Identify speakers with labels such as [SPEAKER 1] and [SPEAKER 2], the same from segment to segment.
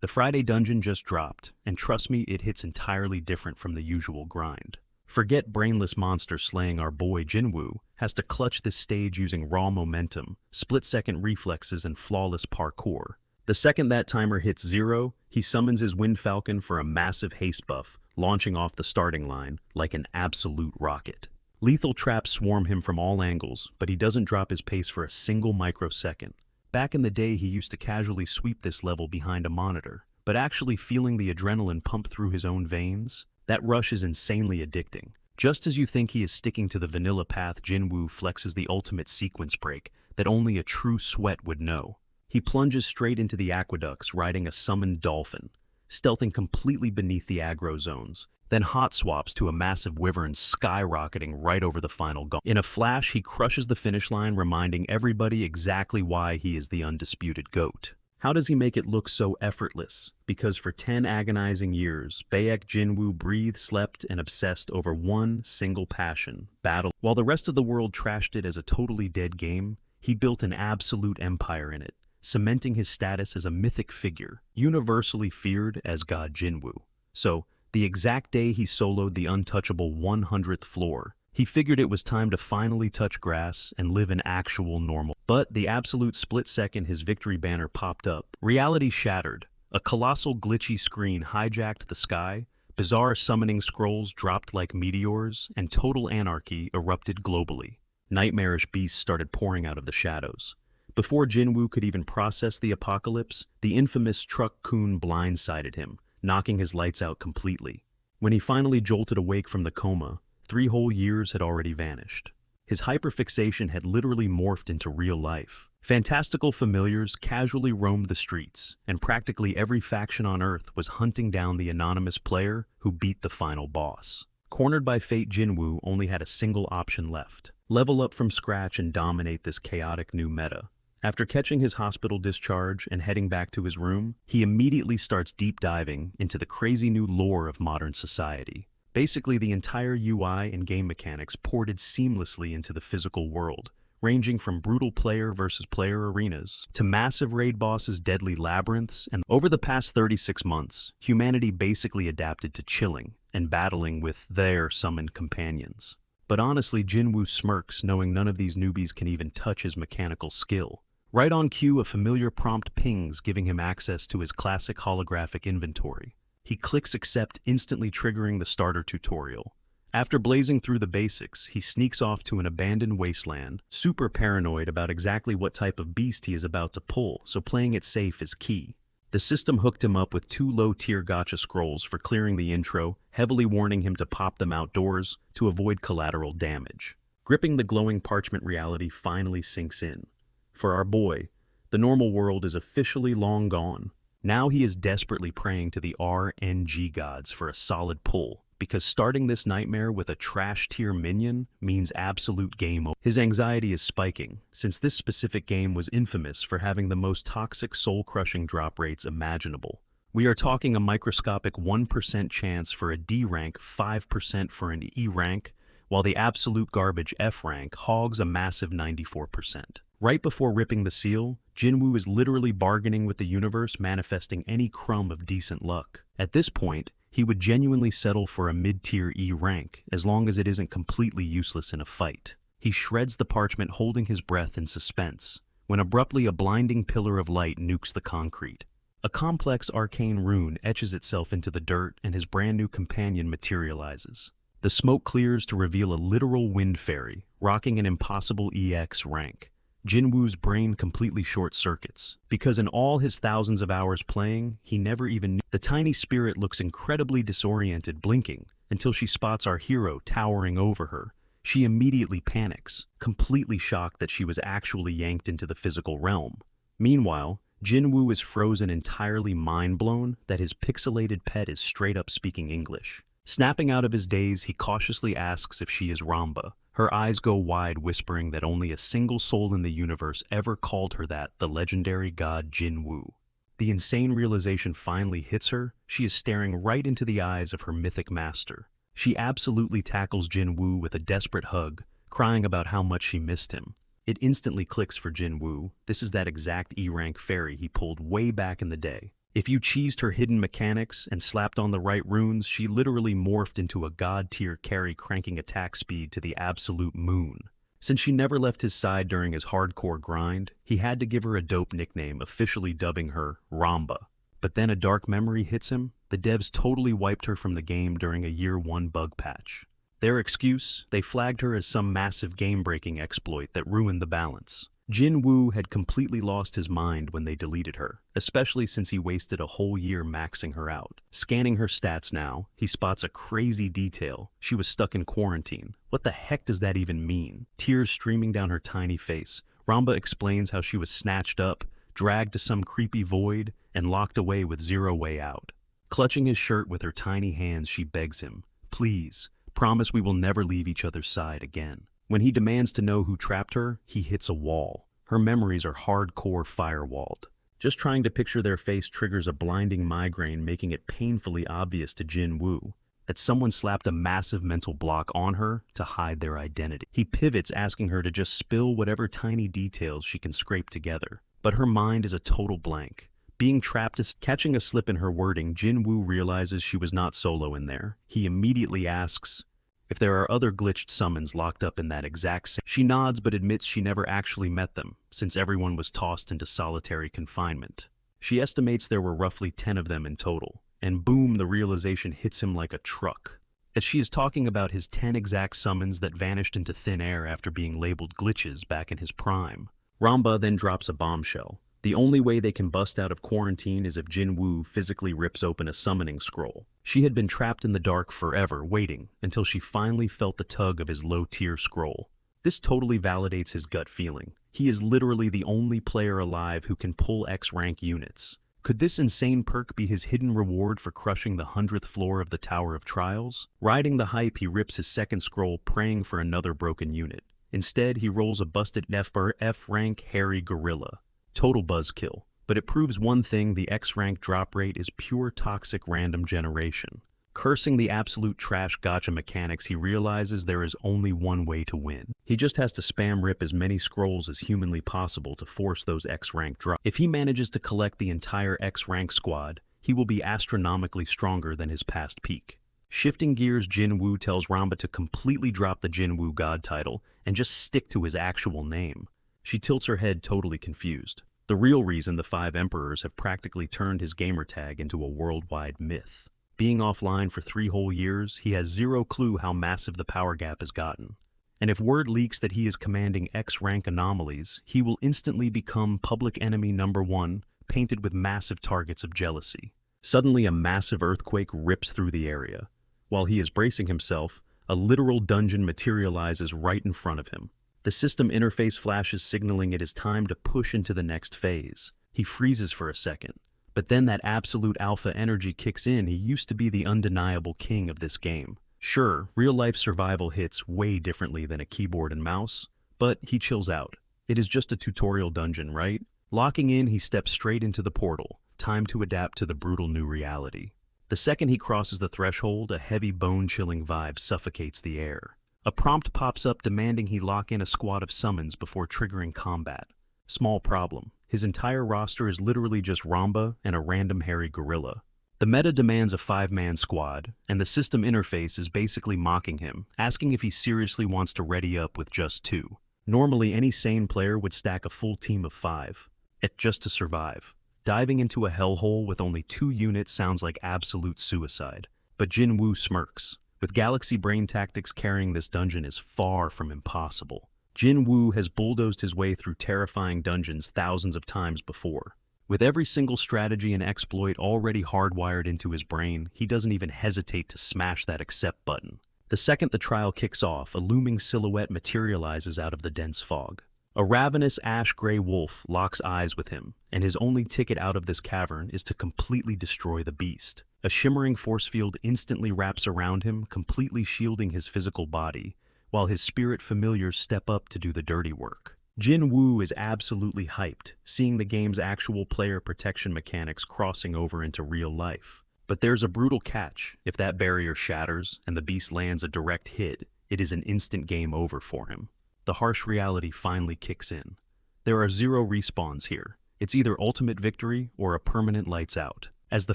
[SPEAKER 1] The Friday dungeon just dropped, and trust me, it hits entirely different from the usual grind. Forget brainless monsters slaying our boy Jinwoo has to clutch this stage using raw momentum, split-second reflexes, and flawless parkour. The second that timer hits 0, he summons his Wind Falcon for a massive haste buff, launching off the starting line like an absolute rocket. Lethal traps swarm him from all angles, but he doesn't drop his pace for a single microsecond. Back in the day, he used to casually sweep this level behind a monitor, but actually feeling the adrenaline pump through his own veins, that rush is insanely addicting. Just as you think he is sticking to the vanilla path, Jinwoo flexes the ultimate sequence break that only a true sweat would know. He plunges straight into the aqueducts, riding a summoned dolphin, stealthing completely beneath the aggro zones, then hot swaps to a massive wyvern skyrocketing right over the final goal. In a flash, he crushes the finish line, reminding everybody exactly why he is the undisputed GOAT. How does he make it look so effortless? Because for 10 agonizing years, Baek Jinwoo breathed, slept, and obsessed over one single passion, battle. While the rest of the world trashed it as a totally dead game, he built an absolute empire in it, cementing his status as a mythic figure, universally feared as God Jinwoo. So, the exact day he soloed the untouchable 100th floor, he figured it was time to finally touch grass and live an actual normal. But the absolute split second his victory banner popped up, reality shattered. A colossal glitchy screen hijacked the sky, bizarre summoning scrolls dropped like meteors, and total anarchy erupted globally. Nightmarish beasts started pouring out of the shadows. Before Jinwoo could even process the apocalypse, the infamous Truck-kun blindsided him, knocking his lights out completely. When he finally jolted awake from the coma, 3 whole years had already vanished. His hyperfixation had literally morphed into real life. Fantastical familiars casually roamed the streets, and practically every faction on Earth was hunting down the anonymous player who beat the final boss. Cornered by fate, Jinwoo only had a single option left: level up from scratch and dominate this chaotic new meta. After catching his hospital discharge and heading back to his room, he immediately starts deep diving into the crazy new lore of modern society. Basically, the entire UI and game mechanics ported seamlessly into the physical world, ranging from brutal player versus player arenas to massive raid bosses, deadly labyrinths, and over the past 36 months, humanity basically adapted to chilling and battling with their summoned companions. But honestly, Jinwoo smirks, knowing none of these newbies can even touch his mechanical skill. Right on cue, a familiar prompt pings, giving him access to his classic holographic inventory. He clicks accept, instantly triggering the starter tutorial. After blazing through the basics, he sneaks off to an abandoned wasteland, super paranoid about exactly what type of beast he is about to pull, so playing it safe is key. The system hooked him up with 2 low-tier gacha scrolls for clearing the intro, heavily warning him to pop them outdoors to avoid collateral damage. Gripping the glowing parchment, reality finally sinks in. For our boy, the normal world is officially long gone. Now he is desperately praying to the RNG gods for a solid pull, because starting this nightmare with a trash-tier minion means absolute game over. His anxiety is spiking, since this specific game was infamous for having the most toxic, soul-crushing drop rates imaginable. We are talking a microscopic 1% chance for a D rank, 5% for an E rank, while the absolute garbage F rank hogs a massive 94%. Right before ripping the seal, Jinwoo is literally bargaining with the universe, manifesting any crumb of decent luck. At this point, he would genuinely settle for a mid-tier E rank, as long as it isn't completely useless in a fight. He shreds the parchment, holding his breath in suspense, when abruptly a blinding pillar of light nukes the concrete. A complex arcane rune etches itself into the dirt, and his brand new companion materializes. The smoke clears to reveal a literal wind fairy, rocking an impossible EX rank. Jinwoo's brain completely short-circuits, because in all his thousands of hours playing, he never even knew. The tiny spirit looks incredibly disoriented, blinking, until she spots our hero towering over her. She immediately panics, completely shocked that she was actually yanked into the physical realm. Meanwhile, Jinwoo is frozen, entirely mind-blown that his pixelated pet is straight-up speaking English. Snapping out of his daze, he cautiously asks if she is Ramba. Her eyes go wide, whispering that only a single soul in the universe ever called her that, the legendary god Jinwoo. The insane realization finally hits her. She is staring right into the eyes of her mythic master. She absolutely tackles Jinwoo with a desperate hug, crying about how much she missed him. It instantly clicks for Jinwoo. This is that exact E-rank fairy he pulled way back in the day. If you cheesed her hidden mechanics and slapped on the right runes, she literally morphed into a god-tier carry, cranking attack speed to the absolute moon. Since she never left his side during his hardcore grind, he had to give her a dope nickname, officially dubbing her Ramba. But then a dark memory hits him. The devs totally wiped her from the game during a Year 1 bug patch. Their excuse? They flagged her as some massive game-breaking exploit that ruined the balance. Jin Woo had completely lost his mind when they deleted her, especially since he wasted a whole year maxing her out. Scanning her stats now, he spots a crazy detail. She was stuck in quarantine. What the heck does that even mean? Tears streaming down her tiny face, Ramba explains how she was snatched up, dragged to some creepy void, and locked away with zero way out. Clutching his shirt with her tiny hands, she begs him, "Please, promise we will never leave each other's side again." When he demands to know who trapped her, he hits a wall. Her memories are hardcore firewalled. Just trying to picture their face triggers a blinding migraine, making it painfully obvious to Jin Woo that someone slapped a massive mental block on her to hide their identity. He pivots, asking her to just spill whatever tiny details she can scrape together. But her mind is a total blank. Being trapped is catching a slip in her wording. Jin Woo realizes she was not solo in there. He immediately asks if there are other glitched summons locked up in that exact same. She nods but admits she never actually met them, since everyone was tossed into solitary confinement. She estimates there were roughly 10 of them in total, and boom, the realization hits him like a truck. As she is talking about his 10 exact summons that vanished into thin air after being labeled glitches back in his prime. Ramba then drops a bombshell. The only way they can bust out of quarantine is if Jin Woo physically rips open a summoning scroll. She had been trapped in the dark forever, waiting until she finally felt the tug of his low-tier scroll. This totally validates his gut feeling. He is literally the only player alive who can pull X-rank units. Could this insane perk be his hidden reward for crushing the 100th floor of the Tower of Trials? Riding the hype, he rips his second scroll, praying for another broken unit. Instead, he rolls a busted F-rank hairy gorilla. Total buzzkill. But it proves one thing: the X-rank drop rate is pure toxic random generation. Cursing the absolute trash gacha mechanics, he realizes there is only one way to win. He just has to spam rip as many scrolls as humanly possible to force those X-rank drops. If he manages to collect the entire X-rank squad, he will be astronomically stronger than his past peak. Shifting gears, Jin Woo tells Ramba to completely drop the Jin Woo god title and just stick to his actual name. She tilts her head, totally confused. The real reason the 5 emperors have practically turned his gamertag into a worldwide myth. Being offline for 3 whole years, he has zero clue how massive the power gap has gotten. And if word leaks that he is commanding X-rank anomalies, he will instantly become public enemy number 1, painted with massive targets of jealousy. Suddenly, a massive earthquake rips through the area. While he is bracing himself, a literal dungeon materializes right in front of him. The system interface flashes, signaling it is time to push into the next phase. He freezes for a second, but then that absolute alpha energy kicks in. He used to be the undeniable king of this game. Sure, real-life survival hits way differently than a keyboard and mouse, but he chills out. It is just a tutorial dungeon, right? Locking in, he steps straight into the portal. Time to adapt to the brutal new reality. The second he crosses the threshold, a heavy bone-chilling vibe suffocates the air. A prompt pops up demanding he lock in a squad of summons before triggering combat. Small problem. His entire roster is literally just Ramba and a random hairy gorilla. The meta demands a 5-man squad, and the system interface is basically mocking him, asking if he seriously wants to ready up with just 2. Normally, any sane player would stack a full team of 5, just to survive. Diving into a hellhole with only 2 units sounds like absolute suicide. But Jin Woo smirks. With Galaxy Brain tactics, carrying this dungeon is far from impossible. Jin Woo has bulldozed his way through terrifying dungeons thousands of times before. With every single strategy and exploit already hardwired into his brain, he doesn't even hesitate to smash that accept button. The second the trial kicks off, a looming silhouette materializes out of the dense fog. A ravenous ash-gray wolf locks eyes with him, and his only ticket out of this cavern is to completely destroy the beast. A shimmering force field instantly wraps around him, completely shielding his physical body, while his spirit familiars step up to do the dirty work. Jin Woo is absolutely hyped, seeing the game's actual player protection mechanics crossing over into real life. But there's a brutal catch. If that barrier shatters and the beast lands a direct hit, it is an instant game over for him. The harsh reality finally kicks in. There are 0 respawns here. It's either ultimate victory or a permanent lights out. As the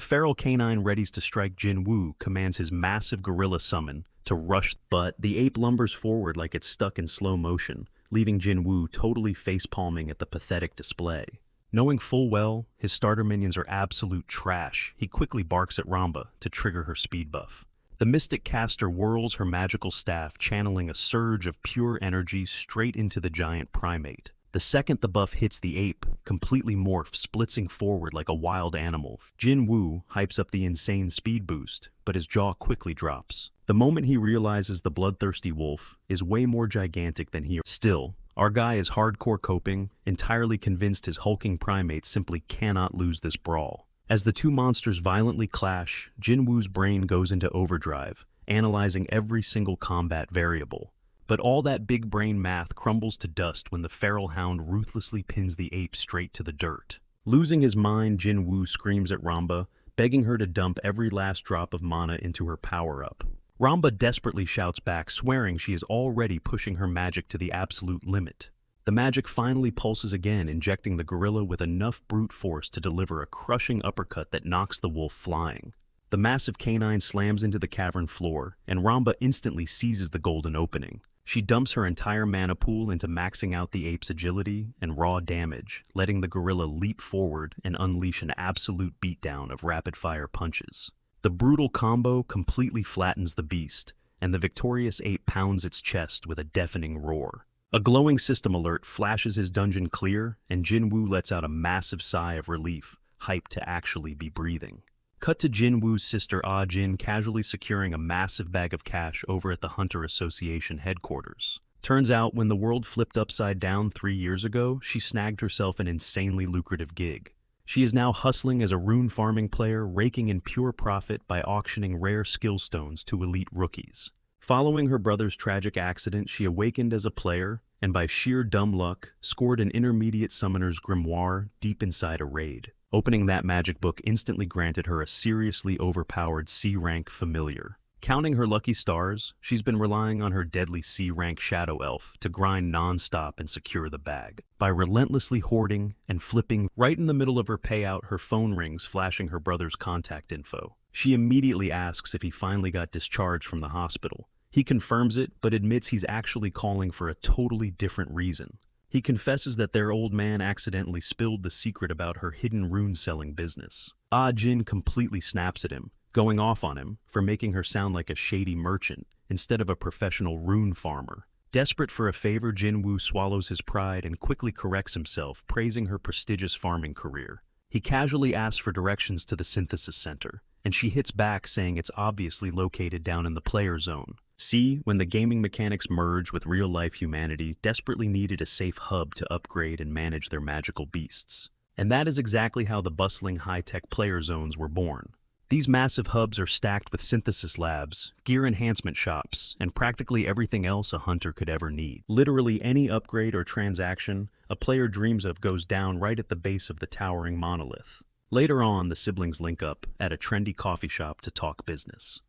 [SPEAKER 1] feral canine readies to strike, Jinwoo commands his massive gorilla summon to rush, but the ape lumbers forward like it's stuck in slow motion, leaving Jinwoo totally face-palming at the pathetic display. Knowing full well his starter minions are absolute trash, he quickly barks at Ramba to trigger her speed buff. The mystic caster whirls her magical staff, channeling a surge of pure energy straight into the giant primate. The second the buff hits the ape, completely morphs, blitzing forward like a wild animal. Jinwoo hypes up the insane speed boost, but his jaw quickly drops. The moment he realizes the bloodthirsty wolf is way more gigantic than he. Still, our guy is hardcore coping, entirely convinced his hulking primate simply cannot lose this brawl. As the two monsters violently clash, Jinwoo's brain goes into overdrive, analyzing every single combat variable. But all that big brain math crumbles to dust when the feral hound ruthlessly pins the ape straight to the dirt. Losing his mind, Jinwoo screams at Ramba, begging her to dump every last drop of mana into her power-up. Ramba desperately shouts back, swearing she is already pushing her magic to the absolute limit. The magic finally pulses again, injecting the gorilla with enough brute force to deliver a crushing uppercut that knocks the wolf flying. The massive canine slams into the cavern floor, and Ramba instantly seizes the golden opening. She dumps her entire mana pool into maxing out the ape's agility and raw damage, letting the gorilla leap forward and unleash an absolute beatdown of rapid-fire punches. The brutal combo completely flattens the beast, and the victorious ape pounds its chest with a deafening roar. A glowing system alert flashes his dungeon clear, and Jinwoo lets out a massive sigh of relief, hyped to actually be breathing. Cut to Jinwoo's sister Jin casually securing a massive bag of cash over at the Hunter Association headquarters. Turns out, when the world flipped upside down 3 years ago, she snagged herself an insanely lucrative gig. She is now hustling as a rune farming player, raking in pure profit by auctioning rare skill stones to elite rookies. Following her brother's tragic accident, she awakened as a player, and by sheer dumb luck, scored an intermediate summoner's grimoire deep inside a raid. Opening that magic book instantly granted her a seriously overpowered C-rank familiar. Counting her lucky stars, she's been relying on her deadly C-rank shadow elf to grind non-stop and secure the bag. By relentlessly hoarding and flipping, right in the middle of her payout, her phone rings, flashing her brother's contact info. She immediately asks if he finally got discharged from the hospital. He confirms it, but admits he's actually calling for a totally different reason. He confesses that their old man accidentally spilled the secret about her hidden rune-selling business. Jin completely snaps at him, going off on him for making her sound like a shady merchant instead of a professional rune farmer. Desperate for a favor, Jinwoo swallows his pride and quickly corrects himself, praising her prestigious farming career. He casually asks for directions to the synthesis center, and she hits back saying it's obviously located down in the player zone. See, when the gaming mechanics merge with real-life humanity, desperately needed a safe hub to upgrade and manage their magical beasts. And that is exactly how the bustling high-tech player zones were born. These massive hubs are stacked with synthesis labs, gear enhancement shops, and practically everything else a hunter could ever need. Literally any upgrade or transaction a player dreams of goes down right at the base of the towering monolith. Later on, the siblings link up at a trendy coffee shop to talk business.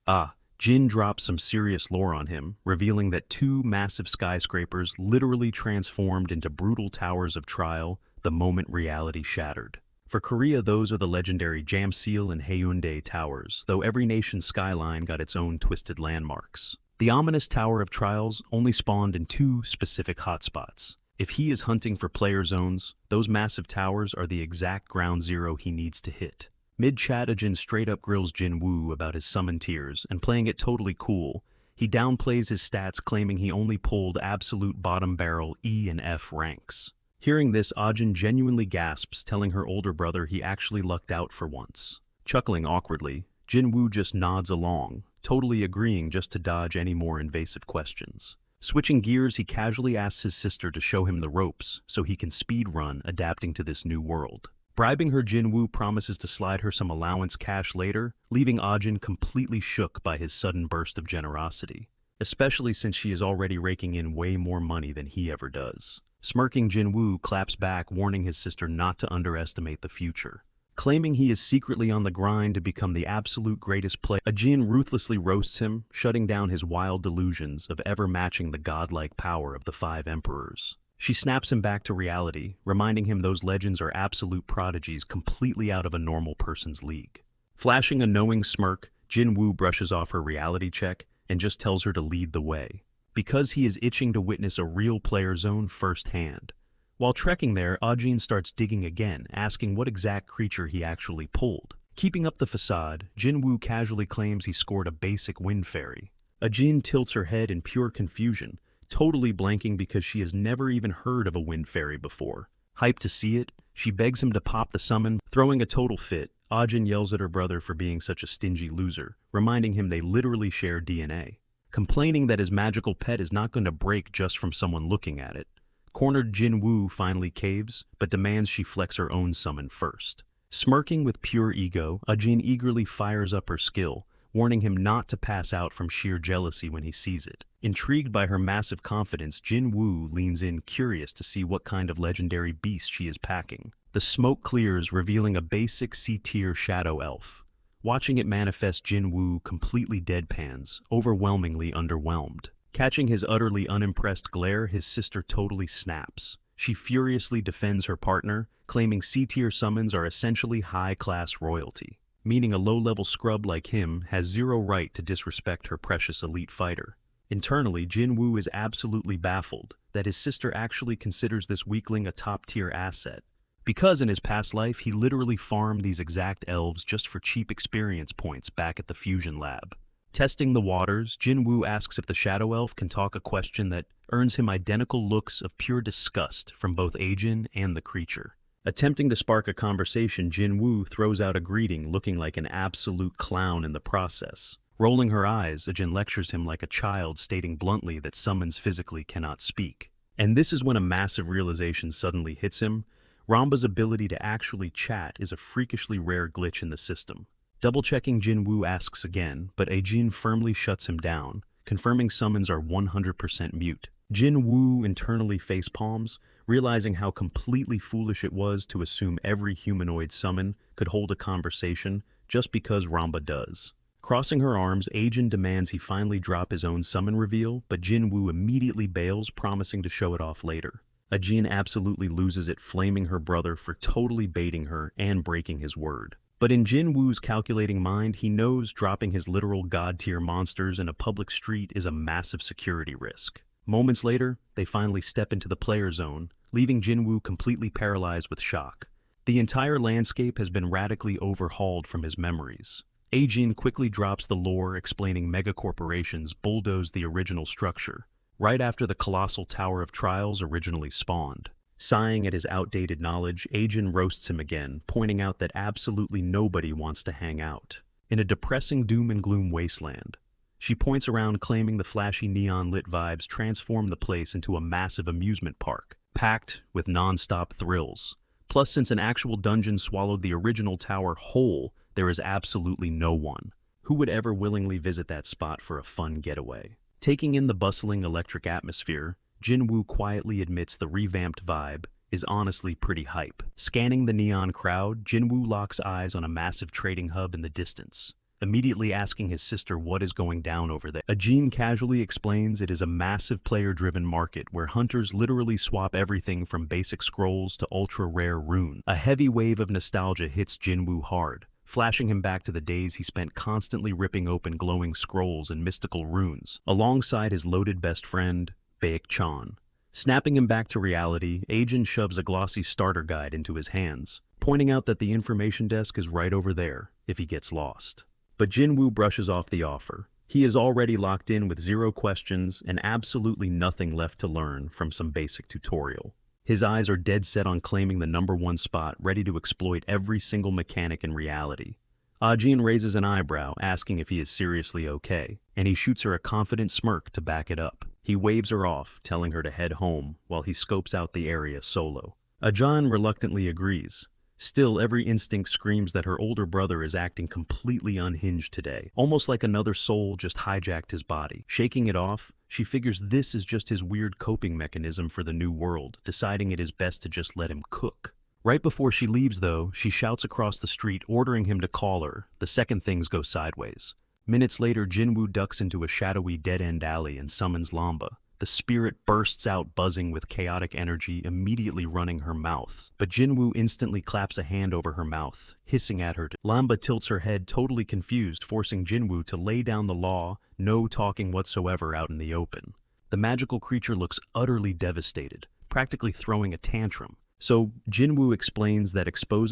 [SPEAKER 1] Jin drops some serious lore on him, revealing that 2 massive skyscrapers literally transformed into brutal towers of trial the moment reality shattered. For Korea, those are the legendary Jamsil and Haeundae towers, though every nation's skyline got its own twisted landmarks. The ominous Tower of Trials only spawned in 2 specific hotspots. If he is hunting for player zones, those massive towers are the exact ground zero he needs to hit. Mid-chat, Jin straight up grills Jinwoo about his summon tiers, and playing it totally cool, he downplays his stats, claiming he only pulled absolute bottom barrel E and F ranks. Hearing this, Jin genuinely gasps, telling her older brother he actually lucked out for once. Chuckling awkwardly, Jinwoo just nods along, totally agreeing just to dodge any more invasive questions. Switching gears, he casually asks his sister to show him the ropes so he can speedrun adapting to this new world. Bribing her, Jinwoo promises to slide her some allowance cash later, leaving Jin completely shook by his sudden burst of generosity, especially since she is already raking in way more money than he ever does. Smirking, Jinwoo claps back, warning his sister not to underestimate the future. Claiming he is secretly on the grind to become the absolute greatest player, Jin ruthlessly roasts him, shutting down his wild delusions of ever matching the godlike power of the 5 emperors. She snaps him back to reality, reminding him those legends are absolute prodigies completely out of a normal person's league. Flashing a knowing smirk, Jin-woo brushes off her reality check and just tells her to lead the way, because he is itching to witness a real player zone firsthand. While trekking there, Ajin starts digging again, asking what exact creature he actually pulled. Keeping up the facade, Jin-woo casually claims he scored a basic wind fairy. Ajin tilts her head in pure confusion, totally blanking because she has never even heard of a wind fairy before. Hyped to see it, she begs him to pop the summon, throwing a total fit. Ajin yells at her brother for being such a stingy loser, reminding him they literally share DNA. Complaining that his magical pet is not going to break just from someone looking at it. Cornered Jin-woo finally caves, but demands she flex her own summon first. Smirking with pure ego, Ajin eagerly fires up her skill, warning him not to pass out from sheer jealousy when he sees it. Intrigued by her massive confidence, Jin-woo leans in curious to see what kind of legendary beast she is packing. The smoke clears, revealing a basic C-tier shadow elf. Watching it manifest, Jin-woo completely deadpans, overwhelmingly underwhelmed. Catching his utterly unimpressed glare, his sister totally snaps. She furiously defends her partner, claiming C-tier summons are essentially high-class royalty, meaning a low-level scrub like him has zero right to disrespect her precious elite fighter. Internally, Jin-woo is absolutely baffled that his sister actually considers this weakling a top-tier asset, because in his past life he literally farmed these exact elves just for cheap experience points back at the fusion lab. Testing the waters, Jin-woo asks if the shadow elf can talk, a question that earns him identical looks of pure disgust from both Ajin and the creature. Attempting to spark a conversation, Jin-woo throws out a greeting, looking like an absolute clown in the process. Rolling her eyes, Ajin lectures him like a child, stating bluntly that summons physically cannot speak. And this is when a massive realization suddenly hits him. Ramba's ability to actually chat is a freakishly rare glitch in the system. Double-checking, Jin-woo asks again, but Ajin firmly shuts him down, confirming summons are 100% mute. Jin-woo internally facepalms, realizing how completely foolish it was to assume every humanoid summon could hold a conversation just because Ramba does. Crossing her arms, Ajin demands he finally drop his own summon reveal, but Jin-woo immediately bails, promising to show it off later. Ajin absolutely loses it, flaming her brother for totally baiting her and breaking his word. But in Jin-woo's calculating mind, he knows dropping his literal god-tier monsters in a public street is a massive security risk. Moments later, they finally step into the player zone, leaving Jin-woo completely paralyzed with shock. The entire landscape has been radically overhauled from his memories. Ajin quickly drops the lore, explaining megacorporations bulldozed the original structure, right after the colossal Tower of Trials originally spawned. Sighing at his outdated knowledge, Ajin roasts him again, pointing out that absolutely nobody wants to hang out in a depressing doom and gloom wasteland. She points around, claiming the flashy neon-lit vibes transform the place into a massive amusement park, packed with non-stop thrills. Plus, since an actual dungeon swallowed the original tower whole, there is absolutely no one who would ever willingly visit that spot for a fun getaway. Taking in the bustling electric atmosphere, Jin-woo quietly admits the revamped vibe is honestly pretty hype. Scanning the neon crowd, Jin-woo locks eyes on a massive trading hub in the distance, immediately asking his sister what is going down over there. Ajin casually explains it is a massive player-driven market where hunters literally swap everything from basic scrolls to ultra-rare runes. A heavy wave of nostalgia hits Jin-woo hard, flashing him back to the days he spent constantly ripping open glowing scrolls and mystical runes, alongside his loaded best friend, Baek-chan. Snapping him back to reality, Ajin shoves a glossy starter guide into his hands, pointing out that the information desk is right over there if he gets lost. But Jin-woo brushes off the offer. He is already locked in with zero questions and absolutely nothing left to learn from some basic tutorial. His eyes are dead set on claiming the #1 spot, ready to exploit every single mechanic in reality. Ajin raises an eyebrow, asking if he is seriously okay, and he shoots her a confident smirk to back it up. He waves her off, telling her to head home, while he scopes out the area solo. Ajin reluctantly agrees. Still, every instinct screams that her older brother is acting completely unhinged today, almost like another soul just hijacked his body. Shaking it off, she figures this is just his weird coping mechanism for the new world, deciding it is best to just let him cook. Right before she leaves, though, she shouts across the street, ordering him to call her the second things go sideways. Minutes later, Jin-woo ducks into a shadowy dead-end alley and summons Lamba, The spirit bursts out buzzing with chaotic energy, immediately running her mouth. But Jinwoo instantly claps a hand over her mouth, hissing at her. Lamba tilts her head, totally confused, forcing Jinwoo to lay down the law, no talking whatsoever out in the open. The magical creature looks utterly devastated, practically throwing a tantrum. So Jinwoo explains that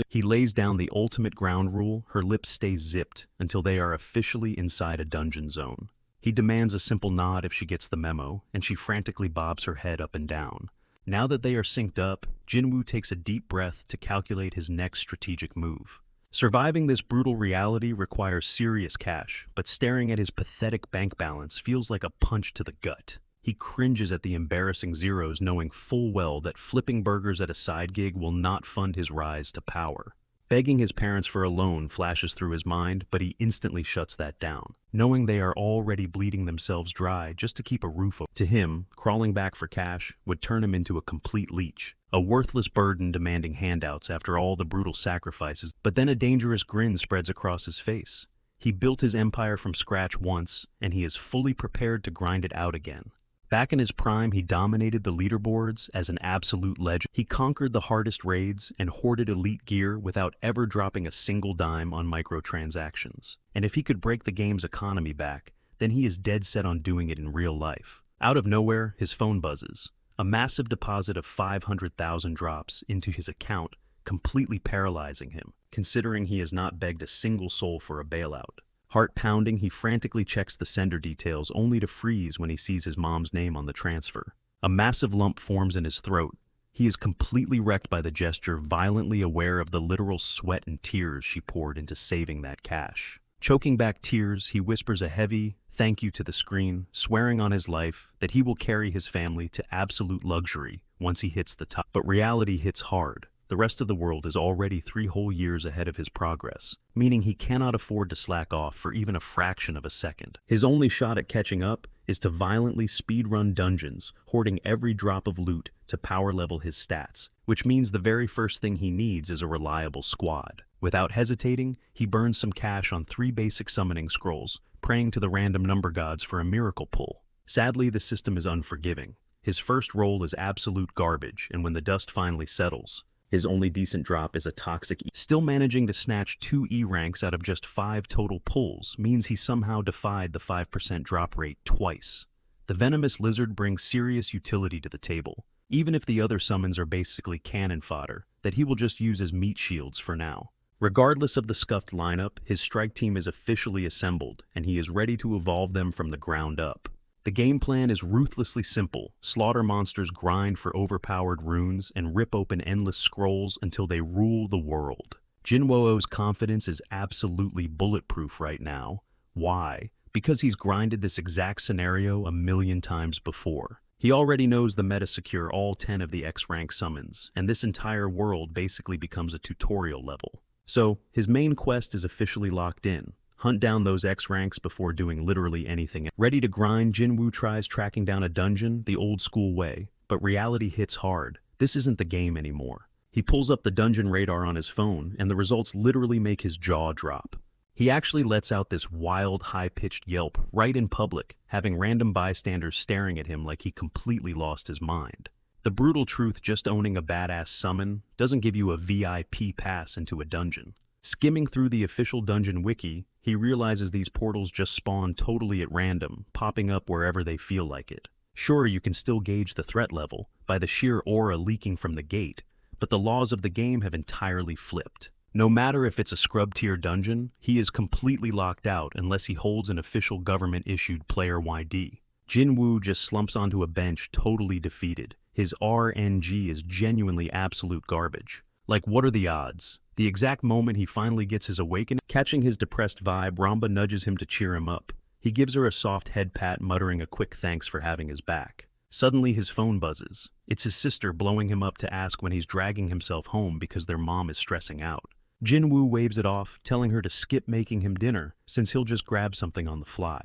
[SPEAKER 1] he lays down the ultimate ground rule: her lips stay zipped until they are officially inside a dungeon zone. He demands a simple nod if she gets the memo, and she frantically bobs her head up and down. Now that they are synced up, Jinwoo takes a deep breath to calculate his next strategic move. Surviving this brutal reality requires serious cash, but staring at his pathetic bank balance feels like a punch to the gut. He cringes at the embarrassing zeros, knowing full well that flipping burgers at a side gig will not fund his rise to power. Begging his parents for a loan flashes through his mind, but he instantly shuts that down, knowing they are already bleeding themselves dry just to keep a roof over. To him, crawling back for cash would turn him into a complete leech, a worthless burden demanding handouts after all the brutal sacrifices. But then a dangerous grin spreads across his face. He built his empire from scratch once, and he is fully prepared to grind it out again. Back in his prime, he dominated the leaderboards as an absolute legend. He conquered the hardest raids and hoarded elite gear without ever dropping a single dime on microtransactions. And if he could break the game's economy back, then he is dead set on doing it in real life. Out of nowhere, his phone buzzes. A massive deposit of 500,000 drops into his account, completely paralyzing him, considering he has not begged a single soul for a bailout. Heart pounding, he frantically checks the sender details, only to freeze when he sees his mom's name on the transfer. A massive lump forms in his throat. He is completely wrecked by the gesture, violently aware of the literal sweat and tears she poured into saving that cash. Choking back tears, he whispers a heavy thank you to the screen, swearing on his life that he will carry his family to absolute luxury once he hits the top. But reality hits hard. The rest of the world is already 3 whole years ahead of his progress, meaning he cannot afford to slack off for even a fraction of a second. His only shot at catching up is to violently speedrun dungeons, hoarding every drop of loot to power level his stats, which means the very first thing he needs is a reliable squad. Without hesitating, he burns some cash on 3 basic summoning scrolls, praying to the random number gods for a miracle pull. Sadly, the system is unforgiving. His first roll is absolute garbage, and when the dust finally settles, his only decent drop is a toxic E. Still managing to snatch 2 E ranks out of just 5 total pulls means he somehow defied the 5% drop rate twice. The venomous lizard brings serious utility to the table, even if the other summons are basically cannon fodder that he will just use as meat shields for now. Regardless of the scuffed lineup, his strike team is officially assembled, and he is ready to evolve them from the ground up. The game plan is ruthlessly simple. Slaughter monsters, grind for overpowered runes, and rip open endless scrolls until they rule the world. Jinwoo's confidence is absolutely bulletproof right now. Why? Because he's grinded this exact scenario a million times before. He already knows the meta secure all 10 of the X-rank summons, and this entire world basically becomes a tutorial level. So, his main quest is officially locked in. Hunt down those X ranks before doing literally anything. Ready to grind, Jinwoo tries tracking down a dungeon the old school way, but reality hits hard. This isn't the game anymore. He pulls up the dungeon radar on his phone, and the results literally make his jaw drop. He actually lets out this wild, high-pitched yelp right in public, having random bystanders staring at him like he completely lost his mind. The brutal truth: just owning a badass summon doesn't give you a VIP pass into a dungeon. Skimming through the official dungeon wiki, he realizes these portals just spawn totally at random, popping up wherever they feel like it. Sure, you can still gauge the threat level by the sheer aura leaking from the gate, but the laws of the game have entirely flipped. No matter if it's a scrub-tier dungeon, he is completely locked out unless he holds an official government-issued player ID. Jinwoo just slumps onto a bench, totally defeated. His RNG is genuinely absolute garbage. Like, what are the odds? The exact moment he finally gets his awakening, catching his depressed vibe, Ramba nudges him to cheer him up. He gives her a soft head pat, muttering a quick thanks for having his back. Suddenly his phone buzzes. It's his sister blowing him up to ask when he's dragging himself home because their mom is stressing out. Jinwoo waves it off, telling her to skip making him dinner since he'll just grab something on the fly.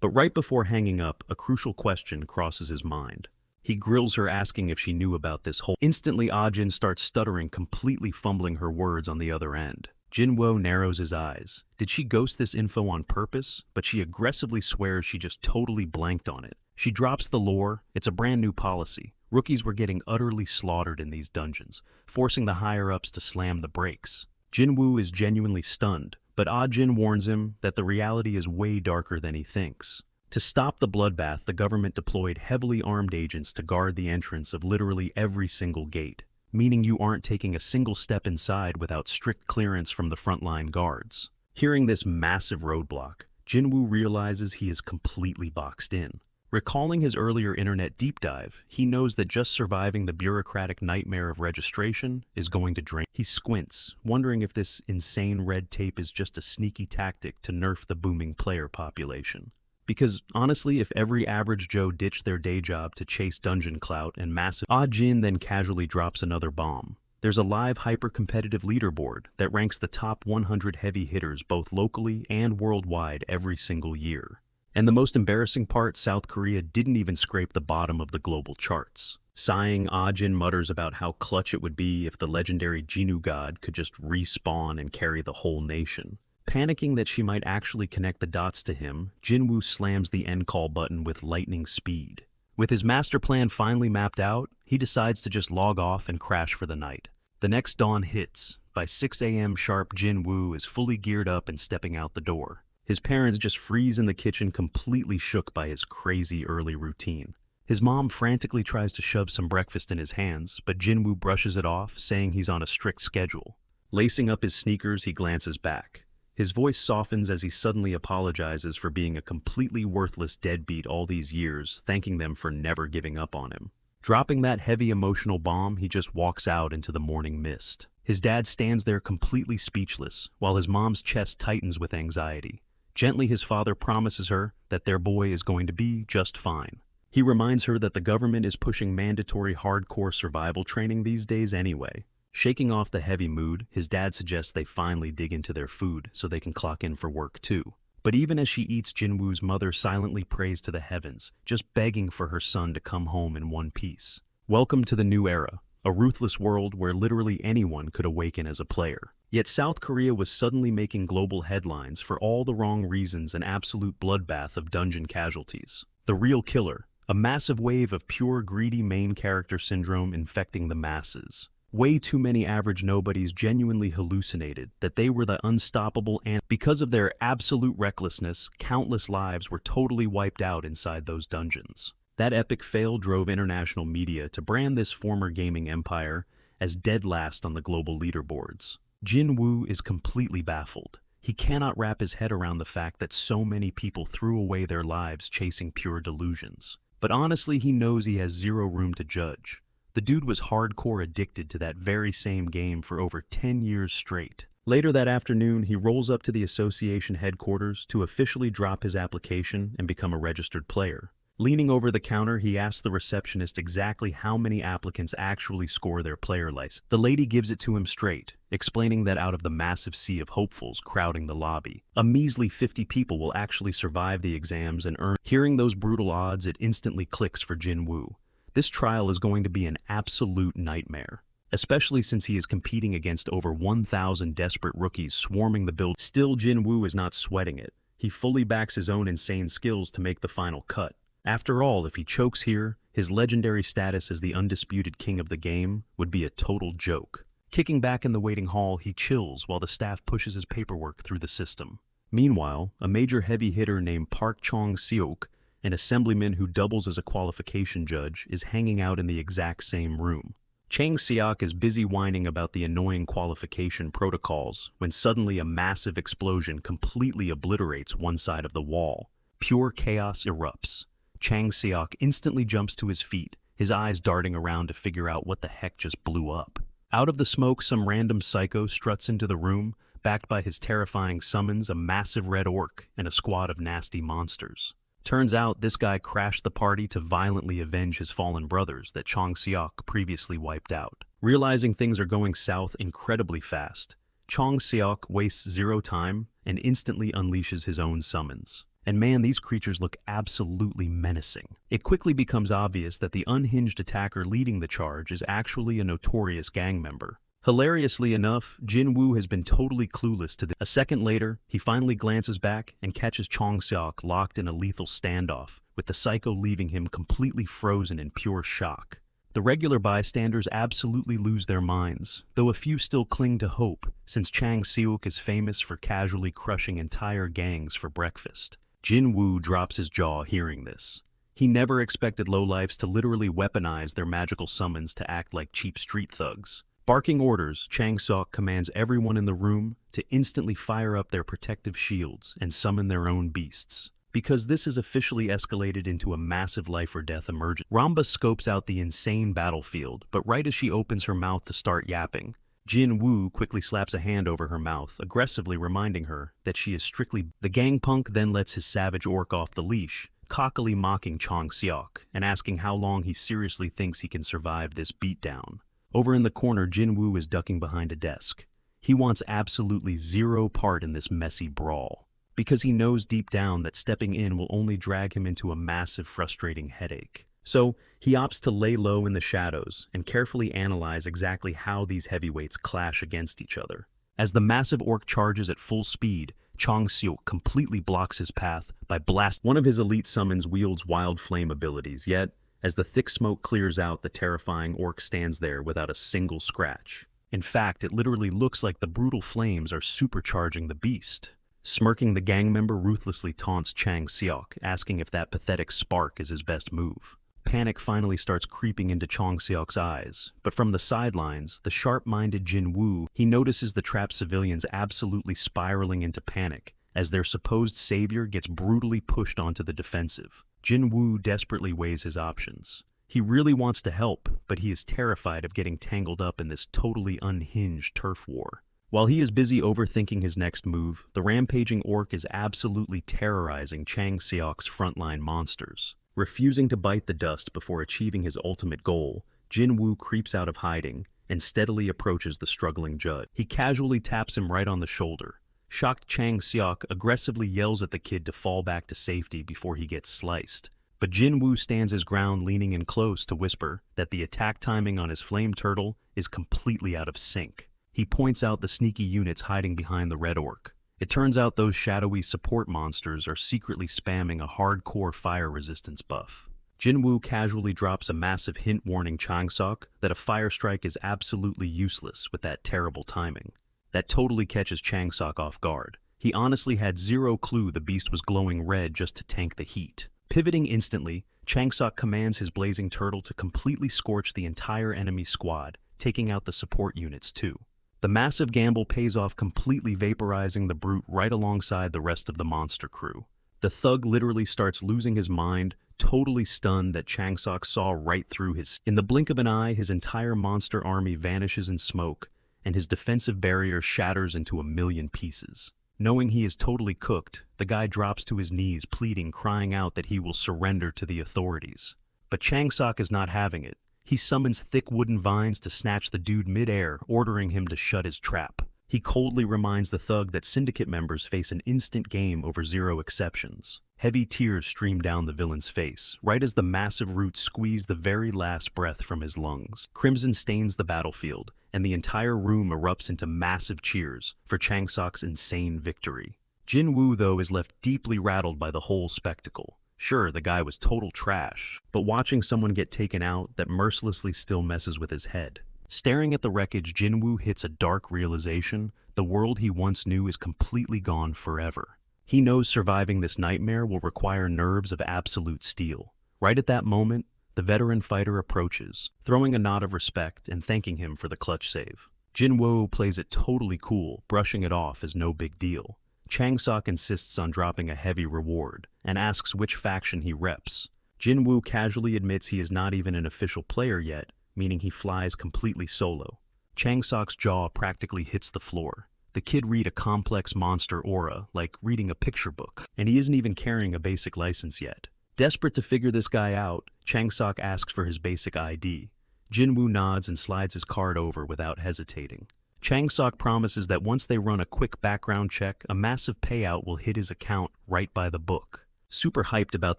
[SPEAKER 1] But right before hanging up, a crucial question crosses his mind. He grills her, asking if she knew about this whole. Instantly, Ajin starts stuttering, completely fumbling her words on the other end. Jinwoo narrows his eyes. Did she ghost this info on purpose? But she aggressively swears she just totally blanked on it. She drops the lore. It's a brand new policy. Rookies were getting utterly slaughtered in these dungeons, forcing the higher-ups to slam the brakes. Jinwoo is genuinely stunned, but Ah-jin warns him that the reality is way darker than he thinks. To stop the bloodbath, the government deployed heavily armed agents to guard the entrance of literally every single gate, meaning you aren't taking a single step inside without strict clearance from the frontline guards. Hearing this massive roadblock, Jinwoo realizes he is completely boxed in. Recalling his earlier internet deep dive, he knows that just surviving the bureaucratic nightmare of registration is going to drain. He squints, wondering if this insane red tape is just a sneaky tactic to nerf the booming player population. Because, honestly, if every average Joe ditched their day job to chase dungeon clout and massive... Ah-jin then casually drops another bomb. There's a live hyper-competitive leaderboard that ranks the top 100 heavy hitters both locally and worldwide every single year. And the most embarrassing part, South Korea didn't even scrape the bottom of the global charts. Sighing, Ah-jin mutters about how clutch it would be if the legendary Jinwoo god could just respawn and carry the whole nation. Panicking that she might actually connect the dots to him, Jinwoo slams the end call button with lightning speed. With his master plan finally mapped out, he decides to just log off and crash for the night. The next dawn hits. By 6 a.m. sharp, Jinwoo is fully geared up and stepping out the door. His parents just freeze in the kitchen, completely shook by his crazy early routine. His mom frantically tries to shove some breakfast in his hands, but Jinwoo brushes it off, saying he's on a strict schedule. Lacing up his sneakers, he glances back. His voice softens as he suddenly apologizes for being a completely worthless deadbeat all these years, thanking them for never giving up on him. Dropping that heavy emotional bomb, he just walks out into the morning mist. His dad stands there completely speechless, while his mom's chest tightens with anxiety. Gently, his father promises her that their boy is going to be just fine. He reminds her that the government is pushing mandatory hardcore survival training these days anyway. Shaking off the heavy mood, his dad suggests they finally dig into their food so they can clock in for work too. But even as she eats, Jinwoo's mother silently prays to the heavens, just begging for her son to come home in one piece. Welcome to the new era, a ruthless world where literally anyone could awaken as a player. Yet South Korea was suddenly making global headlines for all the wrong reasons, an absolute bloodbath of dungeon casualties. The real killer, a massive wave of pure greedy main character syndrome infecting the masses. Way too many average nobodies genuinely hallucinated that they were the unstoppable, and because of their absolute recklessness, countless lives were totally wiped out inside those dungeons. That epic fail drove international media to brand this former gaming empire as dead last on the global leaderboards. Jinwoo is completely baffled. He cannot wrap his head around the fact that so many people threw away their lives chasing pure delusions. But honestly, he knows he has zero room to judge. The dude was hardcore addicted to that very same game for over 10 years straight. Later that afternoon, he rolls up to the association headquarters to officially drop his application and become a registered player. Leaning over the counter, he asks the receptionist exactly how many applicants actually score their player license. The lady gives it to him straight, explaining that out of the massive sea of hopefuls crowding the lobby, a measly 50 people will actually survive the exams and earn. Hearing those brutal odds, it instantly clicks for Jinwoo. This trial is going to be an absolute nightmare, especially since he is competing against over 1,000 desperate rookies swarming the building. Still, Jinwoo is not sweating it. He fully backs his own insane skills to make the final cut. After all, if he chokes here, his legendary status as the undisputed king of the game would be a total joke. Kicking back in the waiting hall, he chills while the staff pushes his paperwork through the system. Meanwhile, a major heavy hitter named Park Chong-seok, an assemblyman who doubles as a qualification judge, is hanging out in the exact same room. Chang Seok is busy whining about the annoying qualification protocols when suddenly a massive explosion completely obliterates one side of the wall. Pure chaos erupts. Chang Seok instantly jumps to his feet, his eyes darting around to figure out what the heck just blew up. Out of the smoke, some random psycho struts into the room, backed by his terrifying summons, a massive red orc and a squad of nasty monsters. Turns out this guy crashed the party to violently avenge his fallen brothers that Chang Seok previously wiped out. Realizing things are going south incredibly fast, Chang Seok wastes zero time and instantly unleashes his own summons. And man, these creatures look absolutely menacing. It quickly becomes obvious that the unhinged attacker leading the charge is actually a notorious gang member. Hilariously enough, Jinwoo has been totally clueless to this. A second later, he finally glances back and catches Chong Seok locked in a lethal standoff with with the psycho leaving him completely frozen in pure shock. The regular bystanders absolutely lose their minds, though a few still cling to hope, since Chang Seok is famous for casually crushing entire gangs for breakfast. Jin Woo drops his jaw hearing this. He never expected lowlifes to literally weaponize their magical summons to act like cheap street thugs. Barking orders, Chang Seok commands everyone in the room to instantly fire up their protective shields and summon their own beasts. Because this has officially escalated into a massive life-or-death emergency. Ramba scopes out the insane battlefield, but right as she opens her mouth to start yapping, Jin Woo quickly slaps a hand over her mouth, aggressively reminding her that she is strictly. The gangpunk then lets his savage orc off the leash, cockily mocking Chang Seok and asking how long he seriously thinks he can survive this beatdown. Over in the corner, Jin Woo is ducking behind a desk. He wants absolutely zero part in this messy brawl, because he knows deep down that stepping in will only drag him into a massive, frustrating headache. So, he opts to lay low in the shadows and carefully analyze exactly how these heavyweights clash against each other. As the massive orc charges at full speed, Chang Seok completely blocks his path by blasting. One of his elite summons wields wild flame abilities, yet, as the thick smoke clears out, the terrifying orc stands there without a single scratch. In fact, it literally looks like the brutal flames are supercharging the beast. Smirking, the gang member ruthlessly taunts Chang Seok, asking if that pathetic spark is his best move. Panic finally starts creeping into Chang Seok's eyes, but from the sidelines, the sharp-minded Jin Woo, he notices the trapped civilians absolutely spiraling into panic as their supposed savior gets brutally pushed onto the defensive. Jin Woo desperately weighs his options. He really wants to help, but he is terrified of getting tangled up in this totally unhinged turf war. While he is busy overthinking his next move, the rampaging orc is absolutely terrorizing Chang Seok's frontline monsters. Refusing to bite the dust before achieving his ultimate goal, Jin Woo creeps out of hiding and steadily approaches the struggling judge. He casually taps him right on the shoulder. Shocked, Chang Seok aggressively yells at the kid to fall back to safety before he gets sliced. But Jin Woo stands his ground, leaning in close to whisper that the attack timing on his flame turtle is completely out of sync. He points out the sneaky units hiding behind the red orc. It turns out those shadowy support monsters are secretly spamming a hardcore fire resistance buff. Jin Woo casually drops a massive hint warning Chang Seok that a fire strike is absolutely useless with that terrible timing. That totally catches Chang Seok off guard. He honestly had zero clue the beast was glowing red just to tank the heat. Pivoting instantly, Chang Seok commands his blazing turtle to completely scorch the entire enemy squad, taking out the support units too. The massive gamble pays off, completely vaporizing the brute right alongside the rest of the monster crew. The thug literally starts losing his mind, totally stunned that Chang Seok saw right through his. In the blink of an eye, his entire monster army vanishes in smoke, and his defensive barrier shatters into a million pieces. Knowing he is totally cooked, the guy drops to his knees, pleading, crying out that he will surrender to the authorities. But Chang Seok is not having it. He summons thick wooden vines to snatch the dude mid-air, ordering him to shut his trap. He coldly reminds the thug that syndicate members face an instant game over zero exceptions. Heavy tears stream down the villain's face, right as the massive roots squeeze the very last breath from his lungs. Crimson stains the battlefield, and the entire room erupts into massive cheers for Chang Seok's insane victory. Jin Woo, though, is left deeply rattled by the whole spectacle. Sure, the guy was total trash, but watching someone get taken out that mercilessly still messes with his head. Staring at the wreckage, Jin Woo hits a dark realization: the world he once knew is completely gone forever. He knows surviving this nightmare will require nerves of absolute steel. Right at that moment, the veteran fighter approaches, throwing a nod of respect and thanking him for the clutch save. Jin Woo plays it totally cool, brushing it off as no big deal. Chang Seok insists on dropping a heavy reward and asks which faction he reps. Jin Woo casually admits he is not even an official player yet, meaning he flies completely solo. Chang Seok's jaw practically hits the floor. The kid read a complex monster aura, like reading a picture book, and he isn't even carrying a basic license yet. Desperate to figure this guy out, Chang Seok asks for his basic ID. Jin Woo nods and slides his card over without hesitating. Chang Seok promises that once they run a quick background check, a massive payout will hit his account right by the book. Super hyped about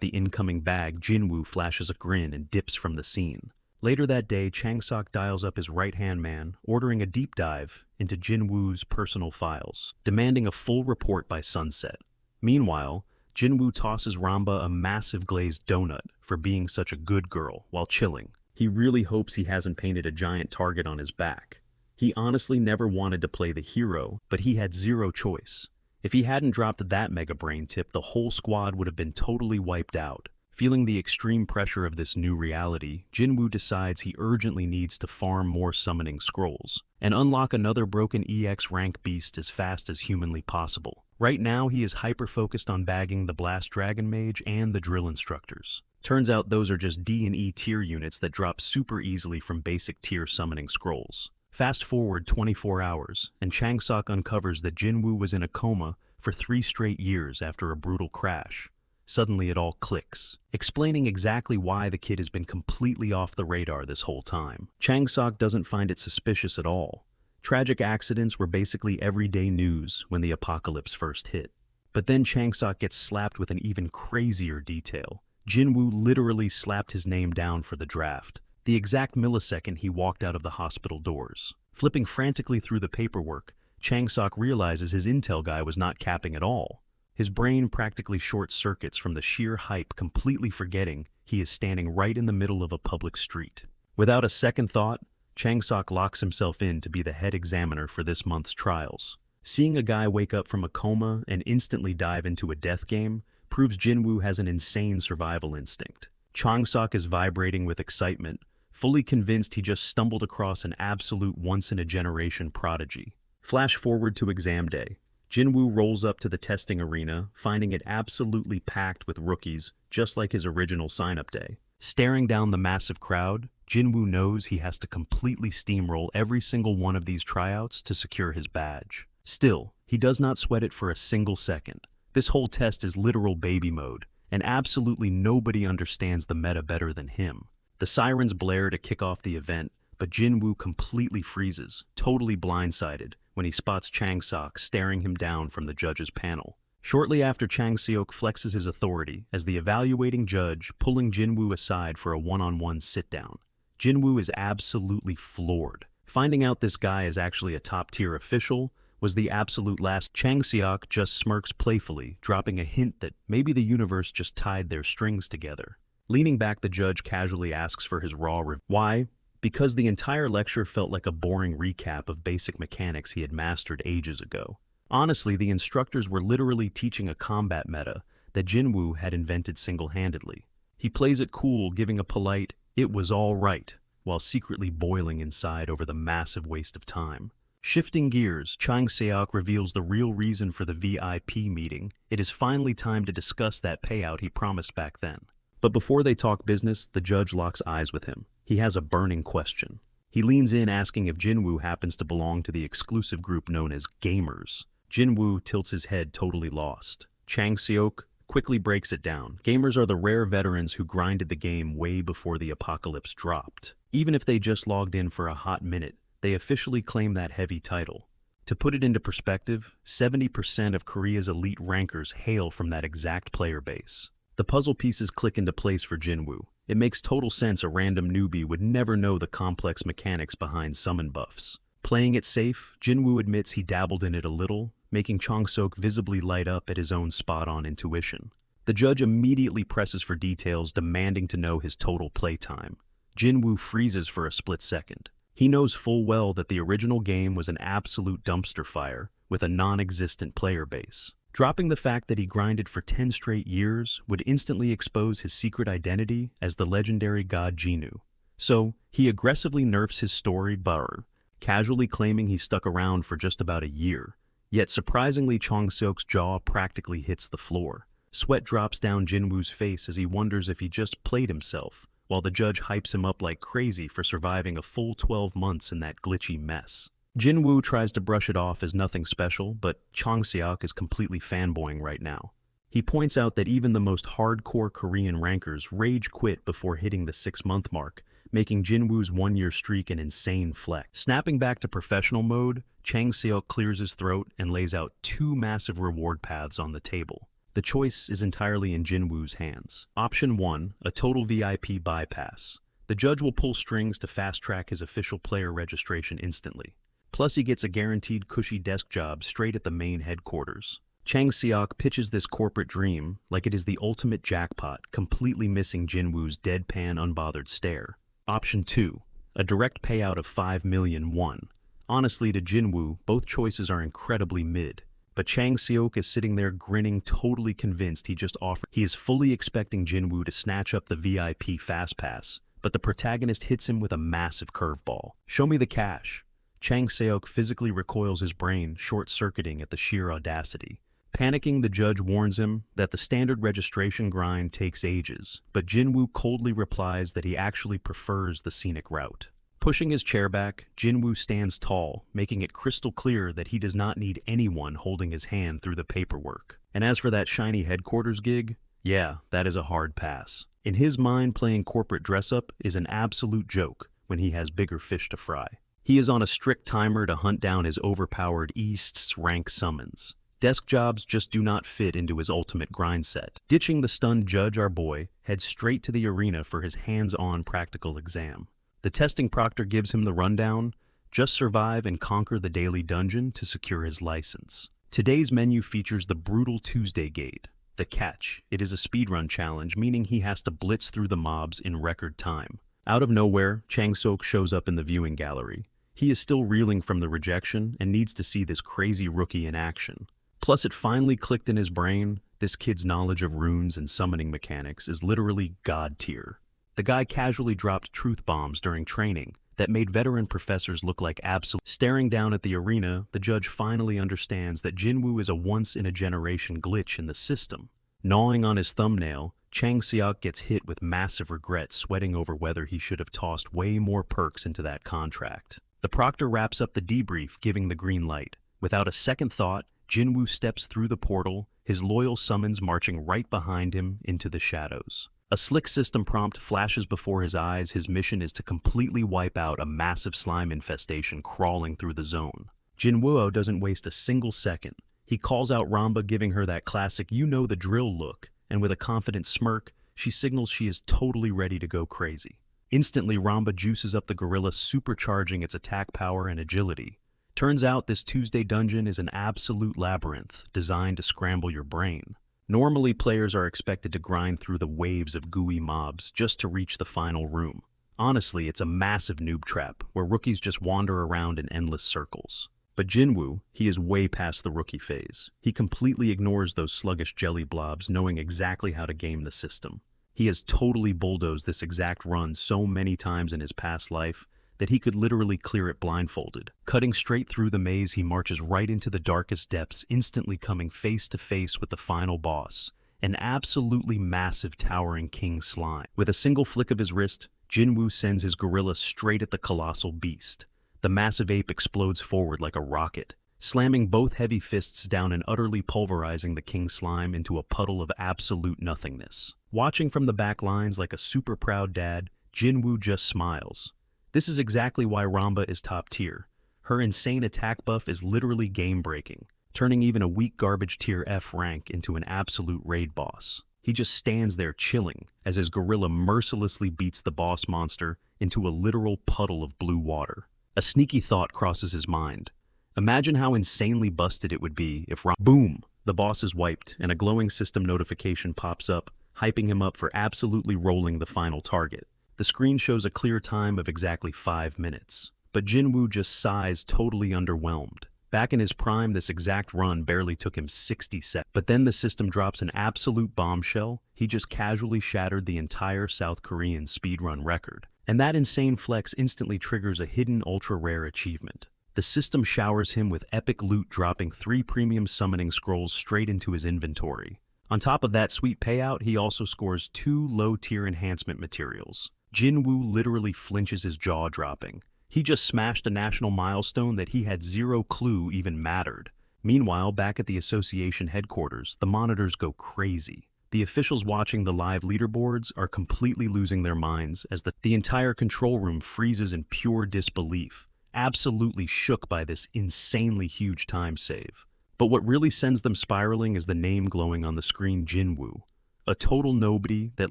[SPEAKER 1] the incoming bag, Jin Woo flashes a grin and dips from the scene. Later that day, Chang Seok dials up his right-hand man, ordering a deep dive into Jin Woo's personal files, demanding a full report by sunset. Meanwhile, Jinwoo tosses Ramba a massive glazed donut for being such a good girl while chilling. He really hopes he hasn't painted a giant target on his back. He honestly never wanted to play the hero, but he had zero choice. If he hadn't dropped that mega brain tip, the whole squad would have been totally wiped out. Feeling the extreme pressure of this new reality, Jinwoo decides he urgently needs to farm more summoning scrolls and unlock another broken EX rank beast as fast as humanly possible. Right now, he is hyper-focused on bagging the Blast Dragon Mage and the Drill Instructors. Turns out those are just D and E tier units that drop super easily from basic tier summoning scrolls. Fast forward 24 hours, and Changsok uncovers that Jinwoo was in a coma for 3 straight years after a brutal crash. Suddenly it all clicks, explaining exactly why the kid has been completely off the radar this whole time. Changsok doesn't find it suspicious at all. Tragic accidents were basically everyday news when the apocalypse first hit. But then Changsok gets slapped with an even crazier detail. Jinwoo literally slapped his name down for the draft, the exact millisecond he walked out of the hospital doors. Flipping frantically through the paperwork, Changsok realizes his intel guy was not capping at all. His brain practically short-circuits from the sheer hype, completely forgetting he is standing right in the middle of a public street. Without a second thought, Changsok locks himself in to be the head examiner for this month's trials. Seeing a guy wake up from a coma and instantly dive into a death game proves Jinwoo has an insane survival instinct. Changsok is vibrating with excitement, fully convinced he just stumbled across an absolute once-in-a-generation prodigy. Flash forward to exam day. Jinwoo rolls up to the testing arena, finding it absolutely packed with rookies, just like his original sign-up day. Staring down the massive crowd, Jinwoo knows he has to completely steamroll every single one of these tryouts to secure his badge. Still, he does not sweat it for a single second. This whole test is literal baby mode, and absolutely nobody understands the meta better than him. The sirens blare to kick off the event, but Jinwoo completely freezes, totally blindsided, when he spots Changsok staring him down from the judge's panel. Shortly after, Changsok flexes his authority as the evaluating judge, pulling Jinwoo aside for a one-on-one sit-down. Jinwoo is absolutely floored. Finding out this guy is actually a top-tier official was the absolute last. Changsok just smirks playfully, dropping a hint that maybe the universe just tied their strings together. Leaning back, the judge casually asks for his raw review. Why? Because the entire lecture felt like a boring recap of basic mechanics he had mastered ages ago. Honestly, the instructors were literally teaching a combat meta that Jinwoo had invented single-handedly. He plays it cool, giving a polite, "It was all right," while secretly boiling inside over the massive waste of time. Shifting gears, Changsok reveals the real reason for the VIP meeting. It is finally time to discuss that payout he promised back then. But before they talk business, the judge locks eyes with him. He has a burning question. He leans in, asking if Jinwoo happens to belong to the exclusive group known as Gamers. Jinwoo tilts his head, totally lost. Changsok quickly breaks it down. Gamers are the rare veterans who grinded the game way before the apocalypse dropped. Even if they just logged in for a hot minute, they officially claim that heavy title. To put it into perspective, 70% of Korea's elite rankers hail from that exact player base. The puzzle pieces click into place for Jinwoo. It makes total sense a random newbie would never know the complex mechanics behind summon buffs. Playing it safe, Jinwoo admits he dabbled in it a little, making Changsok visibly light up at his own spot-on intuition. The judge immediately presses for details, demanding to know his total playtime. Jinwoo freezes for a split second. He knows full well that the original game was an absolute dumpster fire with a non-existent player base. Dropping the fact that he grinded for 10 straight years would instantly expose his secret identity as the legendary god Jinwoo. So, he aggressively nerfs his story bar, casually claiming he stuck around for just about a year. Yet surprisingly, Changsok's jaw practically hits the floor. Sweat drops down Jinwoo's face as he wonders if he just played himself, while the judge hypes him up like crazy for surviving a full 12 months in that glitchy mess. Jinwoo tries to brush it off as nothing special, but Changsok is completely fanboying right now. He points out that even the most hardcore Korean rankers rage quit before hitting the 6-month mark, making Jinwoo's 1-year streak an insane flex. Snapping back to professional mode, Changsok clears his throat and lays out 2 massive reward paths on the table. The choice is entirely in Jinwoo's hands. Option 1, a total VIP bypass. The judge will pull strings to fast-track his official player registration instantly. Plus, he gets a guaranteed cushy desk job straight at the main headquarters. Chang Seok pitches this corporate dream like it is the ultimate jackpot, completely missing Jinwoo's deadpan, unbothered stare. Option 2. A direct payout of 5 million won. Honestly, to Jinwoo, both choices are incredibly mid. But Chang Seok is sitting there grinning, totally convinced he just offered. He is fully expecting Jinwoo to snatch up the VIP fast pass, but the protagonist hits him with a massive curveball. Show me the cash. Chang Seok physically recoils his brain, short-circuiting at the sheer audacity. Panicking, the judge warns him that the standard registration grind takes ages, but Jinwoo coldly replies that he actually prefers the scenic route. Pushing his chair back, Jinwoo stands tall, making it crystal clear that he does not need anyone holding his hand through the paperwork. And as for that shiny headquarters gig, yeah, that is a hard pass. In his mind, playing corporate dress-up is an absolute joke when he has bigger fish to fry. He is on a strict timer to hunt down his overpowered East's rank summons. Desk jobs just do not fit into his ultimate grind set. Ditching the stunned judge, our boy heads straight to the arena for his hands-on practical exam. The testing proctor gives him the rundown: just survive and conquer the daily dungeon to secure his license. Today's menu features the brutal Tuesday gate. The catch: it is a speedrun challenge, meaning he has to blitz through the mobs in record time. Out of nowhere, Chang Seok shows up in the viewing gallery. He is still reeling from the rejection and needs to see this crazy rookie in action. Plus, it finally clicked in his brain: this kid's knowledge of runes and summoning mechanics is literally god tier. The guy casually dropped truth bombs during training that made veteran professors look like absolute. Staring down at the arena, the judge finally understands that Jinwoo is a once-in-a-generation glitch in the system. Gnawing on his thumbnail, Chang Seok gets hit with massive regret, sweating over whether he should have tossed way more perks into that contract. The proctor wraps up the debrief, giving the green light. Without a second thought, Jinwoo steps through the portal, his loyal summons marching right behind him into the shadows. A slick system prompt flashes before his eyes. His mission is to completely wipe out a massive slime infestation crawling through the zone. Jinwoo doesn't waste a single second. He calls out Ramba, giving her that classic you-know-the-drill look, and with a confident smirk, she signals she is totally ready to go crazy. Instantly, Ramba juices up the gorilla, supercharging its attack power and agility. Turns out this Tuesday dungeon is an absolute labyrinth designed to scramble your brain. Normally, players are expected to grind through the waves of gooey mobs just to reach the final room. Honestly, it's a massive noob trap where rookies just wander around in endless circles. But Jinwoo, he is way past the rookie phase. He completely ignores those sluggish jelly blobs, knowing exactly how to game the system. He has totally bulldozed this exact run so many times in his past life that he could literally clear it blindfolded. Cutting straight through the maze, he marches right into the darkest depths, instantly coming face to face with the final boss, an absolutely massive towering king slime. With a single flick of his wrist, Jinwoo sends his gorilla straight at the colossal beast. The massive ape explodes forward like a rocket, slamming both heavy fists down and utterly pulverizing the king slime into a puddle of absolute nothingness. Watching from the back lines like a super proud dad, Jinwoo just smiles. This is exactly why Ramba is top tier. Her insane attack buff is literally game-breaking, turning even a weak garbage tier F rank into an absolute raid boss. He just stands there chilling as his gorilla mercilessly beats the boss monster into a literal puddle of blue water. A sneaky thought crosses his mind. Imagine how insanely busted it would be if boom! The boss is wiped and a glowing system notification pops up, hyping him up for absolutely rolling the final target. The screen shows a clear time of exactly 5 minutes. But Jinwoo just sighs, totally underwhelmed. Back in his prime, this exact run barely took him 60 seconds. But then the system drops an absolute bombshell. He just casually shattered the entire South Korean speedrun record. And that insane flex instantly triggers a hidden ultra-rare achievement. The system showers him with epic loot, dropping 3 premium summoning scrolls straight into his inventory. On top of that sweet payout, he also scores 2 low-tier enhancement materials. Jinwoo literally flinches, his jaw dropping. He just smashed a national milestone that he had zero clue even mattered. Meanwhile, back at the association headquarters, the monitors go crazy. The officials watching the live leaderboards are completely losing their minds as the entire control room freezes in pure disbelief, absolutely shook by this insanely huge time save. But what really sends them spiraling is the name glowing on the screen: Jinwoo. A total nobody that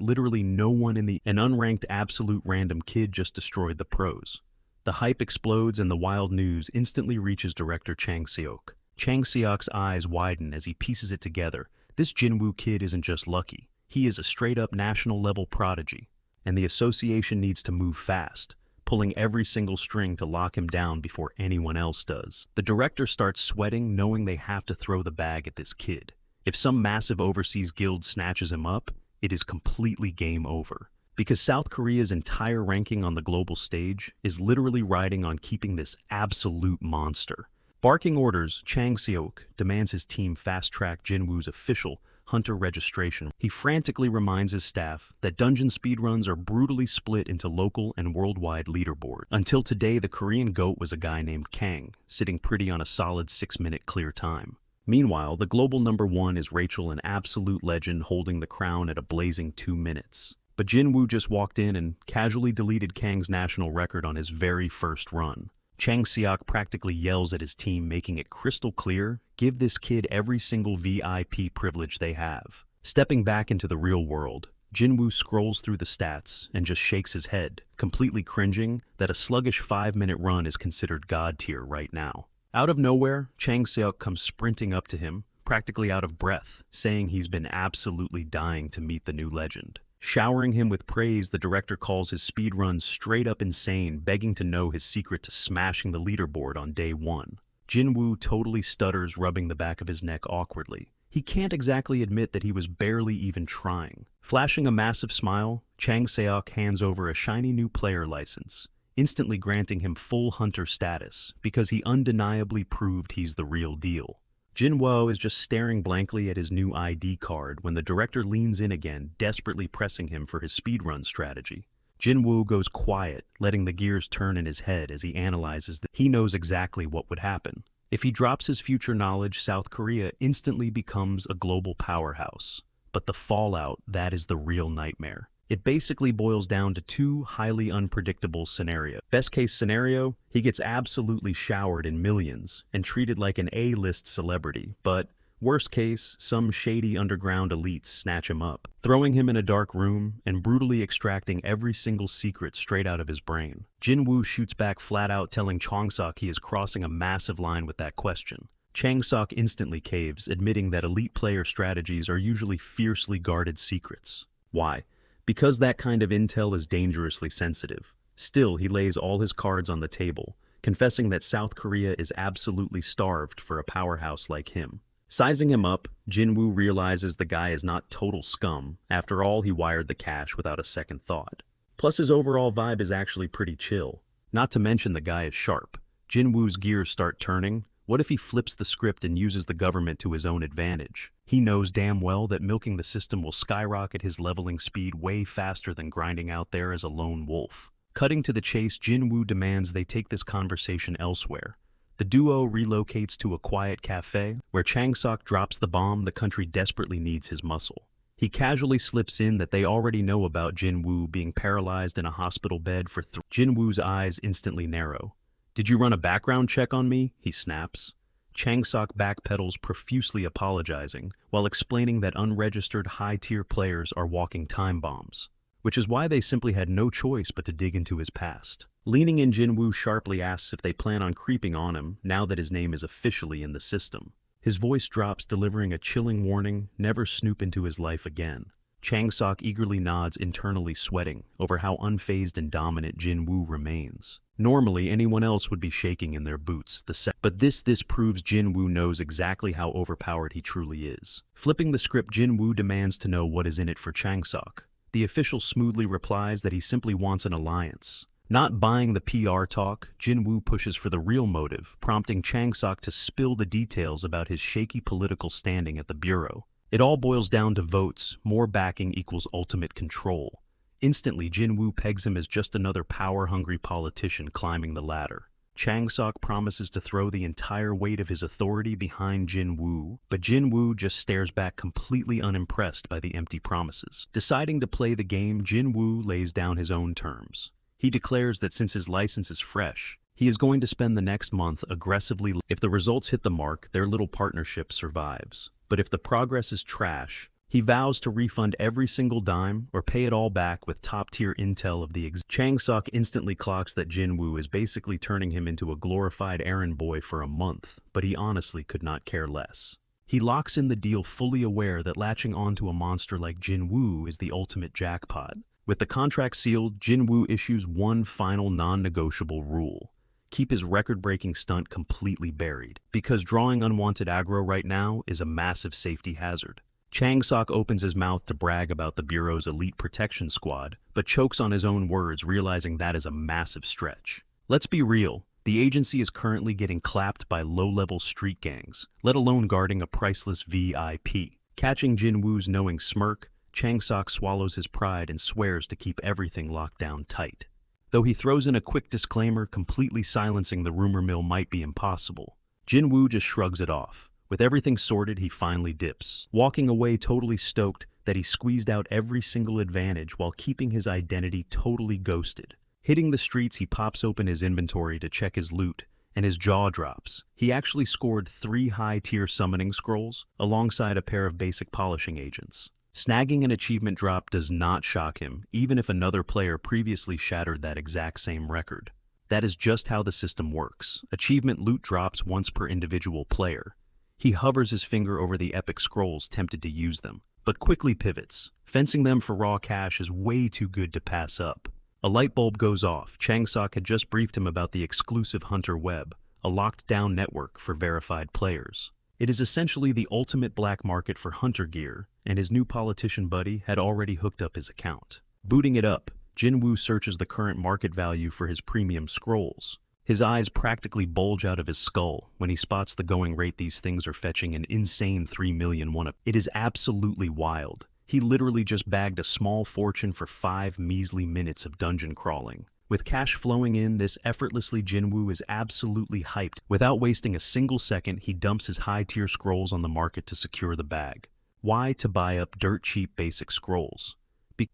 [SPEAKER 1] literally no one an unranked absolute random kid just destroyed the pros. The hype explodes and the wild news instantly reaches director Chang Seok. Chang Seok's eyes widen as he pieces it together. This Jinwoo kid isn't just lucky. He is a straight-up national-level prodigy. And the association needs to move fast, pulling every single string to lock him down before anyone else does. The director starts sweating, knowing they have to throw the bag at this kid. If some massive overseas guild snatches him up, it is completely game over. Because South Korea's entire ranking on the global stage is literally riding on keeping this absolute monster. Barking orders, Chang Seok demands his team fast-track Jinwoo's official hunter registration. He frantically reminds his staff that dungeon speedruns are brutally split into local and worldwide leaderboard. Until today, the Korean GOAT was a guy named Kang, sitting pretty on a solid 6-minute clear time. Meanwhile, the global #1 is Rachel, an absolute legend holding the crown at a blazing 2 minutes. But Jinwoo just walked in and casually deleted Kang's national record on his very first run. Chang Seok practically yells at his team, making it crystal clear, give this kid every single VIP privilege they have. Stepping back into the real world, Jinwoo scrolls through the stats and just shakes his head, completely cringing that a sluggish 5-minute run is considered god tier right now. Out of nowhere, Chang Seok comes sprinting up to him, practically out of breath, saying he's been absolutely dying to meet the new legend. Showering him with praise, the director calls his speedrun straight up insane, begging to know his secret to smashing the leaderboard on day 1. Jinwoo totally stutters, rubbing the back of his neck awkwardly. He can't exactly admit that he was barely even trying. Flashing a massive smile, Chang Seok hands over a shiny new player license, instantly granting him full hunter status because he undeniably proved he's the real deal. Jinwoo is just staring blankly at his new ID card when the director leans in again, desperately pressing him for his speedrun strategy. Jinwoo goes quiet, letting the gears turn in his head as he analyzes that he knows exactly what would happen. If he drops his future knowledge, South Korea instantly becomes a global powerhouse. But the fallout, that is the real nightmare. It basically boils down to 2 highly unpredictable scenarios. Best case scenario, he gets absolutely showered in millions and treated like an A-list celebrity, but worst case, some shady underground elites snatch him up, throwing him in a dark room and brutally extracting every single secret straight out of his brain. Jinwoo shoots back flat out, telling Chang Seok he is crossing a massive line with that question. Chang Seok instantly caves, admitting that elite player strategies are usually fiercely guarded secrets. Why? Because that kind of intel is dangerously sensitive. Still, he lays all his cards on the table, confessing that South Korea is absolutely starved for a powerhouse like him. Sizing him up, Jinwoo realizes the guy is not total scum. After all, he wired the cash without a second thought. Plus, his overall vibe is actually pretty chill. Not to mention the guy is sharp. Jinwoo's gears start turning. What if he flips the script and uses the government to his own advantage? He knows damn well that milking the system will skyrocket his leveling speed way faster than grinding out there as a lone wolf. Cutting to the chase, Jinwoo demands they take this conversation elsewhere. The duo relocates to a quiet cafe, where Chang Seok drops the bomb the country desperately needs his muscle. He casually slips in that they already know about Jinwoo being paralyzed in a hospital bed for Jinwoo's eyes instantly narrow. "Did you run a background check on me?" he snaps. Chang Seok backpedals, profusely apologizing, while explaining that unregistered high-tier players are walking time bombs, which is why they simply had no choice but to dig into his past. Leaning in, Jinwoo sharply asks if they plan on creeping on him now that his name is officially in the system. His voice drops, delivering a chilling warning, never snoop into his life again. Chang Seok eagerly nods, internally sweating over how unfazed and dominant Jinwoo remains. Normally, anyone else would be shaking in their boots, but this proves Jinwoo knows exactly how overpowered he truly is. Flipping the script, Jinwoo demands to know what is in it for Chang Seok. The official smoothly replies that he simply wants an alliance. Not buying the PR talk, Jinwoo pushes for the real motive, prompting Chang Seok to spill the details about his shaky political standing at the Bureau. It all boils down to votes. More backing equals ultimate control. Instantly, Jinwoo pegs him as just another power-hungry politician climbing the ladder. Chang Seok promises to throw the entire weight of his authority behind Jinwoo, but Jinwoo just stares back, completely unimpressed by the empty promises. Deciding to play the game, Jinwoo lays down his own terms. He declares that since his license is fresh, he is going to spend the next month aggressively. If the results hit the mark, their little partnership survives. But if the progress is trash, He vows to refund every single dime or pay it all back with top-tier intel of the Chang Sok instantly clocks that Jinwoo is basically turning him into a glorified errand boy for a month, but he honestly could not care less. He locks in the deal fully aware that latching onto a monster like Jinwoo is the ultimate jackpot. With the contract sealed, Jinwoo issues one final non-negotiable rule. Keep his record-breaking stunt completely buried, because drawing unwanted aggro right now is a massive safety hazard. Chang Sok opens his mouth to brag about the Bureau's elite protection squad, but chokes on his own words, realizing that is a massive stretch. Let's be real, the agency is currently getting clapped by low-level street gangs, let alone guarding a priceless VIP. Catching Jinwoo's knowing smirk, Chang Sok swallows his pride and swears to keep everything locked down tight. Though he throws in a quick disclaimer, completely silencing the rumor mill might be impossible. Jinwoo just shrugs it off. With everything sorted, he finally dips, walking away totally stoked that he squeezed out every single advantage while keeping his identity totally ghosted. Hitting the streets, he pops open his inventory to check his loot, and his jaw drops. He actually scored 3 high-tier summoning scrolls, alongside a pair of basic polishing agents. Snagging an achievement drop does not shock him, even if another player previously shattered that exact same record. That is just how the system works. Achievement loot drops once per individual player. He hovers his finger over the epic scrolls, tempted to use them, but quickly pivots. Fencing them for raw cash is way too good to pass up. A light bulb goes off. Chang Sok had just briefed him about the exclusive Hunter Web, a locked-down network for verified players. It is essentially the ultimate black market for hunter gear, and his new politician buddy had already hooked up his account. Booting it up, Jinwoo searches the current market value for his premium scrolls. His eyes practically bulge out of his skull when he spots the going rate these things are fetching an insane 3 million won. It is absolutely wild. He literally just bagged a small fortune for 5 measly minutes of dungeon crawling. With cash flowing in, this effortlessly Jinwoo is absolutely hyped. Without wasting a single second, he dumps his high-tier scrolls on the market to secure the bag. Why? To buy up dirt-cheap basic scrolls.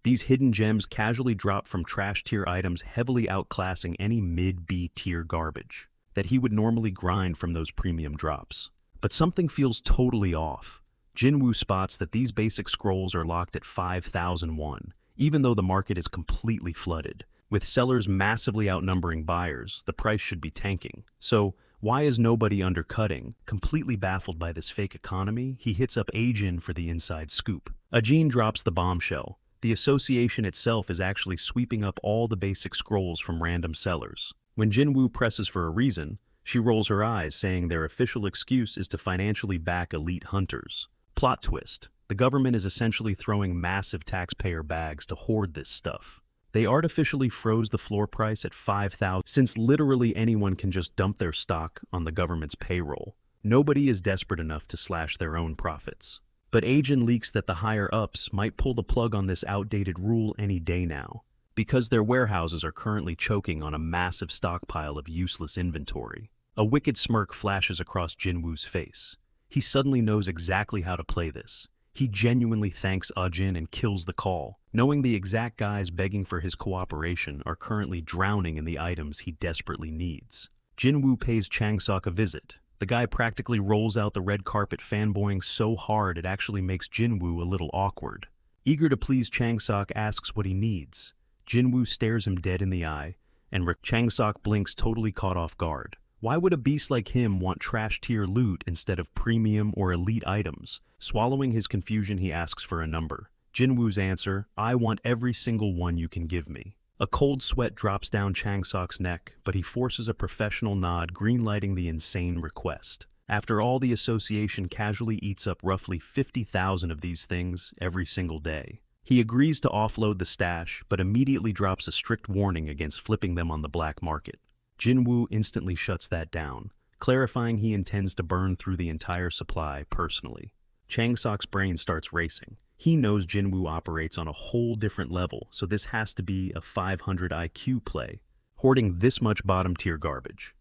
[SPEAKER 1] These hidden gems casually drop from trash-tier items, heavily outclassing any mid-B tier garbage that he would normally grind from those premium drops. But something feels totally off. Jinwoo spots that these basic scrolls are locked at 5,000 won, even though the market is completely flooded. With sellers massively outnumbering buyers, the price should be tanking. So, why is nobody undercutting? Completely baffled by this fake economy, he hits up Ajin for the inside scoop. Ajin drops the bombshell. The association itself is actually sweeping up all the basic scrolls from random sellers. When Jinwoo presses for a reason, she rolls her eyes, saying their official excuse is to financially back elite hunters. Plot twist. The government is essentially throwing massive taxpayer bags to hoard this stuff. They artificially froze the floor price at 5,000 since literally anyone can just dump their stock on the government's payroll. Nobody is desperate enough to slash their own profits. But Ajin leaks that the higher-ups might pull the plug on this outdated rule any day now, because their warehouses are currently choking on a massive stockpile of useless inventory. A wicked smirk flashes across Jinwoo's face. He suddenly knows exactly how to play this. He genuinely thanks Ajin and kills the call, knowing the exact guys begging for his cooperation are currently drowning in the items he desperately needs. Jinwoo pays Chang Sok a visit. The guy practically rolls out the red carpet, fanboying so hard it actually makes Jinwoo a little awkward. Eager to please, Chang Sok asks what he needs. Jinwoo stares him dead in the eye, and Chang Sok blinks, totally caught off guard. Why would a beast like him want trash-tier loot instead of premium or elite items? Swallowing his confusion, he asks for a number. Jinwoo's answer, "I want every single one you can give me." A cold sweat drops down Chang Sok's neck, but he forces a professional nod, greenlighting the insane request. After all, the association casually eats up roughly 50,000 of these things every single day. He agrees to offload the stash, but immediately drops a strict warning against flipping them on the black market. Jinwoo instantly shuts that down, clarifying he intends to burn through the entire supply personally. Chang Sok's brain starts racing. He knows Jinwoo operates on a whole different level, so this has to be a 500 IQ play, hoarding this much bottom-tier garbage.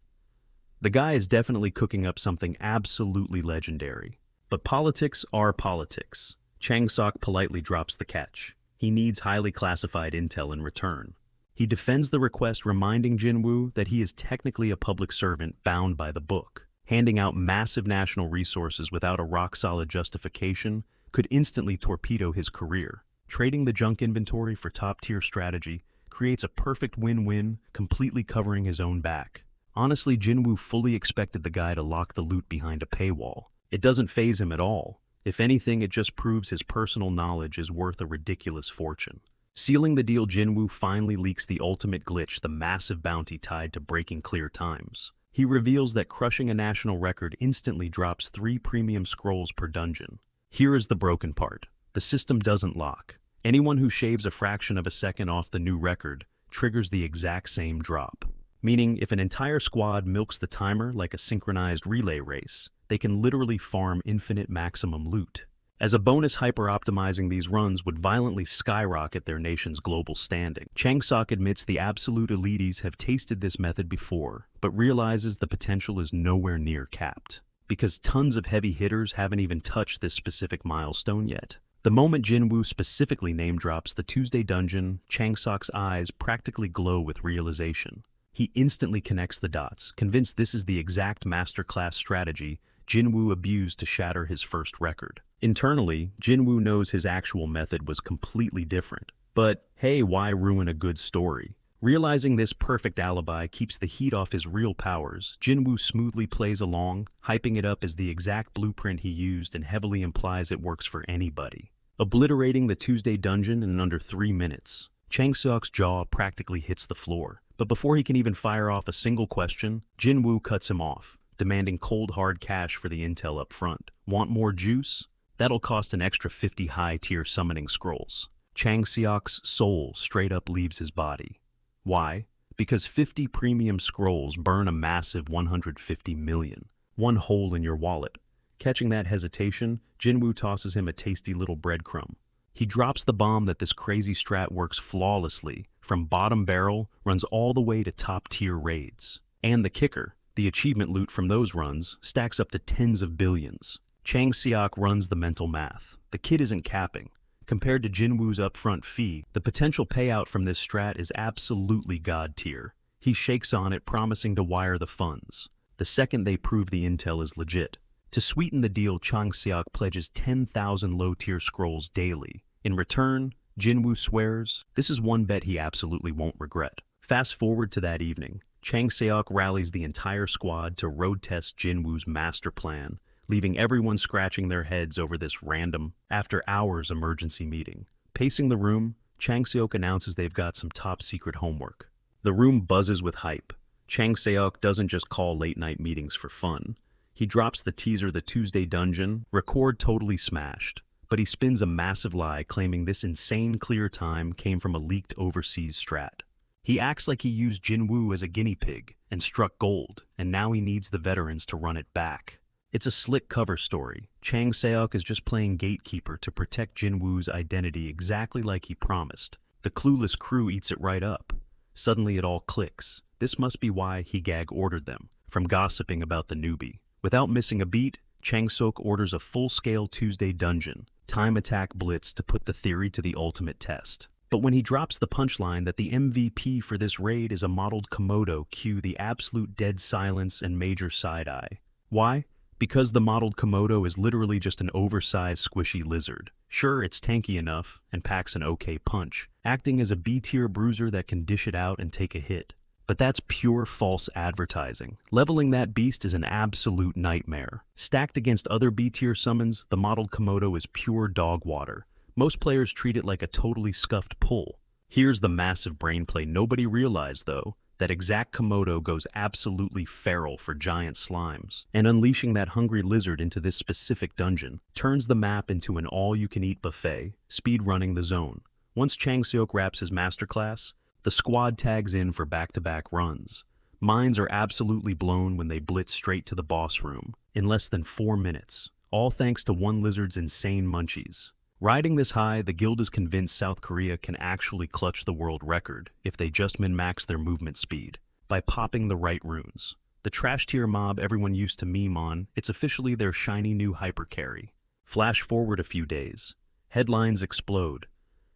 [SPEAKER 1] The guy is definitely cooking up something absolutely legendary. But politics are politics. Chang Sok politely drops the catch. He needs highly classified intel in return. He defends the request, reminding Jinwoo that he is technically a public servant bound by the book. Handing out massive national resources without a rock-solid justification could instantly torpedo his career. Trading the junk inventory for top-tier strategy creates a perfect win-win, completely covering his own back. Honestly, Jinwoo fully expected the guy to lock the loot behind a paywall. It doesn't faze him at all. If anything, it just proves his personal knowledge is worth a ridiculous fortune. Sealing the deal, Jinwoo finally leaks the ultimate glitch, the massive bounty tied to breaking clear times. He reveals that crushing a national record instantly drops 3 premium scrolls per dungeon. Here is the broken part. The system doesn't lock. Anyone who shaves a fraction of a second off the new record triggers the exact same drop. Meaning, if an entire squad milks the timer like a synchronized relay race, they can literally farm infinite maximum loot. As a bonus, hyper-optimizing these runs would violently skyrocket their nation's global standing. Changsok admits the absolute elites have tasted this method before, but realizes the potential is nowhere near capped, because tons of heavy hitters haven't even touched this specific milestone yet. The moment Jinwoo specifically name-drops the Tuesday dungeon, Changsok's eyes practically glow with realization. He instantly connects the dots, convinced this is the exact masterclass strategy Jinwoo abused to shatter his first record. Internally, Jinwoo knows his actual method was completely different. But hey, why ruin a good story? Realizing this perfect alibi keeps the heat off his real powers, Jinwoo smoothly plays along, hyping it up as the exact blueprint he used and heavily implies it works for anybody. Obliterating the Tuesday dungeon in under 3 minutes, Changsok's jaw practically hits the floor. But before he can even fire off a single question, Jinwoo cuts him off, demanding cold hard cash for the intel up front. Want more juice? That'll cost an extra 50 high-tier summoning scrolls. Changseok's soul straight up leaves his body. Why? Because 50 premium scrolls burn a massive 150 million. One hole in your wallet. Catching that hesitation, Jinwoo tosses him a tasty little breadcrumb. He drops the bomb that this crazy strat works flawlessly, from bottom barrel, runs all the way to top-tier raids. And the kicker, the achievement loot from those runs stacks up to tens of billions. Changseok runs the mental math. The kid isn't capping. Compared to Jinwoo's upfront fee, the potential payout from this strat is absolutely god tier. He shakes on it, promising to wire the funds the second they prove the intel is legit. To sweeten the deal, Changseok pledges 10,000 low-tier scrolls daily. In return, Jinwoo swears this is one bet he absolutely won't regret. Fast forward to that evening, Changseok rallies the entire squad to road test Jinwoo's master plan, leaving everyone scratching their heads over this random, after-hours emergency meeting. Pacing the room, Changseok announces they've got some top-secret homework. The room buzzes with hype. Changseok doesn't just call late-night meetings for fun. He drops the teaser, the Tuesday dungeon, record totally smashed, but he spins a massive lie claiming this insane clear time came from a leaked overseas strat. He acts like he used Jinwoo as a guinea pig and struck gold, and now he needs the veterans to run it back. It's a slick cover story. Changseok is just playing gatekeeper to protect Jinwoo's identity exactly like he promised. The clueless crew eats it right up. Suddenly it all clicks. This must be why he gag ordered them, from gossiping about the newbie. Without missing a beat, Changseok orders a full-scale Tuesday dungeon, time attack blitz to put the theory to the ultimate test. But when he drops the punchline that the MVP for this raid is a modeled Komodo, cue the absolute dead silence and major side-eye. Why? Because the modeled Komodo is literally just an oversized squishy lizard. Sure, it's tanky enough and packs an okay punch, acting as a B-tier bruiser that can dish it out and take a hit. But that's pure false advertising. Leveling that beast is an absolute nightmare. Stacked against other B-tier summons, the modeled Komodo is pure dog water. Most players treat it like a totally scuffed pull. Here's the massive brainplay nobody realized, though. That exact Komodo goes absolutely feral for giant slimes, and unleashing that hungry lizard into this specific dungeon turns the map into an all-you-can-eat buffet, speedrunning the zone. Once Changseok wraps his masterclass, the squad tags in for back-to-back runs. Minds are absolutely blown when they blitz straight to the boss room in less than 4 minutes, all thanks to one lizard's insane munchies. Riding this high, the guild is convinced South Korea can actually clutch the world record if they just min-max their movement speed by popping the right runes. The trash-tier mob everyone used to meme on, it's officially their shiny new hyper-carry. Flash forward a few days. Headlines explode.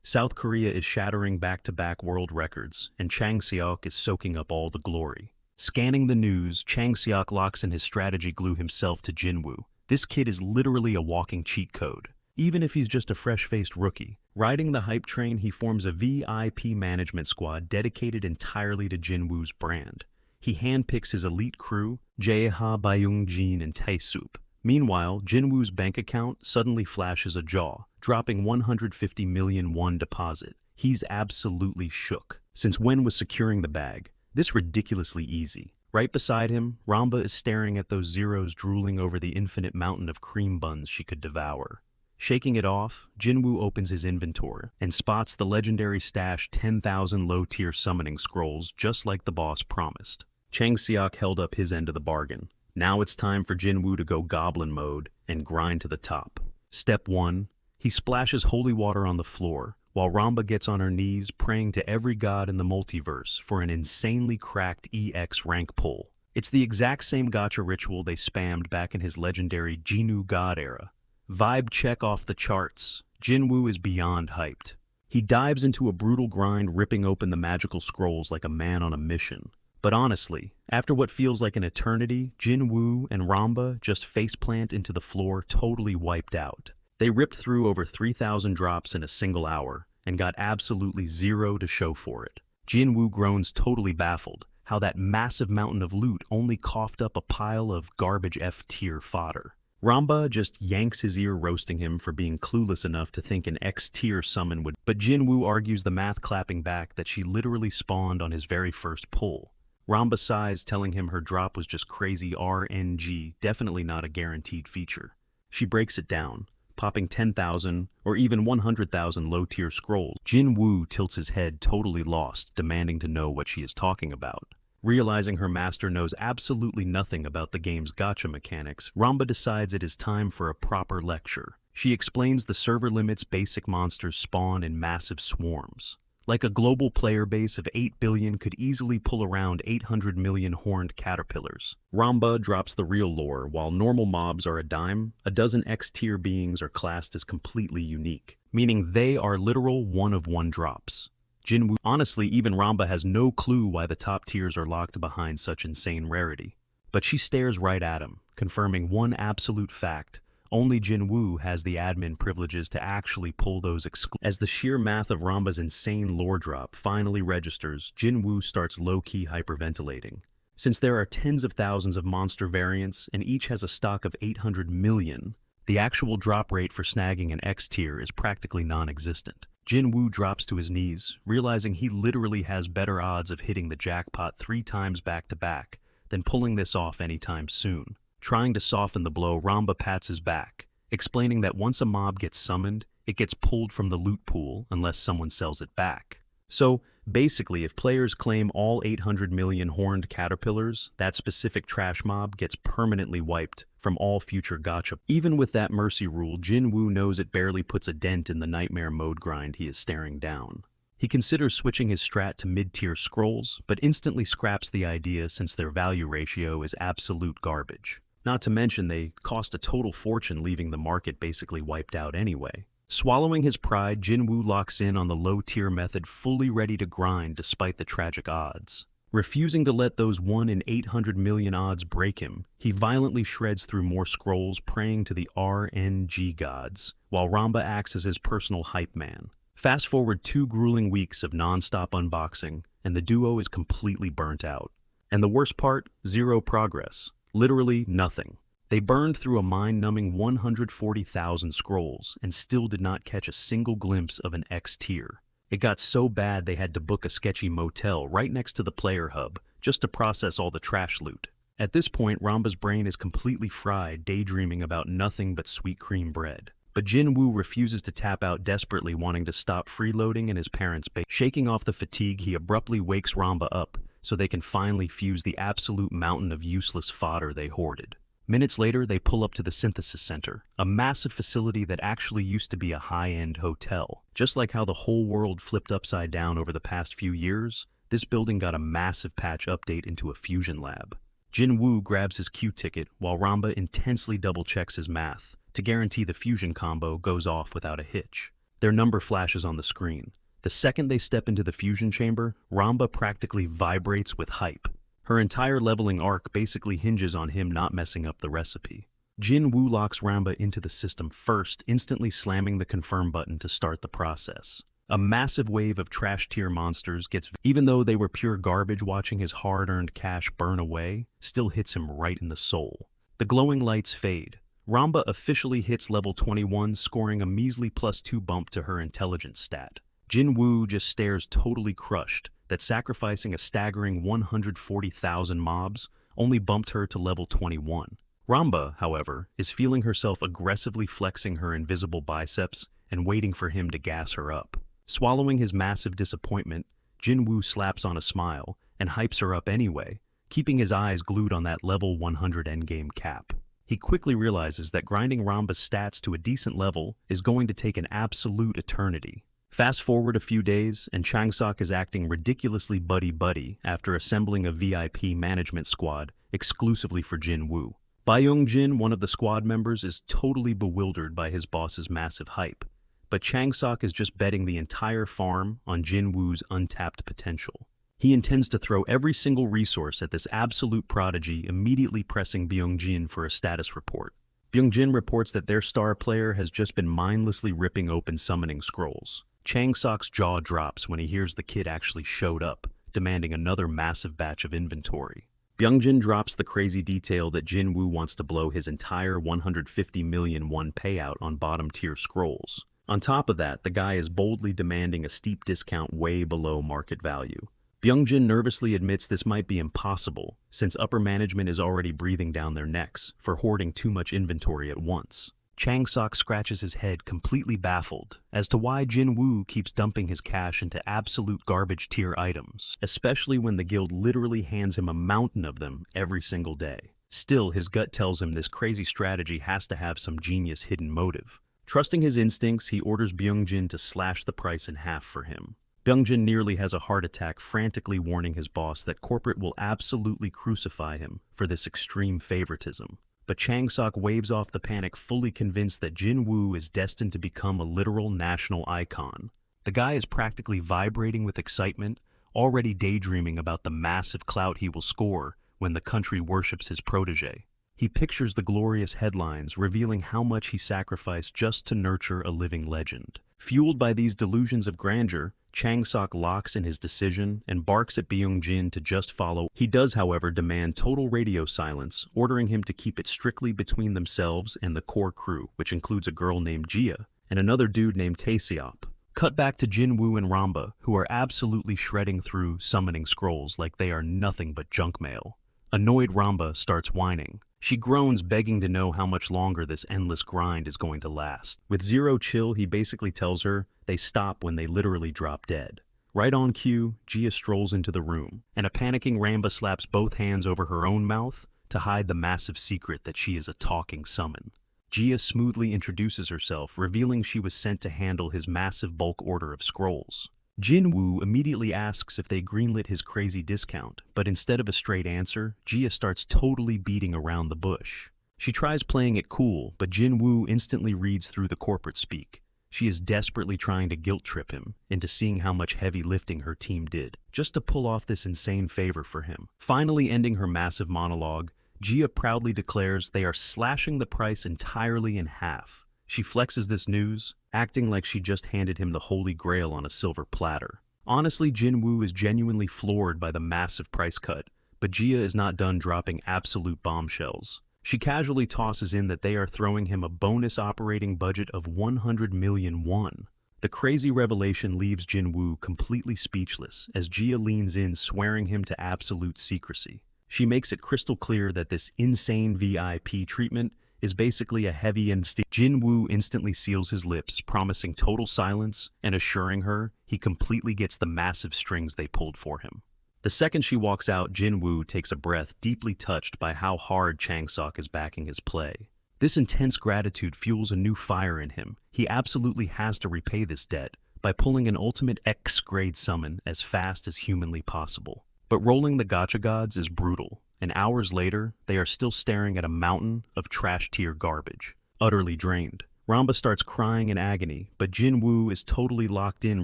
[SPEAKER 1] South Korea is shattering back-to-back world records, and Changseok is soaking up all the glory. Scanning the news, Changseok locks in his strategy glue himself to Jinwoo. This kid is literally a walking cheat code. even if he's just a fresh-faced rookie. Riding the hype train, he forms a VIP management squad dedicated entirely to Jinwoo's brand. He handpicks his elite crew, Jaeha, Byung-jin, and Taesup. Meanwhile, Jinwoo's bank account suddenly flashes a jaw, dropping 150 million won deposit. He's absolutely shook. Since when was securing the bag this ridiculously easy? Right beside him, Ramba is staring at those zeros drooling over the infinite mountain of cream buns she could devour. Shaking it off, Jinwoo opens his inventory and spots the legendary stash 10,000 low-tier summoning scrolls just like the boss promised. Chang Seok held up his end of the bargain. Now it's time for Jinwoo to go goblin mode and grind to the top. Step 1. He splashes holy water on the floor, while Ramba gets on her knees praying to every god in the multiverse for an insanely cracked EX rank pull. It's the exact same gacha ritual they spammed back in his legendary Jinwoo God era. Vibe check off the charts. Jinwoo is beyond hyped. He dives into a brutal grind, ripping open the magical scrolls like a man on a mission. But honestly, after what feels like an eternity, Jinwoo and Ramba just faceplant into the floor, totally wiped out. They ripped through over 3,000 drops in a single hour and got absolutely zero to show for it. Jinwoo groans, totally baffled how that massive mountain of loot only coughed up a pile of garbage F-tier fodder. Ramba just yanks his ear, roasting him for being clueless enough to think an X-tier summon would, but Jinwoo argues, the math clapping back, that she literally spawned on his very first pull. Ramba sighs, telling him her drop was just crazy RNG, definitely not a guaranteed feature. She breaks it down, popping 10,000 or even 100,000 low-tier scrolls. Jinwoo tilts his head, totally lost, demanding to know what she is talking about. Realizing her master knows absolutely nothing about the game's gacha mechanics, Ramba decides it is time for a proper lecture. She explains the server limits basic monsters spawn in massive swarms. Like a global player base of 8 billion could easily pull around 800 million horned caterpillars. Ramba drops the real lore. While normal mobs are a dime, a dozen X-tier beings are classed as completely unique, meaning they are literal one-of-one drops. Jinwoo, honestly, even Ramba has no clue why the top tiers are locked behind such insane rarity. But she stares right at him, confirming one absolute fact: only Jinwoo has the admin privileges to actually pull those As the sheer math of Ramba's insane lore drop finally registers, Jinwoo starts low-key hyperventilating. Since there are tens of thousands of monster variants and each has a stock of 800 million, the actual drop rate for snagging an X tier is practically non-existent. Jinwoo drops to his knees, realizing he literally has better odds of hitting the jackpot 3 times back-to-back than pulling this off anytime soon. Trying to soften the blow, Ramba pats his back, explaining that once a mob gets summoned, it gets pulled from the loot pool unless someone sells it back. So, basically, if players claim all 800 million horned caterpillars, that specific trash mob gets permanently wiped from all future gacha. Even with that mercy rule, Jinwoo knows it barely puts a dent in the nightmare mode grind he is staring down. He considers switching his strat to mid-tier scrolls, but instantly scraps the idea since their value ratio is absolute garbage. Not to mention they cost a total fortune, leaving the market basically wiped out anyway. Swallowing his pride, Jinwoo locks in on the low-tier method, fully ready to grind despite the tragic odds. Refusing to let those 1 in 800 million odds break him, he violently shreds through more scrolls, praying to the RNG gods, while Ramba acts as his personal hype man. Fast forward 2 grueling weeks of non-stop unboxing, and the duo is completely burnt out. And the worst part? Zero progress. Literally nothing. They burned through a mind-numbing 140,000 scrolls and still did not catch a single glimpse of an X tier. It got so bad they had to book a sketchy motel right next to the player hub just to process all the trash loot. At this point, Ramba's brain is completely fried, daydreaming about nothing but sweet cream bread. But Jinwoo refuses to tap out, desperately wanting to stop freeloading in his parents' base. Shaking off the fatigue, he abruptly wakes Ramba up so they can finally fuse the absolute mountain of useless fodder they hoarded. Minutes later, they pull up to the Synthesis Center, a massive facility that actually used to be a high-end hotel. Just like how the whole world flipped upside down over the past few years, this building got a massive patch update into a fusion lab. Jinwoo grabs his Q ticket while Ramba intensely double-checks his math to guarantee the fusion combo goes off without a hitch. Their number flashes on the screen. The second they step into the fusion chamber, Ramba practically vibrates with hype. Her entire leveling arc basically hinges on him not messing up the recipe. Jin Woo locks Ramba into the system first, instantly slamming the confirm button to start the process. A massive wave of trash-tier monsters even though they were pure garbage, watching his hard-earned cash burn away still hits him right in the soul. The glowing lights fade. Ramba officially hits level 21, scoring a measly +2 bump to her intelligence stat. Jin Woo just stares totally crushed that sacrificing a staggering 140,000 mobs only bumped her to level 21. Ramba, however, is feeling herself aggressively flexing her invisible biceps and waiting for him to gas her up. Swallowing his massive disappointment, Jin Woo slaps on a smile and hypes her up anyway, keeping his eyes glued on that level 100 endgame cap. He quickly realizes that grinding Ramba's stats to a decent level is going to take an absolute eternity. Fast forward a few days, and Changsok is acting ridiculously buddy-buddy after assembling a VIP management squad exclusively for Jin Woo. Byung-jin, one of the squad members, is totally bewildered by his boss's massive hype, but Changsok is just betting the entire farm on Jin Woo's untapped potential. He intends to throw every single resource at this absolute prodigy, immediately pressing Byung-jin for a status report. Byung-jin reports that their star player has just been mindlessly ripping open summoning scrolls. Changsok's jaw drops when he hears the kid actually showed up, demanding another massive batch of inventory. Byung-jin drops the crazy detail that Jin Woo wants to blow his entire 150 million won payout on bottom-tier scrolls. On top of that, the guy is boldly demanding a steep discount way below market value. Byung-jin nervously admits this might be impossible, since upper management is already breathing down their necks for hoarding too much inventory at once. Changsok scratches his head, completely baffled as to why Jin Woo keeps dumping his cash into absolute garbage tier items, especially when the guild literally hands him a mountain of them every single day. Still, his gut tells him this crazy strategy has to have some genius hidden motive. Trusting his instincts, he orders Byung-jin to slash the price in half for him. Byung-jin nearly has a heart attack, frantically warning his boss that corporate will absolutely crucify him for this extreme favoritism. But Changsok waves off the panic, fully convinced that Jin Woo is destined to become a literal national icon. The guy is practically vibrating with excitement, already daydreaming about the massive clout he will score when the country worships his protege. He pictures the glorious headlines revealing how much he sacrificed just to nurture a living legend. Fueled by these delusions of grandeur, Changsok locks in his decision and barks at Byung-jin to just follow. He does, however, demand total radio silence, ordering him to keep it strictly between themselves and the core crew, which includes a girl named Jia and another dude named Taeseop. Cut back to Jin Woo and Ramba, who are absolutely shredding through summoning scrolls like they are nothing but junk mail. Annoyed Ramba starts whining. She groans, begging to know how much longer this endless grind is going to last. With zero chill, he basically tells her they stop when they literally drop dead. Right on cue, Jia strolls into the room, and a panicking Ramba slaps both hands over her own mouth to hide the massive secret that she is a talking summon. Jia smoothly introduces herself, revealing she was sent to handle his massive bulk order of scrolls. Jin Woo immediately asks if they greenlit his crazy discount, but instead of a straight answer, Jia starts totally beating around the bush. She tries playing it cool, but Jin Woo instantly reads through the corporate speak. She is desperately trying to guilt-trip him into seeing how much heavy lifting her team did, just to pull off this insane favor for him. Finally ending her massive monologue, Jia proudly declares they are slashing the price entirely in half. She flexes this news, acting like she just handed him the Holy Grail on a silver platter. Honestly, Jin Woo is genuinely floored by the massive price cut, but Jia is not done dropping absolute bombshells. She casually tosses in that they are throwing him a bonus operating budget of 100 million won. The crazy revelation leaves Jin Woo completely speechless as Jia leans in, swearing him to absolute secrecy. She makes it crystal clear that this insane VIP treatment is basically a heavy and Jin Woo instantly seals his lips, promising total silence and assuring her he completely gets the massive strings they pulled for him. The second she walks out, Jin Woo takes a breath, deeply touched by how hard Changsok is backing his play. This intense gratitude fuels a new fire in him. He absolutely has to repay this debt by pulling an ultimate X-grade summon as fast as humanly possible. But rolling the gacha gods is brutal, and hours later, they are still staring at a mountain of trash-tier garbage, utterly drained. Ramba starts crying in agony, but Jin Woo is totally locked in,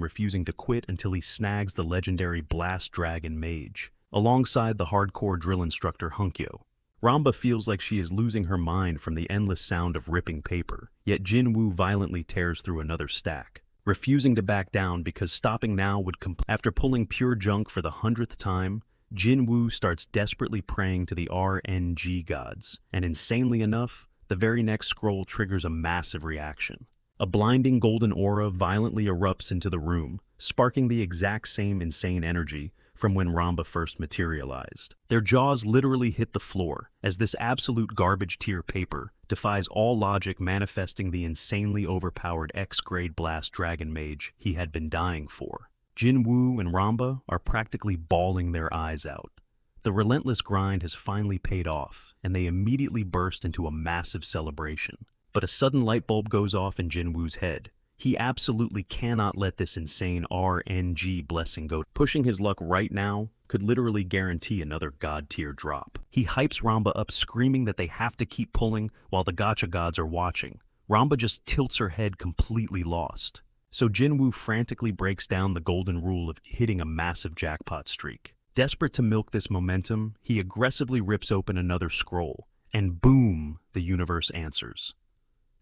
[SPEAKER 1] refusing to quit until he snags the legendary Blast Dragon Mage, alongside the hardcore drill instructor Hunkyo. Ramba feels like she is losing her mind from the endless sound of ripping paper, yet Jinwoo violently tears through another stack, refusing to back down because stopping now would After pulling pure junk for the 100th time, Jinwoo starts desperately praying to the RNG gods, and insanely enough, the very next scroll triggers a massive reaction. A blinding golden aura violently erupts into the room, sparking the exact same insane energy from when Ramba first materialized. Their jaws literally hit the floor, as this absolute garbage tier paper defies all logic, manifesting the insanely overpowered X-grade blast dragon mage he had been dying for. Jinwoo and Ramba are practically bawling their eyes out. The relentless grind has finally paid off, and they immediately burst into a massive celebration. But a sudden light bulb goes off in Jinwoo's head. He absolutely cannot let this insane RNG blessing go. Pushing his luck right now could literally guarantee another god tier drop. He hypes Ramba up, screaming that they have to keep pulling while the gacha gods are watching. Ramba just tilts her head, completely lost. So Jinwoo frantically breaks down the golden rule of hitting a massive jackpot streak. Desperate to milk this momentum, he aggressively rips open another scroll, and boom, the universe answers.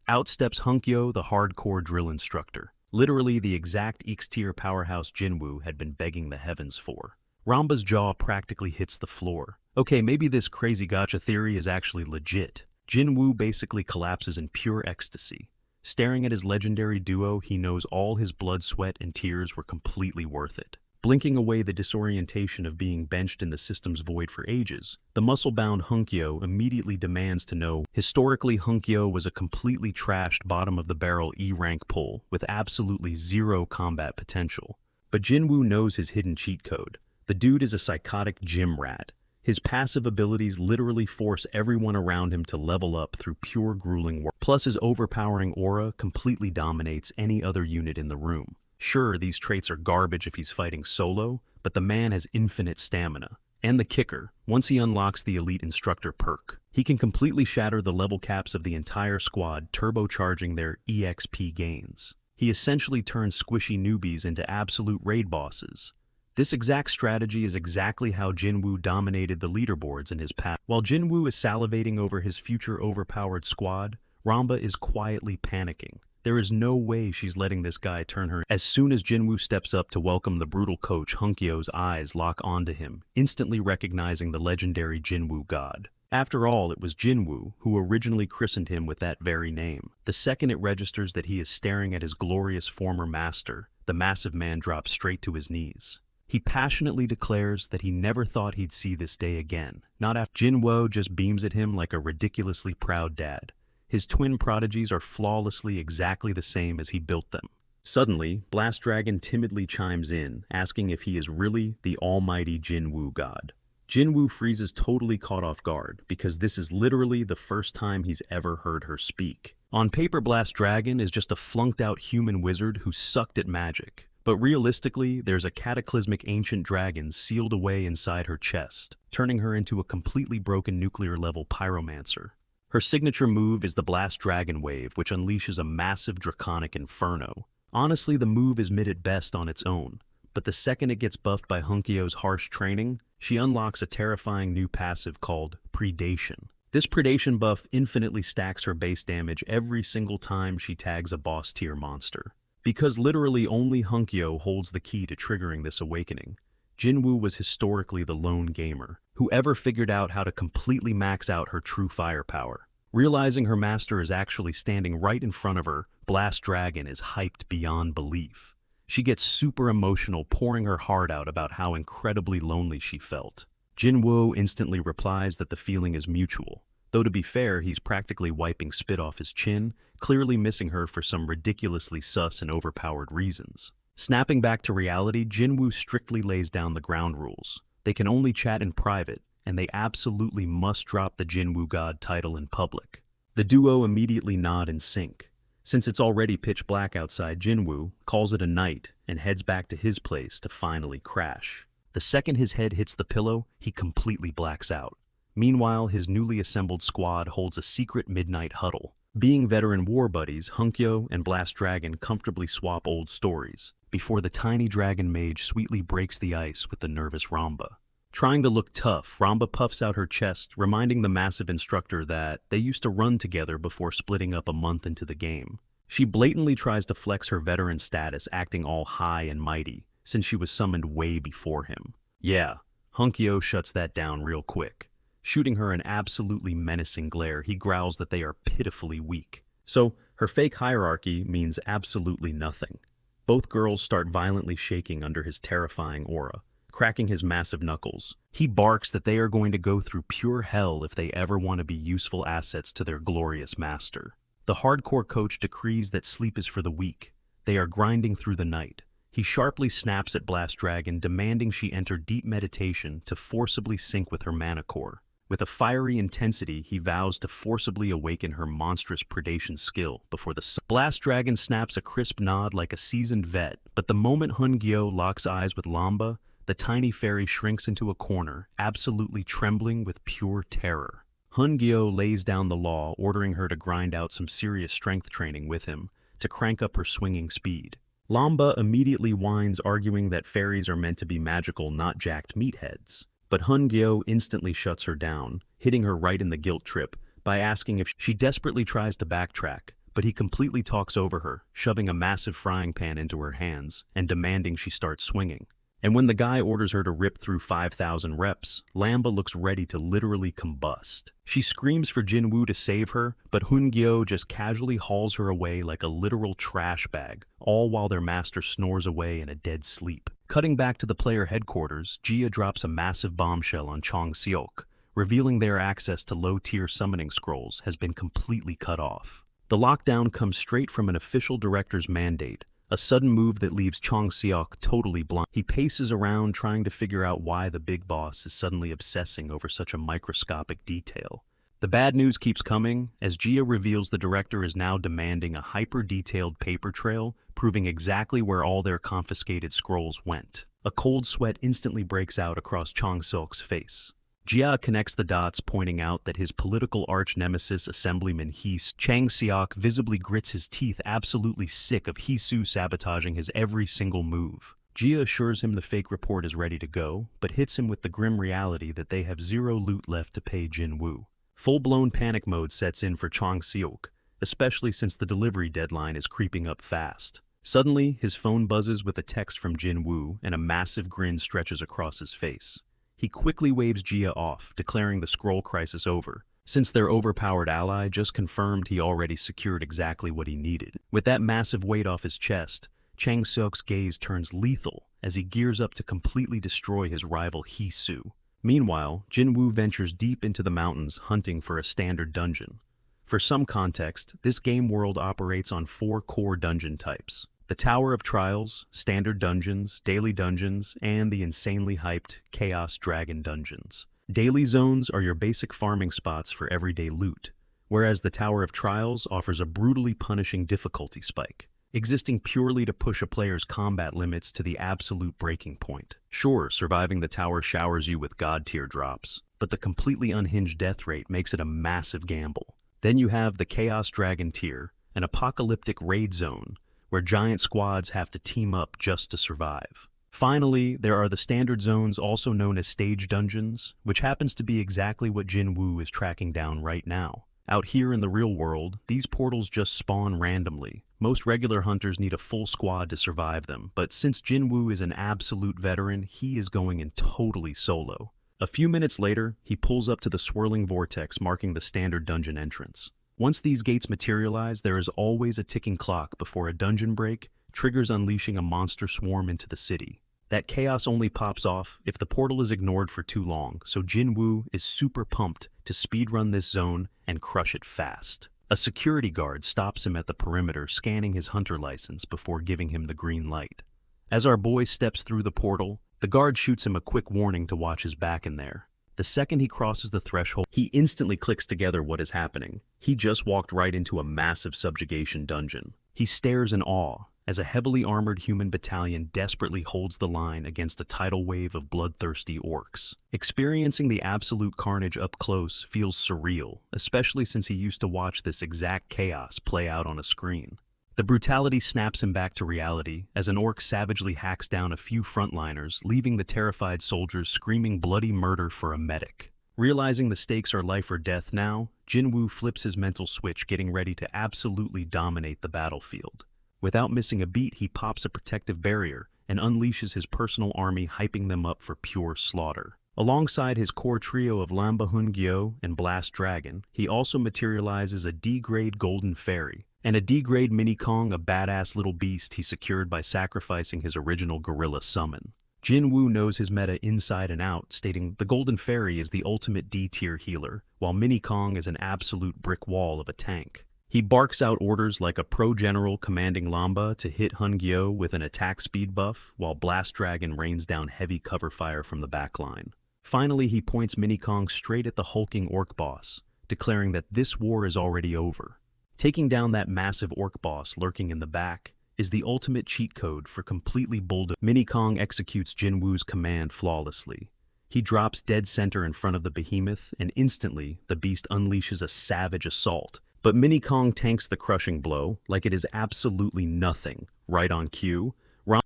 [SPEAKER 1] Out steps Hunkyo, the hardcore drill instructor, literally the exact X-tier powerhouse Jinwoo had been begging the heavens for. Ramba's jaw practically hits the floor. Okay, maybe this crazy gacha theory is actually legit. Jinwoo basically collapses in pure ecstasy. Staring at his legendary duo, he knows all his blood, sweat, and tears were completely worth it. Blinking away the disorientation of being benched in the system's void for ages, the muscle-bound Hunkyo immediately demands to know. Historically, Hunkyo was a completely trashed bottom-of-the-barrel E-rank pull with absolutely zero combat potential. But Jinwoo knows his hidden cheat code. The dude is a psychotic gym rat. His passive abilities literally force everyone around him to level up through pure grueling work. Plus, his overpowering aura completely dominates any other unit in the room. Sure, these traits are garbage if he's fighting solo, but the man has infinite stamina. And the kicker, once he unlocks the elite instructor perk, he can completely shatter the level caps of the entire squad, turbocharging their EXP gains. He essentially turns squishy newbies into absolute raid bosses. This exact strategy is exactly how Jinwoo dominated the leaderboards in his past. While Jinwoo is salivating over his future overpowered squad, Ramba is quietly panicking. There is no way she's letting this guy turn her. As soon as Jinwoo steps up to welcome the brutal coach, Hunkyo's eyes lock onto him, instantly recognizing the legendary Jinwoo god. After all, it was Jinwoo who originally christened him with that very name. The second it registers that he is staring at his glorious former master, the massive man drops straight to his knees. He passionately declares that he never thought he'd see this day again. Not after. Jinwoo just beams at him like a ridiculously proud dad. His twin prodigies are flawlessly exactly the same as he built them. Suddenly, Blast Dragon timidly chimes in, asking if he is really the almighty Jinwoo god. Jinwoo freezes, totally caught off guard, because this is literally the first time he's ever heard her speak. On paper, Blast Dragon is just a flunked-out human wizard who sucked at magic. But realistically, there's a cataclysmic ancient dragon sealed away inside her chest, turning her into a completely broken nuclear-level pyromancer. Her signature move is the Blast Dragon Wave, which unleashes a massive draconic inferno. Honestly, the move is mid at best on its own, but the second it gets buffed by Hunkyo's harsh training, she unlocks a terrifying new passive called Predation. This Predation buff infinitely stacks her base damage every single time she tags a boss-tier monster. Because literally only Hunkyo holds the key to triggering this awakening, Jinwoo was historically the lone gamer who ever figured out how to completely max out her true firepower. Realizing her master is actually standing right in front of her, Blast Dragon is hyped beyond belief. She gets super emotional, pouring her heart out about how incredibly lonely she felt. Jinwoo instantly replies that the feeling is mutual, though to be fair, he's practically wiping spit off his chin, clearly missing her for some ridiculously sus and overpowered reasons. Snapping back to reality, Jinwoo strictly lays down the ground rules. They can only chat in private, and they absolutely must drop the Jinwoo God title in public. The duo immediately nod in sync. Since it's already pitch black outside, Jinwoo calls it a night and heads back to his place to finally crash. The second his head hits the pillow, he completely blacks out. Meanwhile, his newly assembled squad holds a secret midnight huddle. Being veteran war buddies, Hunkyo and Blast Dragon comfortably swap old stories, before the tiny dragon mage sweetly breaks the ice with the nervous Ramba. Trying to look tough, Ramba puffs out her chest, reminding the massive instructor that they used to run together before splitting up a month into the game. She blatantly tries to flex her veteran status, acting all high and mighty, since she was summoned way before him. Yeah, Hunkyo shuts that down real quick. Shooting her an absolutely menacing glare, he growls that they are pitifully weak. So, her fake hierarchy means absolutely nothing. Both girls start violently shaking under his terrifying aura, cracking his massive knuckles. He barks that they are going to go through pure hell if they ever want to be useful assets to their glorious master. The hardcore coach decrees that sleep is for the weak. They are grinding through the night. He sharply snaps at Blast Dragon, demanding she enter deep meditation to forcibly sync with her mana core. With a fiery intensity, he vows to forcibly awaken her monstrous predation skill before the sun. Blast Dragon snaps a crisp nod like a seasoned vet, but the moment Hungyo locks eyes with Lamba, the tiny fairy shrinks into a corner, absolutely trembling with pure terror. Hungyo lays down the law, ordering her to grind out some serious strength training with him to crank up her swinging speed. Lamba immediately whines, arguing that fairies are meant to be magical, not jacked meatheads. But Hungyo instantly shuts her down, hitting her right in the guilt trip by asking if she desperately tries to backtrack, but he completely talks over her, shoving a massive frying pan into her hands and demanding she start swinging. And when the guy orders her to rip through 5,000 reps, Lamba looks ready to literally combust. She screams for Jinwoo to save her, but Hungyo just casually hauls her away like a literal trash bag, all while their master snores away in a dead sleep. Cutting back to the player headquarters, Jia drops a massive bombshell on Chong Seok, revealing their access to low-tier summoning scrolls has been completely cut off. The lockdown comes straight from an official director's mandate, a sudden move that leaves Chong Seok totally blind. He paces around trying to figure out why the big boss is suddenly obsessing over such a microscopic detail. The bad news keeps coming, as Jia reveals the director is now demanding a hyper-detailed paper trail, proving exactly where all their confiscated scrolls went. A cold sweat instantly breaks out across Chong Seok's face. Jia connects the dots, pointing out that his political arch-nemesis, Assemblyman Chang Seok, visibly grits his teeth, absolutely sick of Hisu sabotaging his every single move. Jia assures him the fake report is ready to go, but hits him with the grim reality that they have zero loot left to pay Jinwoo. Full-blown panic mode sets in for Chong Seok, especially since the delivery deadline is creeping up fast. Suddenly, his phone buzzes with a text from Jinwoo, and a massive grin stretches across his face. He quickly waves Jia off, declaring the scroll crisis over, since their overpowered ally just confirmed he already secured exactly what he needed. With that massive weight off his chest, Chang Seok's gaze turns lethal as he gears up to completely destroy his rival Hisu. Meanwhile, Jinwoo ventures deep into the mountains hunting for a standard dungeon. For some context, this game world operates on 4 core dungeon types: the Tower of Trials, Standard Dungeons, Daily Dungeons, and the insanely hyped Chaos Dragon Dungeons. Daily Zones are your basic farming spots for everyday loot, whereas the Tower of Trials offers a brutally punishing difficulty spike, existing purely to push a player's combat limits to the absolute breaking point. Sure, surviving the tower showers you with god-tier drops, but the completely unhinged death rate makes it a massive gamble. Then you have the Chaos Dragon tier, an apocalyptic raid zone, where giant squads have to team up just to survive. Finally, there are the standard zones, also known as stage dungeons, which happens to be exactly what Jinwoo is tracking down right now. Out here in the real world, these portals just spawn randomly. Most regular hunters need a full squad to survive them, but since Jinwoo is an absolute veteran, he is going in totally solo. A few minutes later, he pulls up to the swirling vortex marking the standard dungeon entrance. Once these gates materialize, there is always a ticking clock before a dungeon break triggers, unleashing a monster swarm into the city. That chaos only pops off if the portal is ignored for too long, so Jinwoo is super pumped to speedrun this zone and crush it fast. A security guard stops him at the perimeter, scanning his hunter license before giving him the green light. As our boy steps through the portal, the guard shoots him a quick warning to watch his back in there. The second he crosses the threshold, he instantly clicks together what is happening. He just walked right into a massive subjugation dungeon. He stares in awe as a heavily armored human battalion desperately holds the line against a tidal wave of bloodthirsty orcs. Experiencing the absolute carnage up close feels surreal, especially since he used to watch this exact chaos play out on a screen. The brutality snaps him back to reality as an orc savagely hacks down a few frontliners, leaving the terrified soldiers screaming bloody murder for a medic. Realizing the stakes are life or death now, Jinwoo flips his mental switch, getting ready to absolutely dominate the battlefield. Without missing a beat, he pops a protective barrier and unleashes his personal army, hyping them up for pure slaughter. Alongside his core trio of Lamba Hungyo and Blast Dragon, he also materializes a D-grade Golden Fairy and a D-grade Mini Kong, a badass little beast he secured by sacrificing his original gorilla summon. Jinwoo knows his meta inside and out, stating the Golden Fairy is the ultimate D-tier healer, while Mini Kong is an absolute brick wall of a tank. He barks out orders like a pro-general commanding Lamba to hit Hungyo with an attack speed buff, while Blast Dragon rains down heavy cover fire from the backline. Finally, he points Mini Kong straight at the hulking orc boss, declaring that this war is already over. Taking down that massive orc boss lurking in the back is the ultimate cheat code for completely bulldozing. Mini Kong executes Jinwoo's command flawlessly. He drops dead center in front of the behemoth, and instantly the beast unleashes a savage assault. But Mini Kong tanks the crushing blow like it is absolutely nothing, right on cue.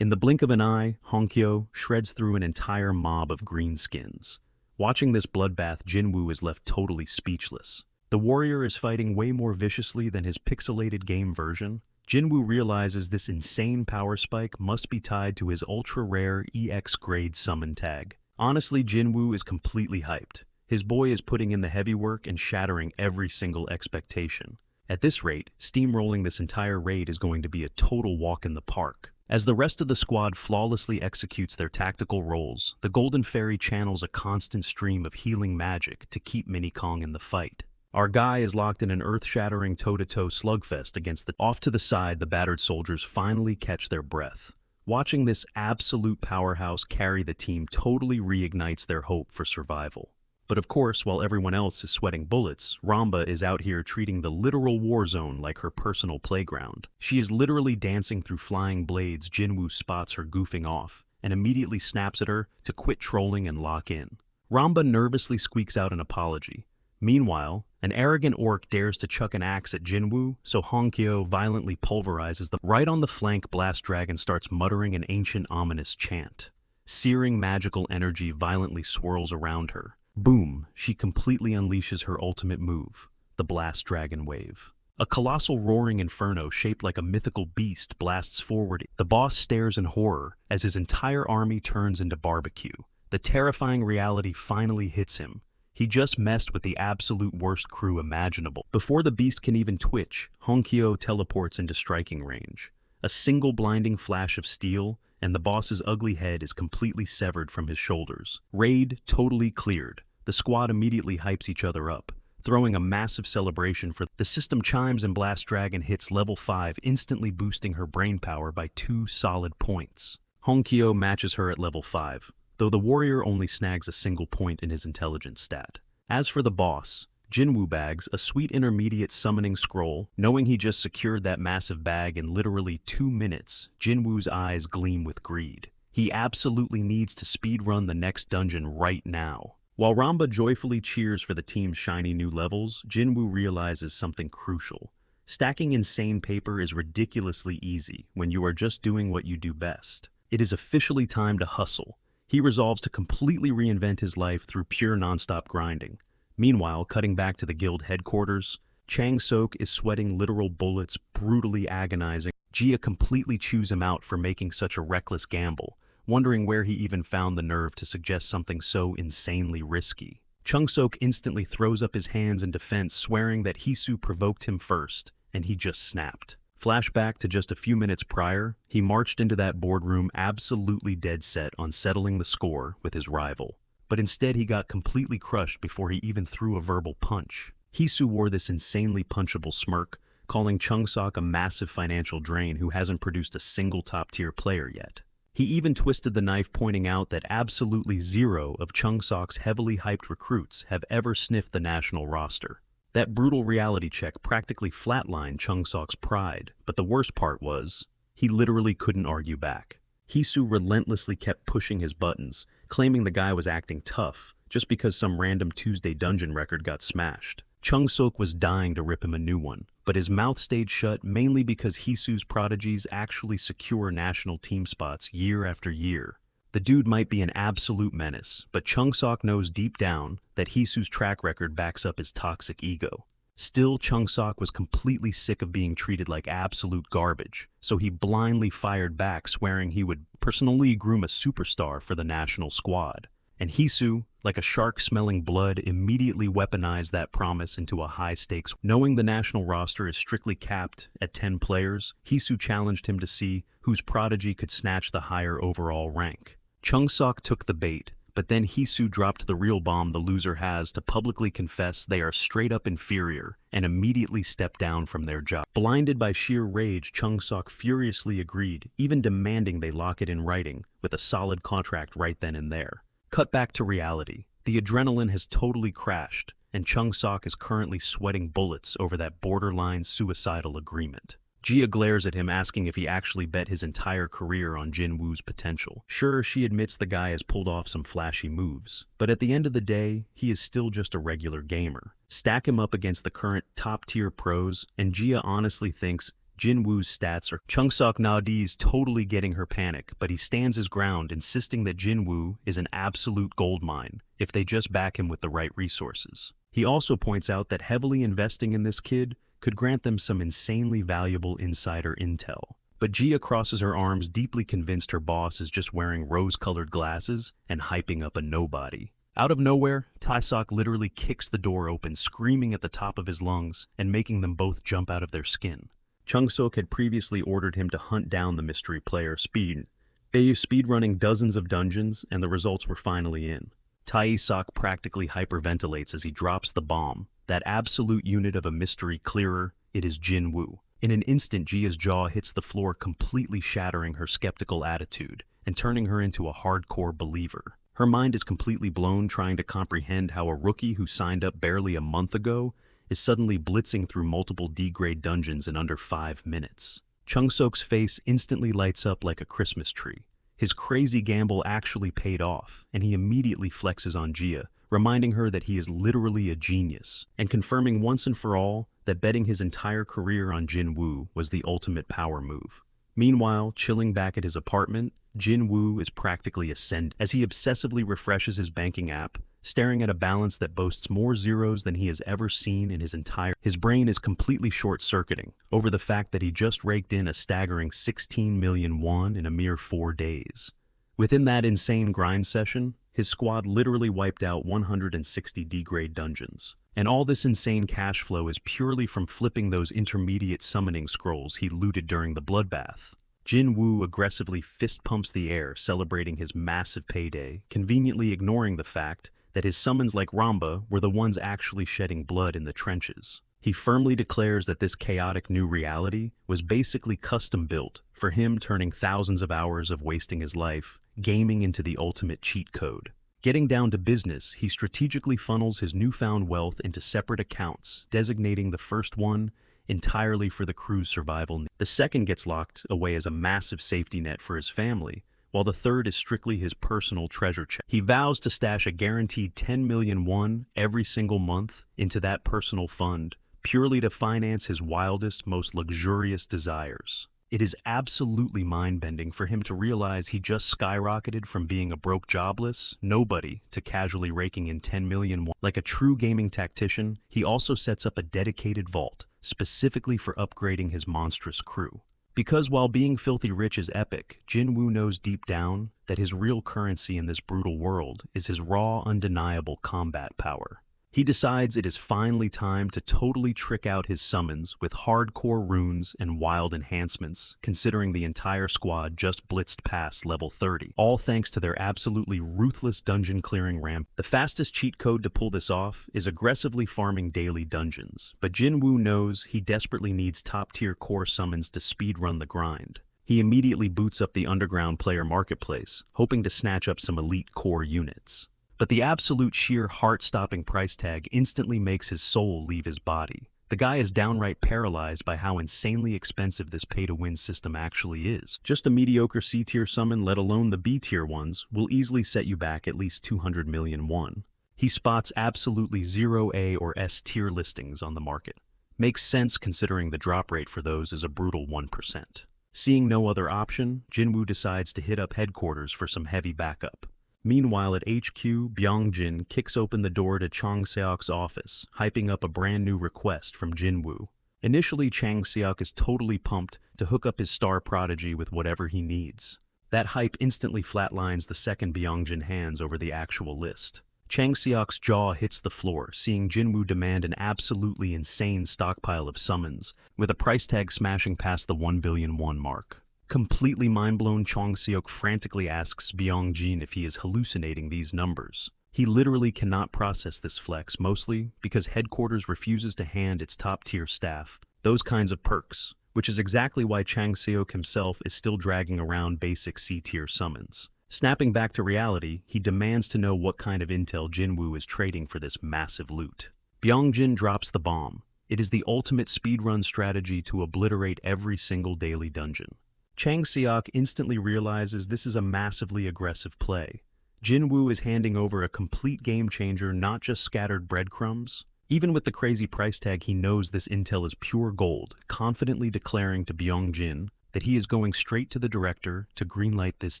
[SPEAKER 1] In the blink of an eye, Hongkyo shreds through an entire mob of greenskins. Watching this bloodbath, Jinwoo is left totally speechless. The warrior is fighting way more viciously than his pixelated game version. Jinwoo realizes this insane power spike must be tied to his ultra-rare EX grade summon tag. Honestly, Jinwoo is completely hyped. His boy is putting in the heavy work and shattering every single expectation. At this rate, steamrolling this entire raid is going to be a total walk in the park. As the rest of the squad flawlessly executes their tactical roles, the Golden Fairy channels a constant stream of healing magic to keep Mini Kong in the fight. Our guy is locked in an earth-shattering toe-to-toe slugfest against the... Off to the side, the battered soldiers finally catch their breath. Watching this absolute powerhouse carry the team totally reignites their hope for survival. But of course, while everyone else is sweating bullets, Ramba is out here treating the literal war zone like her personal playground. She is literally dancing through flying blades. Jinwoo spots her goofing off and immediately snaps at her to quit trolling and lock in. Ramba nervously squeaks out an apology. Meanwhile, an arrogant orc dares to chuck an axe at Jinwoo, so Hongkyo violently pulverizes them. Right on the flank, Blast Dragon starts muttering an ancient ominous chant. Searing magical energy violently swirls around her. Boom, she completely unleashes her ultimate move, the Blast Dragon Wave. A colossal roaring inferno shaped like a mythical beast blasts forward. The boss stares in horror as his entire army turns into barbecue. The terrifying reality finally hits him. He just messed with the absolute worst crew imaginable. Before the beast can even twitch, Hongkyo teleports into striking range. A single blinding flash of steel, and the boss's ugly head is completely severed from his shoulders. Raid totally cleared. The squad immediately hypes each other up, throwing a massive celebration for the system chimes and Blast Dragon hits level 5, instantly boosting her brain power by 2 solid points. Hongkyo matches her at level 5, though the warrior only snags a single point in his intelligence stat. As for the boss, Jinwoo bags a sweet intermediate summoning scroll. Knowing he just secured that massive bag in literally 2 minutes, Jinwoo's eyes gleam with greed. He absolutely needs to speedrun the next dungeon right now. While Ramba joyfully cheers for the team's shiny new levels, Jinwoo realizes something crucial. Stacking insane paper is ridiculously easy when you are just doing what you do best. It is officially time to hustle. He resolves to completely reinvent his life through pure non-stop grinding. Meanwhile, cutting back to the guild headquarters, Chang Sok is sweating literal bullets, brutally agonizing. Jia completely chews him out for making such a reckless gamble, wondering where he even found the nerve to suggest something so insanely risky. Chung Sok instantly throws up his hands in defense, swearing that Hisu provoked him first, and he just snapped. Flashback to just a few minutes prior, he marched into that boardroom absolutely dead set on settling the score with his rival. But instead he got completely crushed before he even threw a verbal punch. Hisu wore this insanely punchable smirk, calling Chung Sok a massive financial drain who hasn't produced a single top-tier player yet. He even twisted the knife, pointing out that absolutely 0 of Chung Sok's heavily hyped recruits have ever sniffed the national roster. That brutal reality check practically flatlined Chung Sok's pride, but the worst part was, he literally couldn't argue back. Hisu relentlessly kept pushing his buttons, claiming the guy was acting tough, just because some random Tuesday dungeon record got smashed. Chung Sok was dying to rip him a new one, but his mouth stayed shut mainly because Hisu's prodigies actually secure national team spots year after year. The dude might be an absolute menace, but Chung-sok knows deep down that Hisu's track record backs up his toxic ego. Still, Chung-sok was completely sick of being treated like absolute garbage, so he blindly fired back, swearing he would personally groom a superstar for the national squad. And Hisu, like a shark smelling blood, immediately weaponized that promise into a high-stakes. Knowing the national roster is strictly capped at 10 players, Hisu challenged him to see whose prodigy could snatch the higher overall rank. Chung-sok took the bait, but then Hisu dropped the real bomb the loser has to publicly confess they are straight-up inferior and immediately stepped down from their job. Blinded by sheer rage, Chung-sok furiously agreed, even demanding they lock it in writing with a solid contract right then and there. Cut back to reality. The adrenaline has totally crashed, and Chung-sok is currently sweating bullets over that borderline suicidal agreement. Jia glares at him, asking if he actually bet his entire career on Jinwoo's potential. Sure, she admits the guy has pulled off some flashy moves, but at the end of the day, he is still just a regular gamer. Stack him up against the current top-tier pros, and Jia honestly thinks Jinwoo's stats are. Chung-sok Nadi's totally getting her panic, but he stands his ground, insisting that Jinwoo is an absolute goldmine if they just back him with the right resources. He also points out that heavily investing in this kid could grant them some insanely valuable insider intel. But Jia crosses her arms, deeply convinced her boss is just wearing rose-colored glasses and hyping up a nobody. Out of nowhere, Taesok literally kicks the door open, screaming at the top of his lungs and making them both jump out of their skin. Chung-sok had previously ordered him to hunt down the mystery player speedrunning dozens of dungeons, and the results were finally in. Taesok practically hyperventilates as he drops the bomb. That absolute unit of a mystery clearer, it is Jinwoo. In an instant, Jia's jaw hits the floor, completely shattering her skeptical attitude and turning her into a hardcore believer. Her mind is completely blown, trying to comprehend how a rookie who signed up barely a month ago is suddenly blitzing through multiple D-grade dungeons in under 5 minutes. Chung-sok's face instantly lights up like a Christmas tree. His crazy gamble actually paid off, and he immediately flexes on Jia, reminding her that he is literally a genius, and confirming once and for all that betting his entire career on Jinwoo was the ultimate power move. Meanwhile, chilling back at his apartment, Jinwoo is practically ascending as he obsessively refreshes his banking app, staring at a balance that boasts more zeros than he has ever seen in his entire. His brain is completely short-circuiting over the fact that he just raked in a staggering 16 million won in a mere 4 days. Within that insane grind session, his squad literally wiped out 160 D-grade dungeons. And all this insane cash flow is purely from flipping those intermediate summoning scrolls he looted during the bloodbath. Jinwoo aggressively fist pumps the air, celebrating his massive payday, conveniently ignoring the fact that his summons like Ramba were the ones actually shedding blood in the trenches. He firmly declares that this chaotic new reality was basically custom-built for him, turning thousands of hours of wasting his life gaming into the ultimate cheat code. Getting down to business, he strategically funnels his newfound wealth into separate accounts, designating the first one entirely for the crew's survival. The second gets locked away as a massive safety net for his family, while the third is strictly his personal treasure chest. He vows to stash a guaranteed 10 million won every single month into that personal fund, purely to finance his wildest, most luxurious desires. It is absolutely mind-bending for him to realize he just skyrocketed from being a broke jobless nobody to casually raking in 10 million won. Like a true gaming tactician, he also sets up a dedicated vault, specifically for upgrading his monstrous crew. Because while being filthy rich is epic, Jinwoo knows deep down that his real currency in this brutal world is his raw, undeniable combat power. He decides it is finally time to totally trick out his summons with hardcore runes and wild enhancements, considering the entire squad just blitzed past level 30, all thanks to their absolutely ruthless dungeon clearing ramp. The fastest cheat code to pull this off is aggressively farming daily dungeons, but Jinwoo knows he desperately needs top-tier core summons to speedrun the grind. He immediately boots up the underground player marketplace, hoping to snatch up some elite core units. But the absolute sheer heart-stopping price tag instantly makes his soul leave his body. The guy is downright paralyzed by how insanely expensive this pay-to-win system actually is. Just a mediocre C-tier summon, let alone the B-tier ones, will easily set you back at least 200 million won. He spots absolutely zero A or S-tier listings on the market. Makes sense considering the drop rate for those is a brutal 1%. Seeing no other option, Jinwoo decides to hit up headquarters for some heavy backup. Meanwhile at HQ, Byungjin kicks open the door to Chang Seok's office, hyping up a brand new request from Jinwoo. Initially, Chang Seok is totally pumped to hook up his star prodigy with whatever he needs. That hype instantly flatlines the second Byungjin hands over the actual list. Chang Seok's jaw hits the floor, seeing Jinwoo demand an absolutely insane stockpile of summons, with a price tag smashing past the 1 billion won mark. Completely mind-blown, Chang Seok frantically asks Byungjin if he is hallucinating these numbers. He literally cannot process this flex, mostly because headquarters refuses to hand its top-tier staff those kinds of perks, which is exactly why Chang Seok himself is still dragging around basic C-tier summons. Snapping back to reality, he demands to know what kind of intel Jinwoo is trading for this massive loot. Byungjin drops the bomb. It is the ultimate speedrun strategy to obliterate every single daily dungeon. Chang Seok instantly realizes this is a massively aggressive play. Jinwoo is handing over a complete game changer, not just scattered breadcrumbs. Even with the crazy price tag, he knows this intel is pure gold, confidently declaring to Byungjin that he is going straight to the director to greenlight this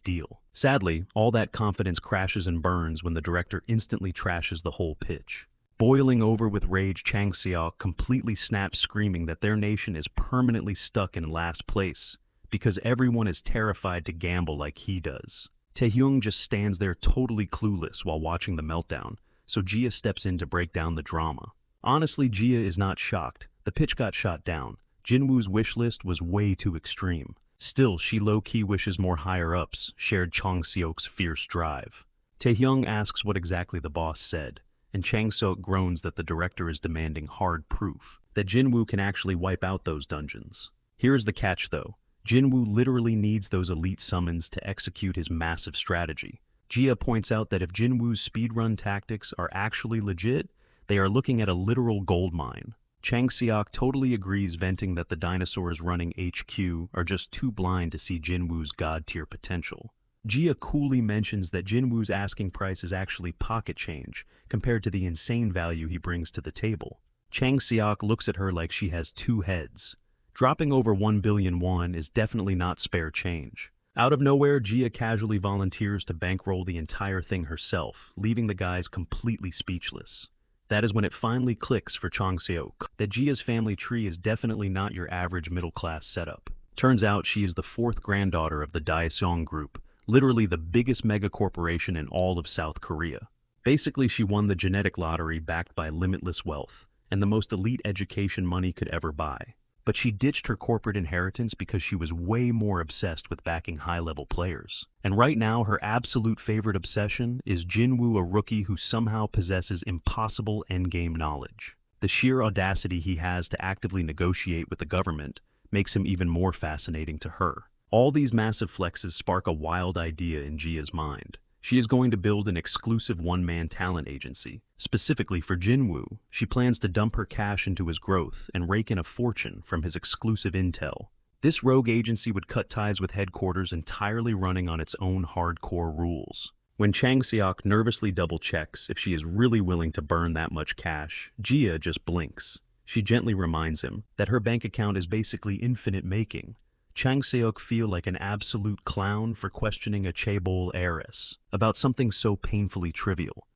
[SPEAKER 1] deal. Sadly, all that confidence crashes and burns when the director instantly trashes the whole pitch. Boiling over with rage, Chang Seok completely snaps, screaming that their nation is permanently stuck in last place because everyone is terrified to gamble like he does. Taehyung just stands there totally clueless while watching the meltdown, so Jia steps in to break down the drama. Honestly, Jia is not shocked. The pitch got shot down. Jinwoo's wish list was way too extreme. Still, she low-key wishes more higher-ups shared Chang Seok's fierce drive. Taehyung asks what exactly the boss said, and Chang Seok groans that the director is demanding hard proof that Jinwoo can actually wipe out those dungeons. Here's the catch though. Jinwoo literally needs those elite summons to execute his massive strategy. Jia points out that if Jinwoo's speedrun tactics are actually legit, they are looking at a literal gold mine. Chang Seok totally agrees, venting that the dinosaurs running HQ are just too blind to see Jinwoo's god-tier potential. Jia coolly mentions that Jinwoo's asking price is actually pocket change compared to the insane value he brings to the table. Chang Seok looks at her like she has two heads. Dropping over 1 billion won is definitely not spare change. Out of nowhere, Jia casually volunteers to bankroll the entire thing herself, leaving the guys completely speechless. That is when it finally clicks for Chang Seok that Jia's family tree is definitely not your average middle-class setup. Turns out she is the fourth granddaughter of the Daeseong Group, literally the biggest mega corporation in all of South Korea. Basically, she won the genetic lottery backed by limitless wealth and the most elite education money could ever buy. But she ditched her corporate inheritance because she was way more obsessed with backing high-level players. And right now, her absolute favorite obsession is Jinwoo, a rookie who somehow possesses impossible endgame knowledge. The sheer audacity he has to actively negotiate with the government makes him even more fascinating to her. All these massive flexes spark a wild idea in Jia's mind. She is going to build an exclusive one-man talent agency. Specifically for Jinwoo, she plans to dump her cash into his growth and rake in a fortune from his exclusive intel. This rogue agency would cut ties with headquarters, entirely running on its own hardcore rules. When Chang Seok nervously double-checks if she is really willing to burn that much cash, Jia just blinks. She gently reminds him that her bank account is basically infinite making. Chang Seok feel like an absolute clown for questioning a chaebol heiress about something so painfully trivial.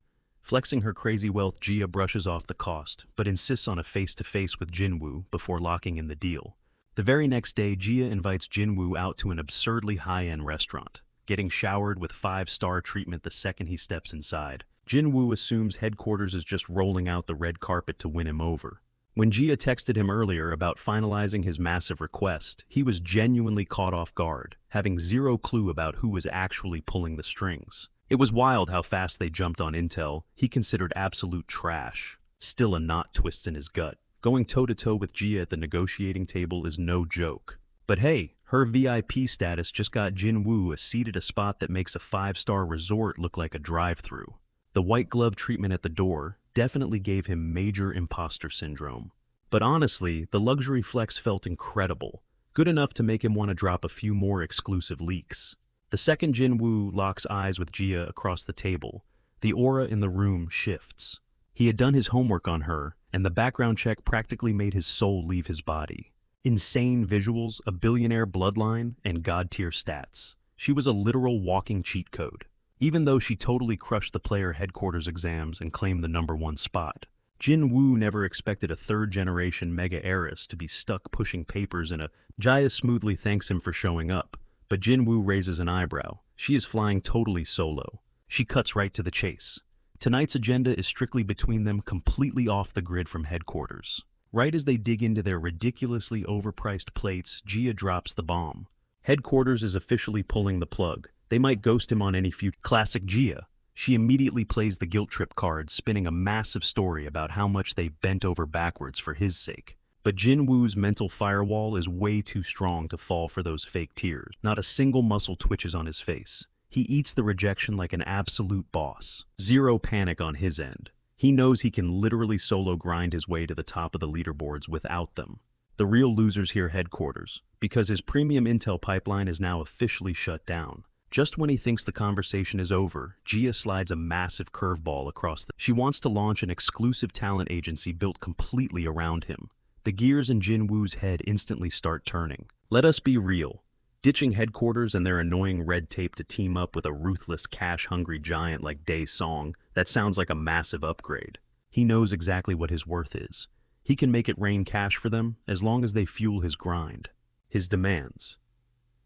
[SPEAKER 1] Flexing her crazy wealth, Jia brushes off the cost, but insists on a face-to-face with Jinwoo before locking in the deal. The very next day, Jia invites Jinwoo out to an absurdly high-end restaurant, getting showered with 5-star treatment the second he steps inside. Jinwoo assumes headquarters is just rolling out the red carpet to win him over. When Jia texted him earlier about finalizing his massive request, he was genuinely caught off guard, having zero clue about who was actually pulling the strings. It was wild how fast they jumped on intel he considered absolute trash. Still a knot twists in his gut. Going toe-to-toe with Jia at the negotiating table is no joke. But hey, her VIP status just got Jinwoo a seat at a spot that makes a 5-star resort look like a drive-thru. The white glove treatment at the door definitely gave him major imposter syndrome. But honestly, the luxury flex felt incredible, good enough to make him want to drop a few more exclusive leaks. The second Jinwoo locks eyes with Jia across the table, the aura in the room shifts. He had done his homework on her, and the background check practically made his soul leave his body. Insane visuals, a billionaire bloodline, and god-tier stats. She was a literal walking cheat code. Even though she totally crushed the player headquarters exams and claimed the #1 spot, Jin Woo never expected a third-generation mega heiress to be stuck pushing papers in a... Jaya smoothly thanks him for showing up, but Jin Woo raises an eyebrow. She is flying totally solo. She cuts right to the chase. Tonight's agenda is strictly between them, completely off the grid from headquarters. Right as they dig into their ridiculously overpriced plates, Jia drops the bomb. Headquarters is officially pulling the plug. They might ghost him on any future. Classic Jia. She immediately plays the guilt trip card, spinning a massive story about how much they bent over backwards for his sake. But Jin Woo's mental firewall is way too strong to fall for those fake tears. Not a single muscle twitches on his face. He eats the rejection like an absolute boss. Zero panic on his end. He knows he can literally solo grind his way to the top of the leaderboards without them. The real losers here headquarters, because his premium intel pipeline is now officially shut down. Just when he thinks the conversation is over, Jia slides a massive curveball across the... She wants to launch an exclusive talent agency built completely around him. The gears in Jin Woo's head instantly start turning. Let us be real. Ditching headquarters and their annoying red tape to team up with a ruthless, cash-hungry giant like Dae Song, that sounds like a massive upgrade. He knows exactly what his worth is. He can make it rain cash for them as long as they fuel his grind. His demands.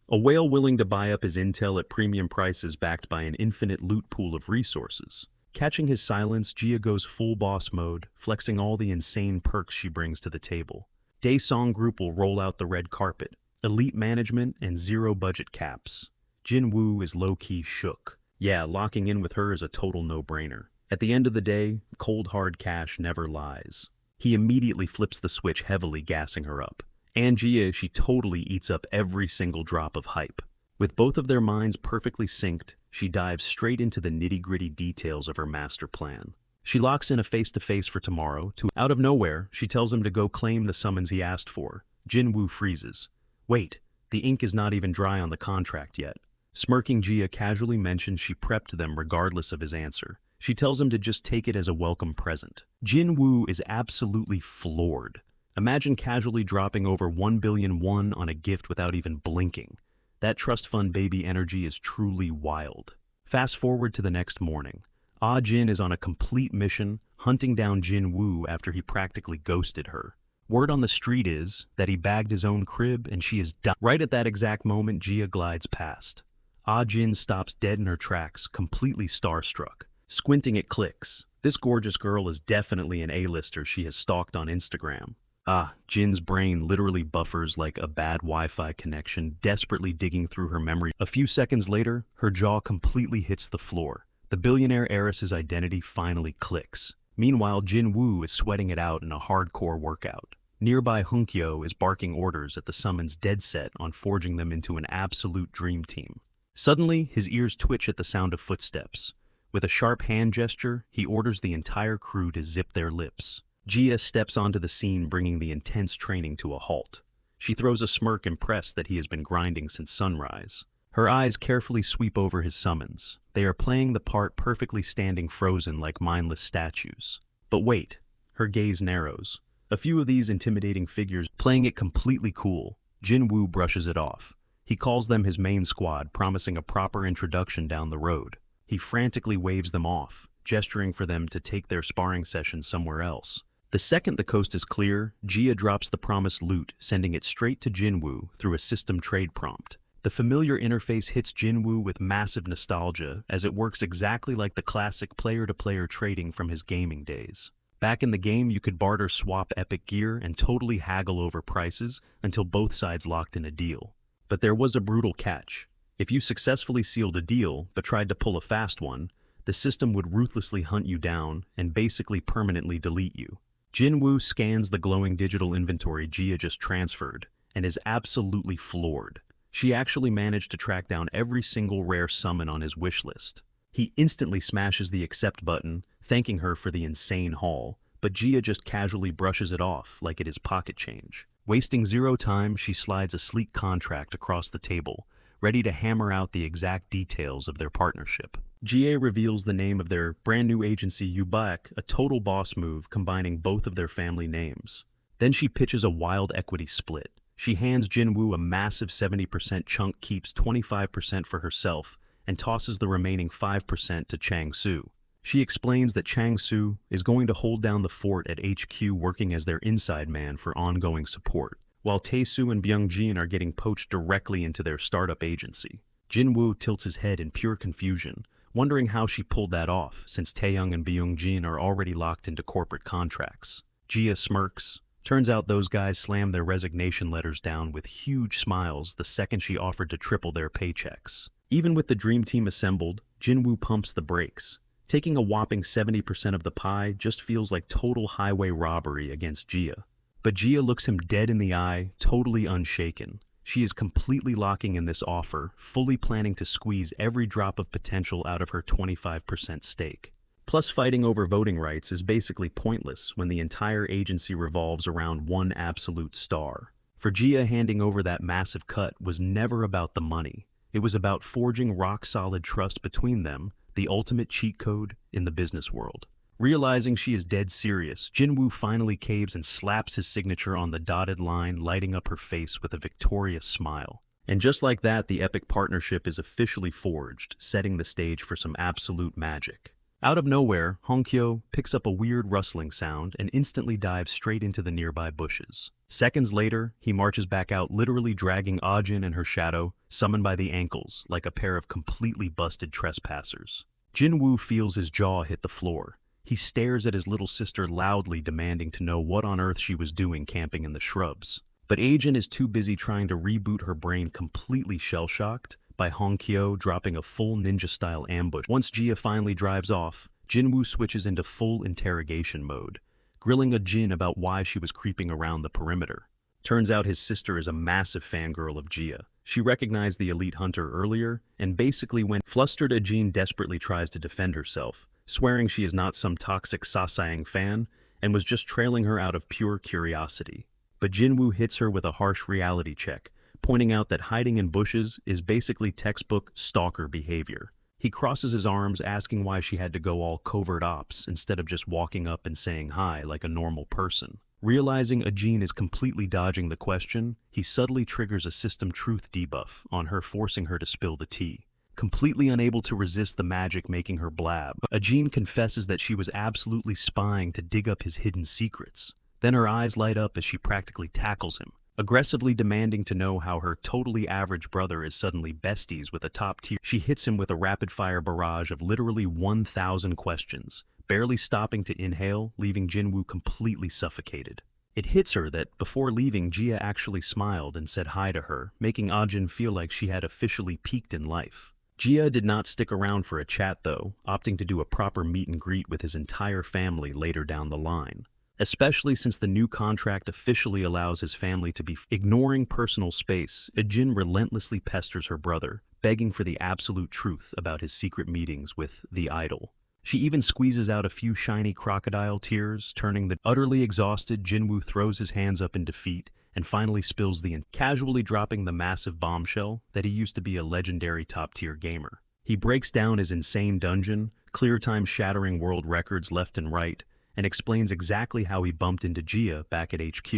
[SPEAKER 1] A whale willing to buy up his intel at premium prices backed by an infinite loot pool of resources. Catching his silence, Jia goes full boss mode, flexing all the insane perks she brings to the table. Dae Song Group will roll out the red carpet. Elite management and zero budget caps. Jin Woo is low-key shook. Yeah, locking in with her is a total no-brainer. At the end of the day, cold hard cash never lies. He immediately flips the switch, heavily gassing her up. And Jia, she totally eats up every single drop of hype. With both of their minds perfectly synced, she dives straight into the nitty-gritty details of her master plan. She locks in a face-to-face for tomorrow. Out of nowhere, she tells him to go claim the summons he asked for. Jin Woo freezes. Wait, the ink is not even dry on the contract yet. Smirking, Jia casually mentions she prepped them regardless of his answer. She tells him to just take it as a welcome present. Jin Woo is absolutely floored. Imagine casually dropping over 1 billion won on a gift without even blinking. That trust fund baby energy is truly wild. Fast forward to the next morning. Ah Jin is on a complete mission, hunting down Jin Woo after he practically ghosted her. Word on the street is that he bagged his own crib and she is done. Right at that exact moment, Jia glides past. Ah Jin stops dead in her tracks, completely starstruck. Squinting at clicks. This gorgeous girl is definitely an A-lister she has stalked on Instagram. Ah, Jin's brain literally buffers like a bad Wi-Fi connection, desperately digging through her memory. A few seconds later, her jaw completely hits the floor. The billionaire heiress's identity finally clicks. Meanwhile, Jin Woo is sweating it out in a hardcore workout. Nearby Hunkyo is barking orders at the summons dead set on forging them into an absolute dream team. Suddenly, his ears twitch at the sound of footsteps. With a sharp hand gesture, he orders the entire crew to zip their lips. Jia steps onto the scene, bringing the intense training to a halt. She throws a smirk, impressed that he has been grinding since sunrise. Her eyes carefully sweep over his summons. They are playing the part, perfectly standing frozen like mindless statues. But wait, her gaze narrows. A few of these intimidating figures playing it completely cool. Jin Woo brushes it off. He calls them his main squad, promising a proper introduction down the road. He frantically waves them off, gesturing for them to take their sparring session somewhere else. The second the coast is clear, Jia drops the promised loot, sending it straight to Jin Woo through a system trade prompt. The familiar interface hits Jin Woo with massive nostalgia, as it works exactly like the classic player-to-player trading from his gaming days. Back in the game, you could barter swap epic gear and totally haggle over prices until both sides locked in a deal. But there was a brutal catch. If you successfully sealed a deal, but tried to pull a fast one, the system would ruthlessly hunt you down and basically permanently delete you. Jin Woo scans the glowing digital inventory Jia just transferred and is absolutely floored. She actually managed to track down every single rare summon on his wish list. He instantly smashes the accept button, thanking her for the insane haul, but Jia just casually brushes it off like it is pocket change. Wasting zero time, she slides a sleek contract across the table, ready to hammer out the exact details of their partnership. Jie reveals the name of their brand new agency Eubac, a total boss move combining both of their family names. Then she pitches a wild equity split. She hands Jinwoo a massive 70% chunk, keeps 25% for herself, and tosses the remaining 5% to Chang-Su. She explains that Chang-Su is going to hold down the fort at HQ, working as their inside man for ongoing support, while Tae-Soo and Byung-jin are getting poached directly into their startup agency. Jinwoo tilts his head in pure confusion, wondering how she pulled that off, since Taeyoung and Byung-jin are already locked into corporate contracts. Jia smirks. Turns out those guys slammed their resignation letters down with huge smiles the second she offered to triple their paychecks. Even with the dream team assembled, Jinwoo pumps the brakes. Taking a whopping 70% of the pie just feels like total highway robbery against Jia. But Jia looks him dead in the eye, totally unshaken. She is completely locking in this offer, fully planning to squeeze every drop of potential out of her 25% stake. Plus, fighting over voting rights is basically pointless when the entire agency revolves around one absolute star. For Jia, handing over that massive cut was never about the money. It was about forging rock-solid trust between them, the ultimate cheat code in the business world. Realizing she is dead serious, Jinwoo finally caves and slaps his signature on the dotted line, lighting up her face with a victorious smile. And just like that, the epic partnership is officially forged, setting the stage for some absolute magic. Out of nowhere, Hongkyo picks up a weird rustling sound and instantly dives straight into the nearby bushes. Seconds later, he marches back out, literally dragging Ajin and her shadow, summoned by the ankles, like a pair of completely busted trespassers. Jinwoo feels his jaw hit the floor. He stares at his little sister loudly, demanding to know what on earth she was doing camping in the shrubs. But Ajin is too busy trying to reboot her brain, completely shell-shocked by Hongkyo dropping a full ninja-style ambush. Once Jia finally drives off, Jinwoo switches into full interrogation mode, grilling Ajin about why she was creeping around the perimeter. Turns out his sister is a massive fangirl of Jia. She recognized the elite hunter earlier, and basically when flustered, Ajin desperately tries to defend herself, swearing she is not some toxic Sasayang fan and was just trailing her out of pure curiosity. But Jinwoo hits her with a harsh reality check, pointing out that hiding in bushes is basically textbook stalker behavior. He crosses his arms, asking why she had to go all covert ops instead of just walking up and saying hi like a normal person. Realizing Ajin is completely dodging the question, he subtly triggers a system truth debuff on her, forcing her to spill the tea. Completely unable to resist the magic making her blab, Ajin confesses that she was absolutely spying to dig up his hidden secrets. Then her eyes light up as she practically tackles him, aggressively demanding to know how her totally average brother is suddenly besties with a top tier. She hits him with a rapid-fire barrage of literally 1,000 questions, barely stopping to inhale, leaving Jinwoo completely suffocated. It hits her that, before leaving, Jia actually smiled and said hi to her, making Ajin feel like she had officially peaked in life. Jia did not stick around for a chat though, opting to do a proper meet and greet with his entire family later down the line. Especially since the new contract officially allows his family to be ignoring personal space, Ajin relentlessly pesters her brother, begging for the absolute truth about his secret meetings with the idol. She even squeezes out a few shiny crocodile tears, turning the utterly exhausted Jinwoo throws his hands up in defeat and finally spills casually dropping the massive bombshell that he used to be a legendary top-tier gamer. He breaks down his insane dungeon, clear time shattering world records left and right, and explains exactly how he bumped into Jia back at HQ.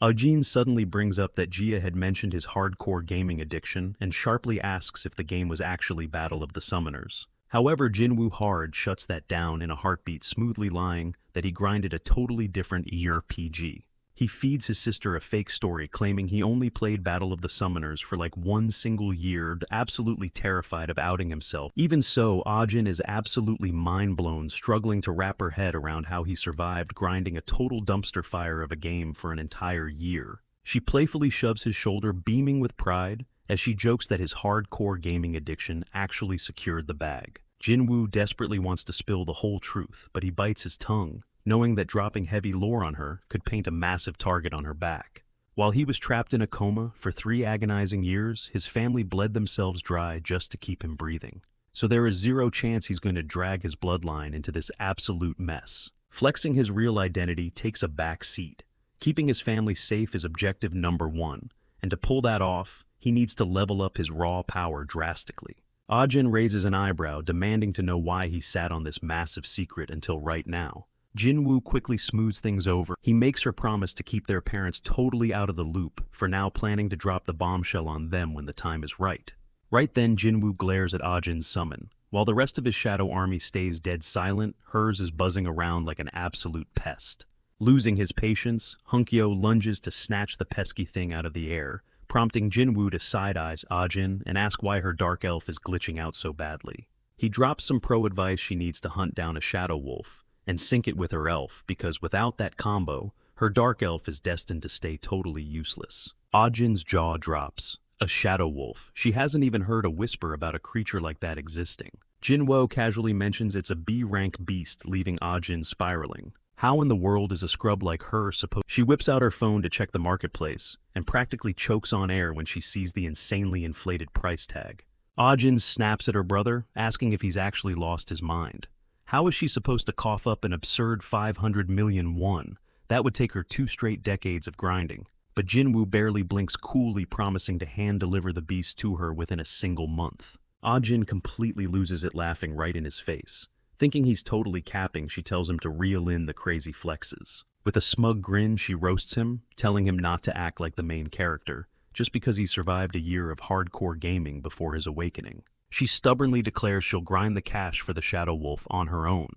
[SPEAKER 1] Ajin suddenly brings up that Jia had mentioned his hardcore gaming addiction and sharply asks if the game was actually Battle of the Summoners. However, Jinwoo hard shuts that down in a heartbeat, smoothly lying that he grinded a totally different RPG. He feeds his sister a fake story claiming he only played Battle of the Summoners for like one single year, absolutely terrified of outing himself. Even so, Ajin is absolutely mind-blown, struggling to wrap her head around how he survived grinding a total dumpster fire of a game for an entire year. She playfully shoves his shoulder, beaming with pride, as she jokes that his hardcore gaming addiction actually secured the bag. Jinwoo desperately wants to spill the whole truth, but he bites his tongue, knowing that dropping heavy lore on her could paint a massive target on her back. While he was trapped in a coma for 3 agonizing years, his family bled themselves dry just to keep him breathing. So there is zero chance he's going to drag his bloodline into this absolute mess. Flexing his real identity takes a back seat. Keeping his family safe is objective number 1, and to pull that off, he needs to level up his raw power drastically. Ajin raises an eyebrow, demanding to know why he sat on this massive secret until right now. Jinwoo quickly smooths things over. He makes her promise to keep their parents totally out of the loop, for now planning to drop the bombshell on them when the time is right. Right then, Jinwoo glares at Ajin's summon. While the rest of his shadow army stays dead silent, hers is buzzing around like an absolute pest. Losing his patience, Hunkyo lunges to snatch the pesky thing out of the air, prompting Jinwoo to side-eyes Ajin and ask why her dark elf is glitching out so badly. He drops some pro advice she needs to hunt down a shadow wolf and sync it with her elf, because without that combo, her dark elf is destined to stay totally useless. Ajin's jaw drops. A shadow wolf. She hasn't even heard a whisper about a creature like that existing. Jinwoo casually mentions it's a B-rank beast, leaving Ajin spiraling. How in the world is a scrub like her supposed? She whips out her phone to check the marketplace and practically chokes on air when she sees the insanely inflated price tag. Ajin snaps at her brother, asking if he's actually lost his mind. How is she supposed to cough up an absurd 500 million won? That would take her 2 straight decades of grinding. But Jinwoo barely blinks, coolly promising to hand-deliver the beast to her within a single month. Ajin completely loses it, laughing right in his face. Thinking he's totally capping, she tells him to reel in the crazy flexes. With a smug grin, she roasts him, telling him not to act like the main character, just because he survived a year of hardcore gaming before his awakening. She stubbornly declares she'll grind the cash for the Shadow Wolf on her own.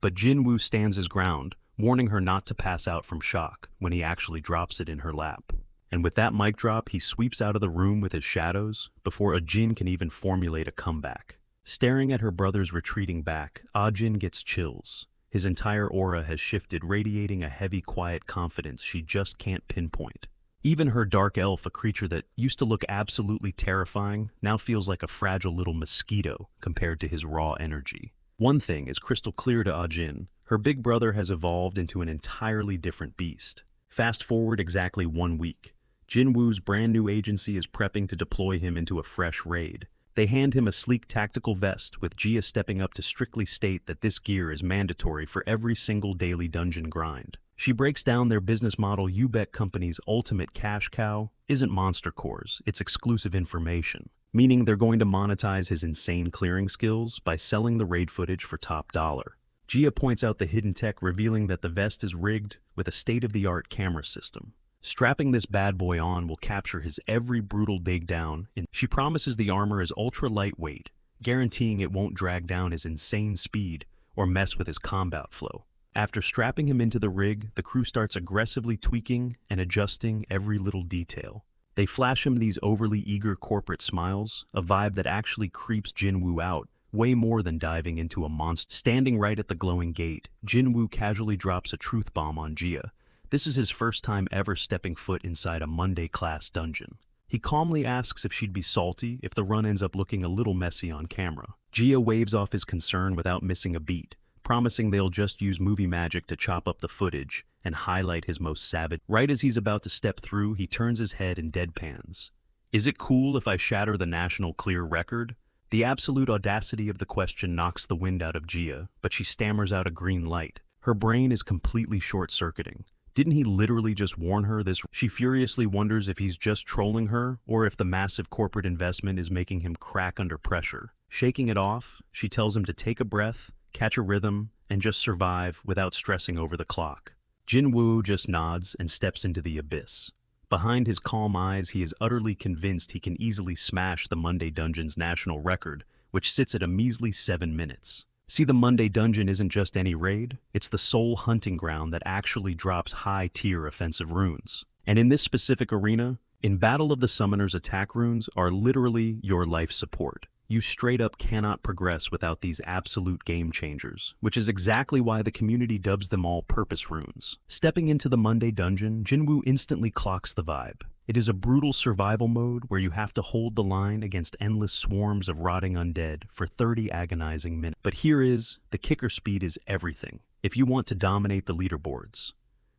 [SPEAKER 1] But Jinwoo stands his ground, warning her not to pass out from shock when he actually drops it in her lap. And with that mic drop, he sweeps out of the room with his shadows before Ajin can even formulate a comeback. Staring at her brother's retreating back, Ajin gets chills. His entire aura has shifted, radiating a heavy, quiet confidence she just can't pinpoint. Even her dark elf, a creature that used to look absolutely terrifying, now feels like a fragile little mosquito compared to his raw energy. One thing is crystal clear to Ajin: her big brother has evolved into an entirely different beast. Fast forward exactly 1 week. Jinwoo's brand new agency is prepping to deploy him into a fresh raid. They hand him a sleek tactical vest, with Jia stepping up to strictly state that this gear is mandatory for every single daily dungeon grind. She breaks down their business model. Eubac Company's ultimate cash cow isn't monster cores, it's exclusive information, meaning they're going to monetize his insane clearing skills by selling the raid footage for top dollar. Jia points out the hidden tech, revealing that the vest is rigged with a state-of-the-art camera system. Strapping this bad boy on will capture his every brutal dig down, and she promises the armor is ultra lightweight, guaranteeing it won't drag down his insane speed or mess with his combat flow. After strapping him into the rig, the crew starts aggressively tweaking and adjusting every little detail. They flash him these overly eager corporate smiles, a vibe that actually creeps Jinwoo out, way more than diving into a monster. Standing right at the glowing gate, Jinwoo casually drops a truth bomb on Jia. This is his first time ever stepping foot inside a Monday-class dungeon. He calmly asks if she'd be salty if the run ends up looking a little messy on camera. Jia waves off his concern without missing a beat, promising they'll just use movie magic to chop up the footage and highlight his most savage. Right as he's about to step through, he turns his head and deadpans. "Is it cool if I shatter the national clear record?" The absolute audacity of the question knocks the wind out of Jia, but she stammers out a green light. Her brain is completely short-circuiting. Didn't he literally just warn her this? She furiously wonders if he's just trolling her or if the massive corporate investment is making him crack under pressure. Shaking it off, she tells him to take a breath, catch a rhythm, and just survive without stressing over the clock. Jinwoo just nods and steps into the abyss. Behind his calm eyes, he is utterly convinced he can easily smash the Monday Dungeon's national record, which sits at a measly 7 minutes. See, the Monday Dungeon isn't just any raid, it's the sole hunting ground that actually drops high-tier offensive runes. And in this specific arena, in Battle of the Summoners, attack runes are literally your life support. You straight up cannot progress without these absolute game changers, which is exactly why the community dubs them all-purpose runes. Stepping into the Monday Dungeon, Jinwoo instantly clocks the vibe. It is a brutal survival mode where you have to hold the line against endless swarms of rotting undead for 30 agonizing minutes. But the kicker: speed is everything if you want to dominate the leaderboards.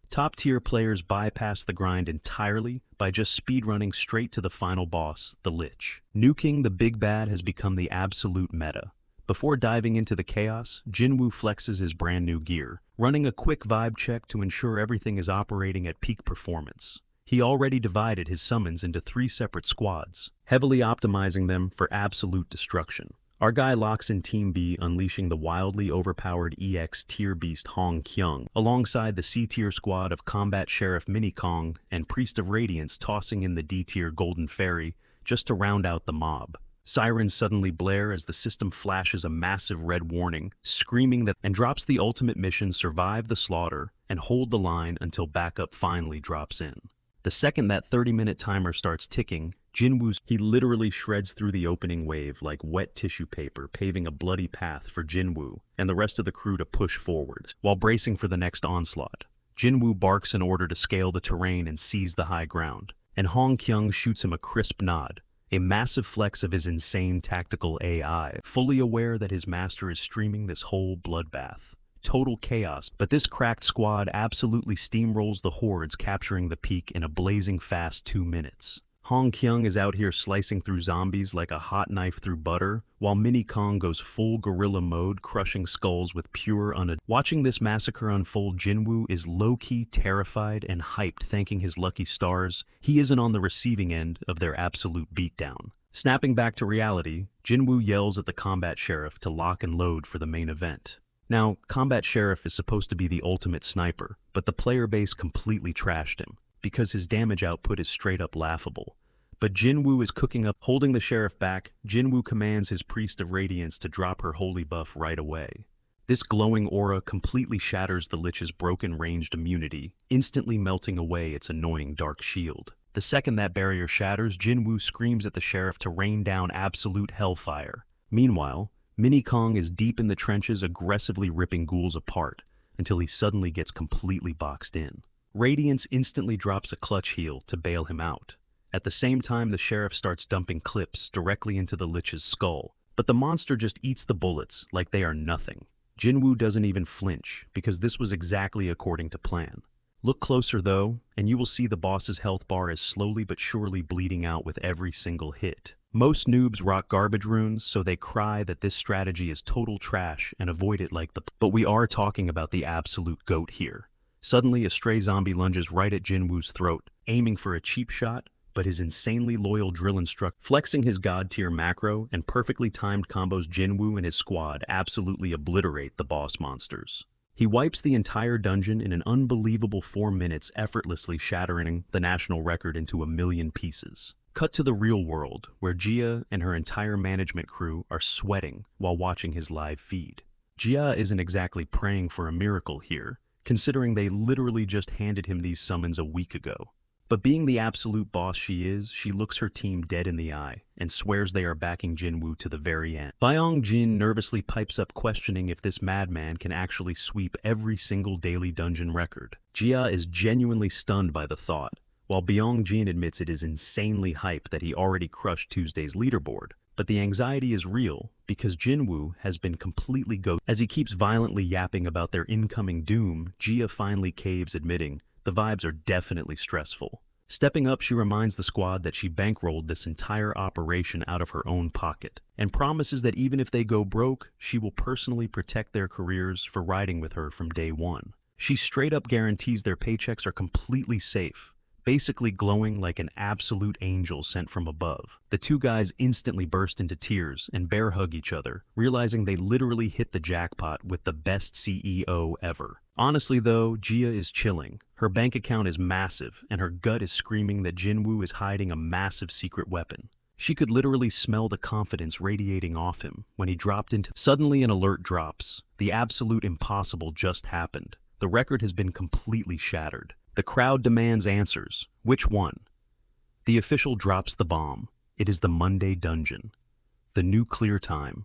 [SPEAKER 1] Top-tier players bypass the grind entirely by just speedrunning straight to the final boss, the Lich. Nuking the big bad has become the absolute meta. Before diving into the chaos, Jinwoo flexes his brand new gear, running a quick vibe check to ensure everything is operating at peak performance. He already divided his summons into 3 separate squads, heavily optimizing them for absolute destruction. Our guy locks in Team B, unleashing the wildly overpowered EX tier beast Hong Kyung, alongside the C tier squad of Combat Sheriff Mini Kong and Priest of Radiance tossing in the D tier Golden Fairy just to round out the mob. Sirens suddenly blare as the system flashes a massive red warning, screaming that and drops the ultimate mission: survive the slaughter and hold the line until backup finally drops in. The second that 30-minute timer starts ticking, he literally shreds through the opening wave like wet tissue paper, paving a bloody path for Jinwoo and the rest of the crew to push forward, while bracing for the next onslaught. Jinwoo barks in order to scale the terrain and seize the high ground, and Hong Kyung shoots him a crisp nod, a massive flex of his insane tactical AI, fully aware that his master is streaming this whole bloodbath. Total chaos, but this cracked squad absolutely steamrolls the hordes, capturing the peak in a blazing fast 2 minutes. Hong Kyung is out here slicing through zombies like a hot knife through butter, while Mini Kong goes full gorilla mode, crushing skulls with pure Watching this massacre unfold, Jinwoo is low-key terrified and hyped, thanking his lucky stars he isn't on the receiving end of their absolute beatdown. Snapping back to reality, Jinwoo yells at the Combat Sheriff to lock and load for the main event. Now, Combat Sheriff is supposed to be the ultimate sniper, but the player base completely trashed him, because his damage output is straight up laughable. But Jinwoo is cooking up, holding the sheriff back. Jinwoo commands his Priest of Radiance to drop her holy buff right away. This glowing aura completely shatters the Lich's broken ranged immunity, instantly melting away its annoying dark shield. The second that barrier shatters, Jinwoo screams at the sheriff to rain down absolute hellfire. Meanwhile, Mini Kong is deep in the trenches, aggressively ripping ghouls apart, until he suddenly gets completely boxed in. Radiance instantly drops a clutch heal to bail him out. At the same time, the sheriff starts dumping clips directly into the Lich's skull, but the monster just eats the bullets like they are nothing. Jinwoo doesn't even flinch, because this was exactly according to plan. Look closer though, and you will see the boss's health bar is slowly but surely bleeding out with every single hit. Most noobs rock garbage runes, so they cry that this strategy is total trash and avoid it like the... But we are talking about the absolute GOAT here. Suddenly, a stray zombie lunges right at Jinwoo's throat, aiming for a cheap shot, but his insanely loyal drill instructor, flexing his god-tier macro and perfectly timed combos, Jinwoo and his squad absolutely obliterate the boss monsters. He wipes the entire dungeon in an unbelievable 4 minutes, effortlessly shattering the national record into 1,000,000 pieces. Cut to the real world, where Jia and her entire management crew are sweating while watching his live feed. Jia isn't exactly praying for a miracle here, considering they literally just handed him these summons a week ago. But being the absolute boss she is, she looks her team dead in the eye and swears they are backing Jinwoo to the very end. Byung Jin nervously pipes up, questioning if this madman can actually sweep every single daily dungeon record. Jia is genuinely stunned by the thought, while Byung Jin admits it is insanely hype that he already crushed Tuesday's leaderboard. But the anxiety is real, because Jinwoo has been completely ghosted. As he keeps violently yapping about their incoming doom, Jia finally caves, admitting the vibes are definitely stressful. Stepping up, she reminds the squad that she bankrolled this entire operation out of her own pocket, and promises that even if they go broke, she will personally protect their careers for riding with her from day one. She straight up guarantees their paychecks are completely safe, basically glowing like an absolute angel sent from above. The two guys instantly burst into tears and bear hug each other, realizing they literally hit the jackpot with the best CEO ever. Honestly though, Jia is chilling. Her bank account is massive, and her gut is screaming that Jinwoo is hiding a massive secret weapon. She could literally smell the confidence radiating off him when he dropped into... Suddenly an alert drops. The absolute impossible just happened. The record has been completely shattered. The crowd demands answers. Which one? The official drops the bomb. It is the Monday dungeon. The new clear time.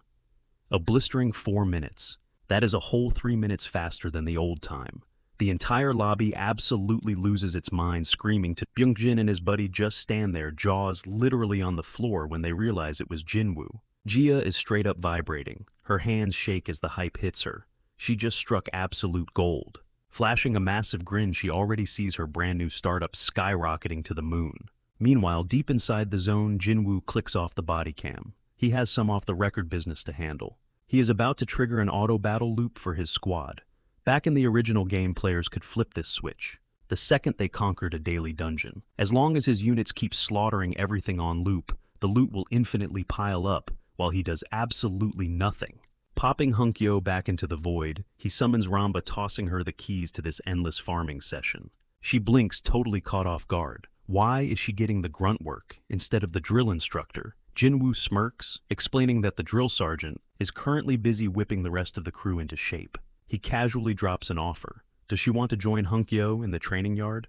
[SPEAKER 1] A blistering 4 minutes. That is a whole 3 minutes faster than the old time. The entire lobby absolutely loses its mind, screaming to Byungjin, and his buddy just stand there, jaws literally on the floor when they realize it was Jinwoo. Jia is straight up vibrating. Her hands shake as the hype hits her. She just struck absolute gold. Flashing a massive grin, she already sees her brand new startup skyrocketing to the moon. Meanwhile, deep inside the zone, Jinwoo clicks off the body cam. He has some off-the-record business to handle. He is about to trigger an auto battle loop for his squad. Back in the original game, players could flip this switch, the second they conquered a daily dungeon. As long as his units keep slaughtering everything on loop, the loot will infinitely pile up while he does absolutely nothing. Popping Hunkyo back into the void, he summons Ramba, tossing her the keys to this endless farming session. She blinks, totally caught off guard. Why is she getting the grunt work instead of the drill instructor? Jinwoo smirks, explaining that the drill sergeant is currently busy whipping the rest of the crew into shape. He casually drops an offer. Does she want to join Hunkyo in the training yard?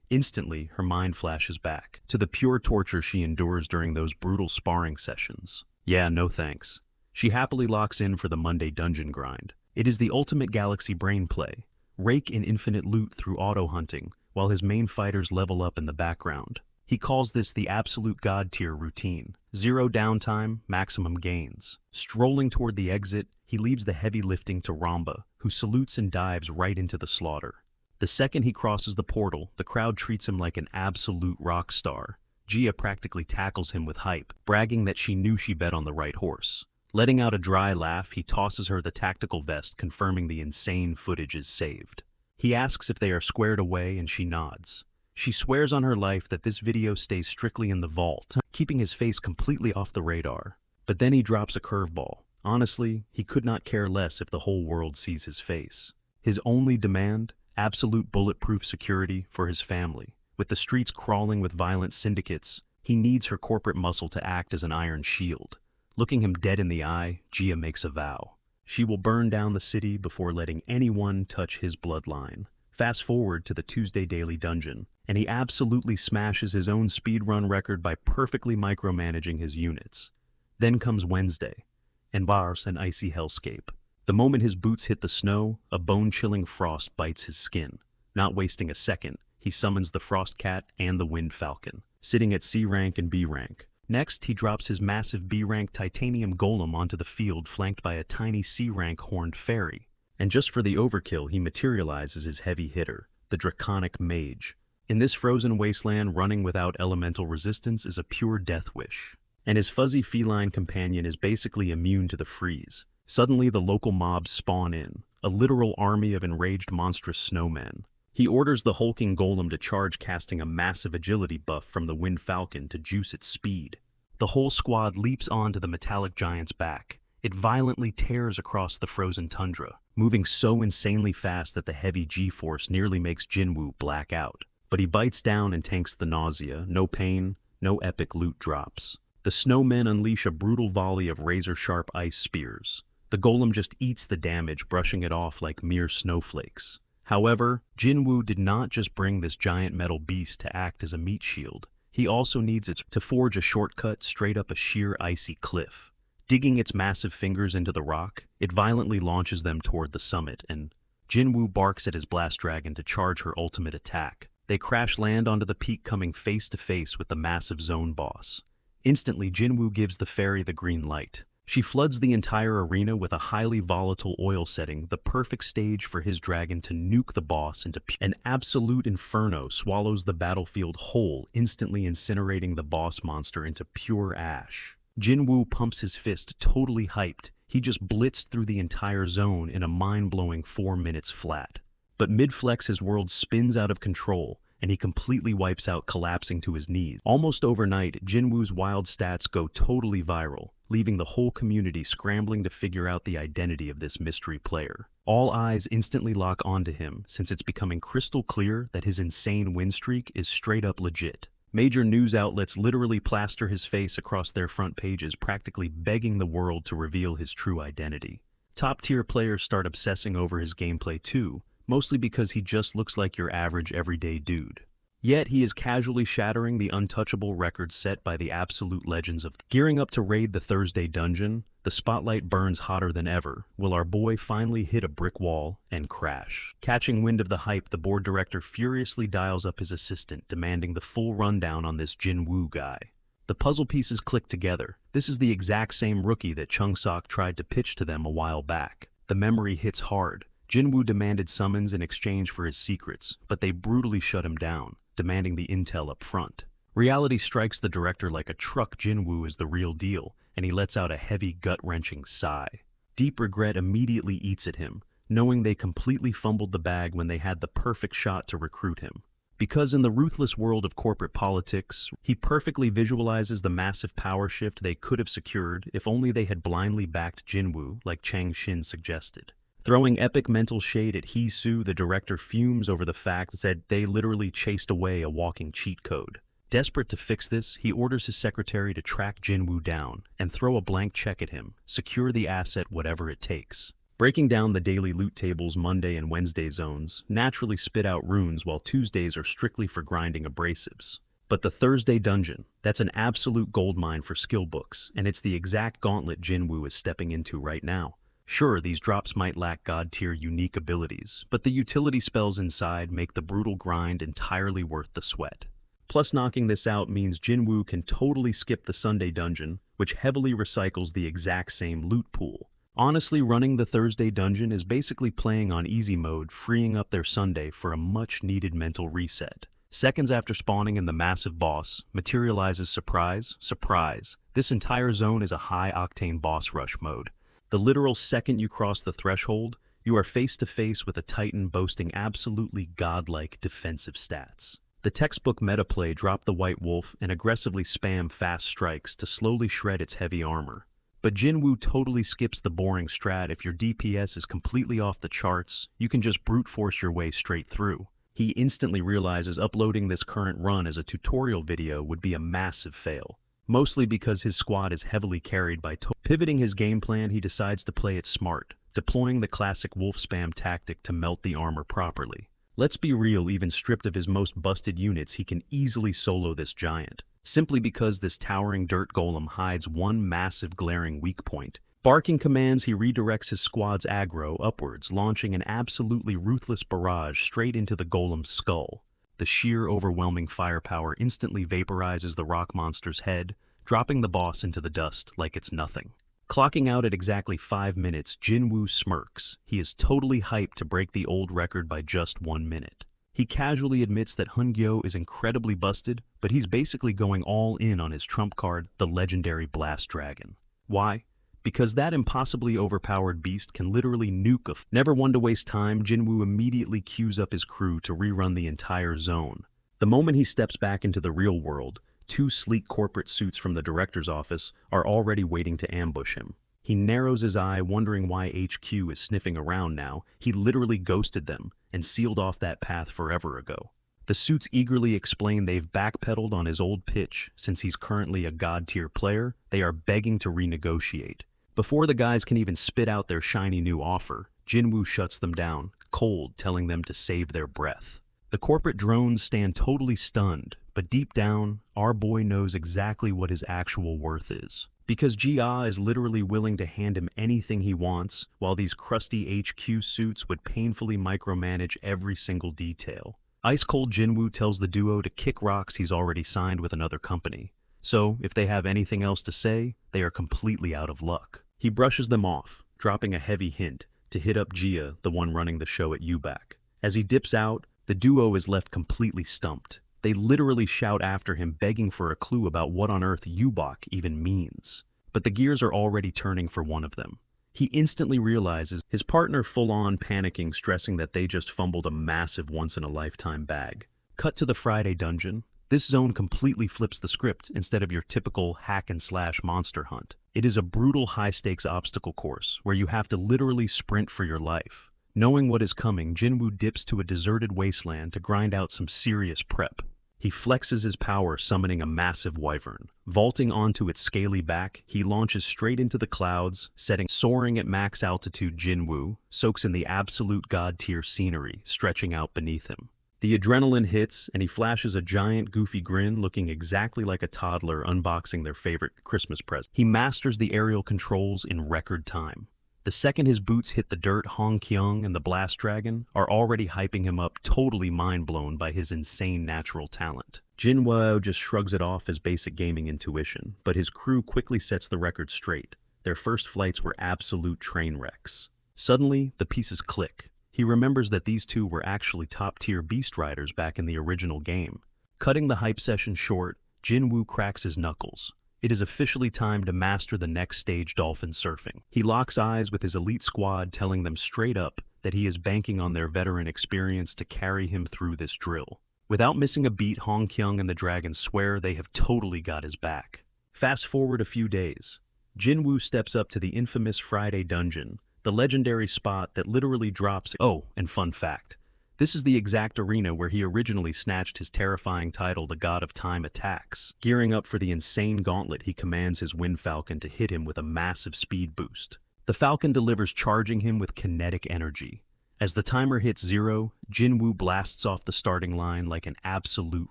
[SPEAKER 1] Instantly, her mind flashes back to the pure torture she endures during those brutal sparring sessions. Yeah, no thanks. She happily locks in for the Monday dungeon grind. It is the ultimate galaxy brain play. Rake in infinite loot through auto-hunting, while his main fighters level up in the background. He calls this the absolute god-tier routine. 0 downtime, maximum gains. Strolling toward the exit, he leaves the heavy lifting to Ramba, who salutes and dives right into the slaughter. The second he crosses the portal, the crowd treats him like an absolute rock star. Gia practically tackles him with hype, bragging that she knew she bet on the right horse. Letting out a dry laugh, he tosses her the tactical vest, confirming the insane footage is saved. He asks if they are squared away, and she nods. She swears on her life that this video stays strictly in the vault, keeping his face completely off the radar. But then he drops a curveball. Honestly, he could not care less if the whole world sees his face. His only demand? Absolute bulletproof security for his family. With the streets crawling with violent syndicates, he needs her corporate muscle to act as an iron shield. Looking him dead in the eye, Gia makes a vow. She will burn down the city before letting anyone touch his bloodline. Fast forward to the Tuesday daily dungeon, and he absolutely smashes his own speedrun record by perfectly micromanaging his units. Then comes Wednesday, and bars an icy hellscape. The moment his boots hit the snow, a bone-chilling frost bites his skin. Not wasting a second, he summons the Frost Cat and the Wind Falcon, sitting at C rank and B rank. Next, he drops his massive B-rank titanium golem onto the field, flanked by a tiny C-rank horned fairy. And just for the overkill, he materializes his heavy hitter, the draconic mage. In this frozen wasteland, running without elemental resistance is a pure death wish. And his fuzzy feline companion is basically immune to the freeze. Suddenly, the local mobs spawn in, a literal army of enraged monstrous snowmen. He orders the hulking golem to charge, casting a massive agility buff from the Wind Falcon to juice its speed. The whole squad leaps onto the metallic giant's back. It violently tears across the frozen tundra, moving so insanely fast that the heavy G-force nearly makes Jinwoo black out. But he bites down and tanks the nausea. No pain, no epic loot drops. The snowmen unleash a brutal volley of razor-sharp ice spears. The golem just eats the damage, brushing it off like mere snowflakes. However, Jinwoo did not just bring this giant metal beast to act as a meat shield. He also needs it to forge a shortcut straight up a sheer icy cliff. Digging its massive fingers into the rock, it violently launches them toward the summit, and Jinwoo barks at his blast dragon to charge her ultimate attack. They crash land onto the peak, coming face to face with the massive zone boss. Instantly, Jinwoo gives the fairy the green light. She floods the entire arena with a highly volatile oil setting, the perfect stage for his dragon to nuke the boss into an absolute inferno. Swallows the battlefield whole, instantly incinerating the boss monster into pure ash. Jinwoo pumps his fist, totally hyped. He just blitzed through the entire zone in a mind-blowing 4 minutes flat. But mid-flex, his world spins out of control, and he completely wipes out, collapsing to his knees. Almost overnight, Jinwoo's wild stats go totally viral, leaving the whole community scrambling to figure out the identity of this mystery player. All eyes instantly lock onto him, since it's becoming crystal clear that his insane win streak is straight up legit. Major news outlets literally plaster his face across their front pages, practically begging the world to reveal his true identity. Top-tier players start obsessing over his gameplay too, mostly because he just looks like your average everyday dude. Yet he is casually shattering the untouchable records set by the absolute legends of gearing up to raid the Thursday dungeon. The spotlight burns hotter than ever. Will our boy finally hit a brick wall and crash? Catching wind of the hype, the board director furiously dials up his assistant, demanding the full rundown on this Jinwoo guy. The puzzle pieces click together. This is the exact same rookie that Chung-sok tried to pitch to them a while back. The memory hits hard. Jinwoo demanded summons in exchange for his secrets, but they brutally shut him down, demanding the intel up front. Reality strikes the director like a truck. Jinwoo is the real deal, and he lets out a heavy, gut-wrenching sigh. Deep regret immediately eats at him, knowing they completely fumbled the bag when they had the perfect shot to recruit him. Because in the ruthless world of corporate politics, he perfectly visualizes the massive power shift they could have secured if only they had blindly backed Jinwoo like Chang Xin suggested. Throwing epic mental shade at Hee Soo, the director fumes over the fact that they literally chased away a walking cheat code. Desperate to fix this, he orders his secretary to track Jinwoo down and throw a blank check at him, secure the asset whatever it takes. Breaking down the daily loot tables Monday and Wednesday zones naturally spit out runes while Tuesdays are strictly for grinding abrasives. But the Thursday dungeon, that's an absolute goldmine for skill books, and it's the exact gauntlet Jinwoo is stepping into right now. Sure, these drops might lack god-tier unique abilities, but the utility spells inside make the brutal grind entirely worth the sweat. Plus, knocking this out means Jinwoo can totally skip the Sunday dungeon, which heavily recycles the exact same loot pool. Honestly, running the Thursday dungeon is basically playing on easy mode, freeing up their Sunday for a much-needed mental reset. Seconds after spawning in the massive boss, materializes surprise, surprise. This entire zone is a high-octane boss rush mode. The literal second you cross the threshold, you are face-to-face with a titan boasting absolutely godlike defensive stats. The textbook metaplay drop the White Wolf and aggressively spam fast strikes to slowly shred its heavy armor. But Jinwoo totally skips the boring strat. If your DPS is completely off the charts, you can just brute force your way straight through. He instantly realizes uploading this current run as a tutorial video would be a massive fail. Mostly because his squad is heavily carried by pivoting his game plan, he decides to play it smart, deploying the classic wolf spam tactic to melt the armor properly. Let's be real, even stripped of his most busted units, he can easily solo this giant. Simply because this towering dirt golem hides one massive glaring weak point. Barking commands, he redirects his squad's aggro upwards, launching an absolutely ruthless barrage straight into the golem's skull. The sheer overwhelming firepower instantly vaporizes the rock monster's head, dropping the boss into the dust like it's nothing. Clocking out at exactly 5 minutes, Jinwoo smirks. He is totally hyped to break the old record by just 1 minute. He casually admits that Hungyo is incredibly busted, but he's basically going all in on his trump card, the legendary Blast Dragon. Why? Because that impossibly overpowered beast can literally nuke a Never one to waste time, Jinwoo immediately queues up his crew to rerun the entire zone. The moment he steps back into the real world, 2 sleek corporate suits from the director's office are already waiting to ambush him. He narrows his eye, wondering why HQ is sniffing around now. He literally ghosted them and sealed off that path forever ago. The suits eagerly explain they've backpedaled on his old pitch since he's currently a god-tier player. They are begging to renegotiate. Before the guys can even spit out their shiny new offer, Jinwoo shuts them down, cold, telling them to save their breath. The corporate drones stand totally stunned, but deep down, our boy knows exactly what his actual worth is. Because Jia is literally willing to hand him anything he wants, while these crusty HQ suits would painfully micromanage every single detail. Ice-cold Jinwoo tells the duo to kick rocks. He's already signed with another company. So, if they have anything else to say, they are completely out of luck. He brushes them off, dropping a heavy hint to hit up Jia, the one running the show at Eubac. As he dips out, the duo is left completely stumped. They literally shout after him, begging for a clue about what on earth Eubac even means. But the gears are already turning for one of them. He instantly realizes his partner full-on panicking, stressing that they just fumbled a massive once-in-a-lifetime bag. Cut to the Friday dungeon. This zone completely flips the script instead of your typical hack-and-slash monster hunt. It is a brutal high-stakes obstacle course where you have to literally sprint for your life. Knowing what is coming, Jinwoo dips to a deserted wasteland to grind out some serious prep. He flexes his power, summoning a massive wyvern. Vaulting onto its scaly back, he launches straight into the clouds, soaring at max altitude. Jinwoo soaks in the absolute god-tier scenery stretching out beneath him. The adrenaline hits, and he flashes a giant goofy grin, looking exactly like a toddler unboxing their favorite Christmas present. He masters the aerial controls in record time. The second his boots hit the dirt, Hong Kyung and the Blast Dragon are already hyping him up, totally mind-blown by his insane natural talent. Jinwoo just shrugs it off as basic gaming intuition, but his crew quickly sets the record straight. Their first flights were absolute train wrecks. Suddenly, the pieces click. He remembers that these two were actually top-tier beast riders back in the original game. Cutting the hype session short, Jinwoo cracks his knuckles. It is officially time to master the next stage, dolphin surfing. He locks eyes with his elite squad, telling them straight up that he is banking on their veteran experience to carry him through this drill. Without missing a beat, Hong Kyung and the dragon swear they have totally got his back. Fast forward a few days. Jinwoo steps up to the infamous Friday dungeon, the legendary spot that literally drops— Oh, and fun fact. This is the exact arena where he originally snatched his terrifying title, the God of Time Attacks. Gearing up for the insane gauntlet, he commands his Wind Falcon to hit him with a massive speed boost. The Falcon delivers, charging him with kinetic energy. As the timer hits 0, Jinwoo blasts off the starting line like an absolute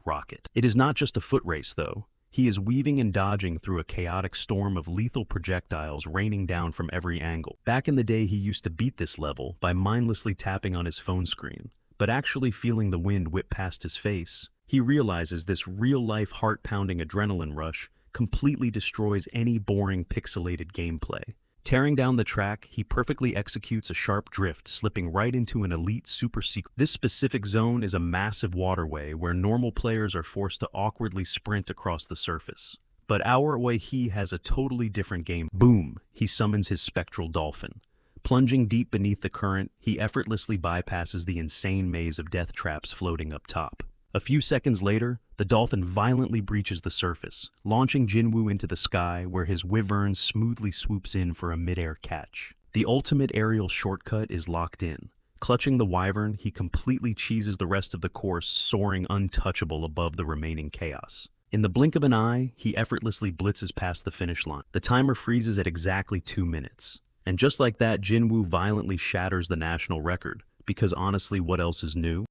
[SPEAKER 1] rocket. It is not just a foot race, though. He is weaving and dodging through a chaotic storm of lethal projectiles raining down from every angle. Back in the day, he used to beat this level by mindlessly tapping on his phone screen, but actually feeling the wind whip past his face. He realizes this real-life heart-pounding adrenaline rush completely destroys any boring pixelated gameplay. Tearing down the track, he perfectly executes a sharp drift, slipping right into an elite super secret. This specific zone is a massive waterway where normal players are forced to awkwardly sprint across the surface. But our way, he has a totally different game. Boom! He summons his spectral dolphin. Plunging deep beneath the current, he effortlessly bypasses the insane maze of death traps floating up top. A few seconds later, the dolphin violently breaches the surface, launching Jinwoo into the sky where his wyvern smoothly swoops in for a mid-air catch. The ultimate aerial shortcut is locked in. Clutching the wyvern, he completely cheeses the rest of the course, soaring untouchable above the remaining chaos. In the blink of an eye, he effortlessly blitzes past the finish line. The timer freezes at exactly 2 minutes. And just like that, Jinwoo violently shatters the national record, because honestly, what else is new?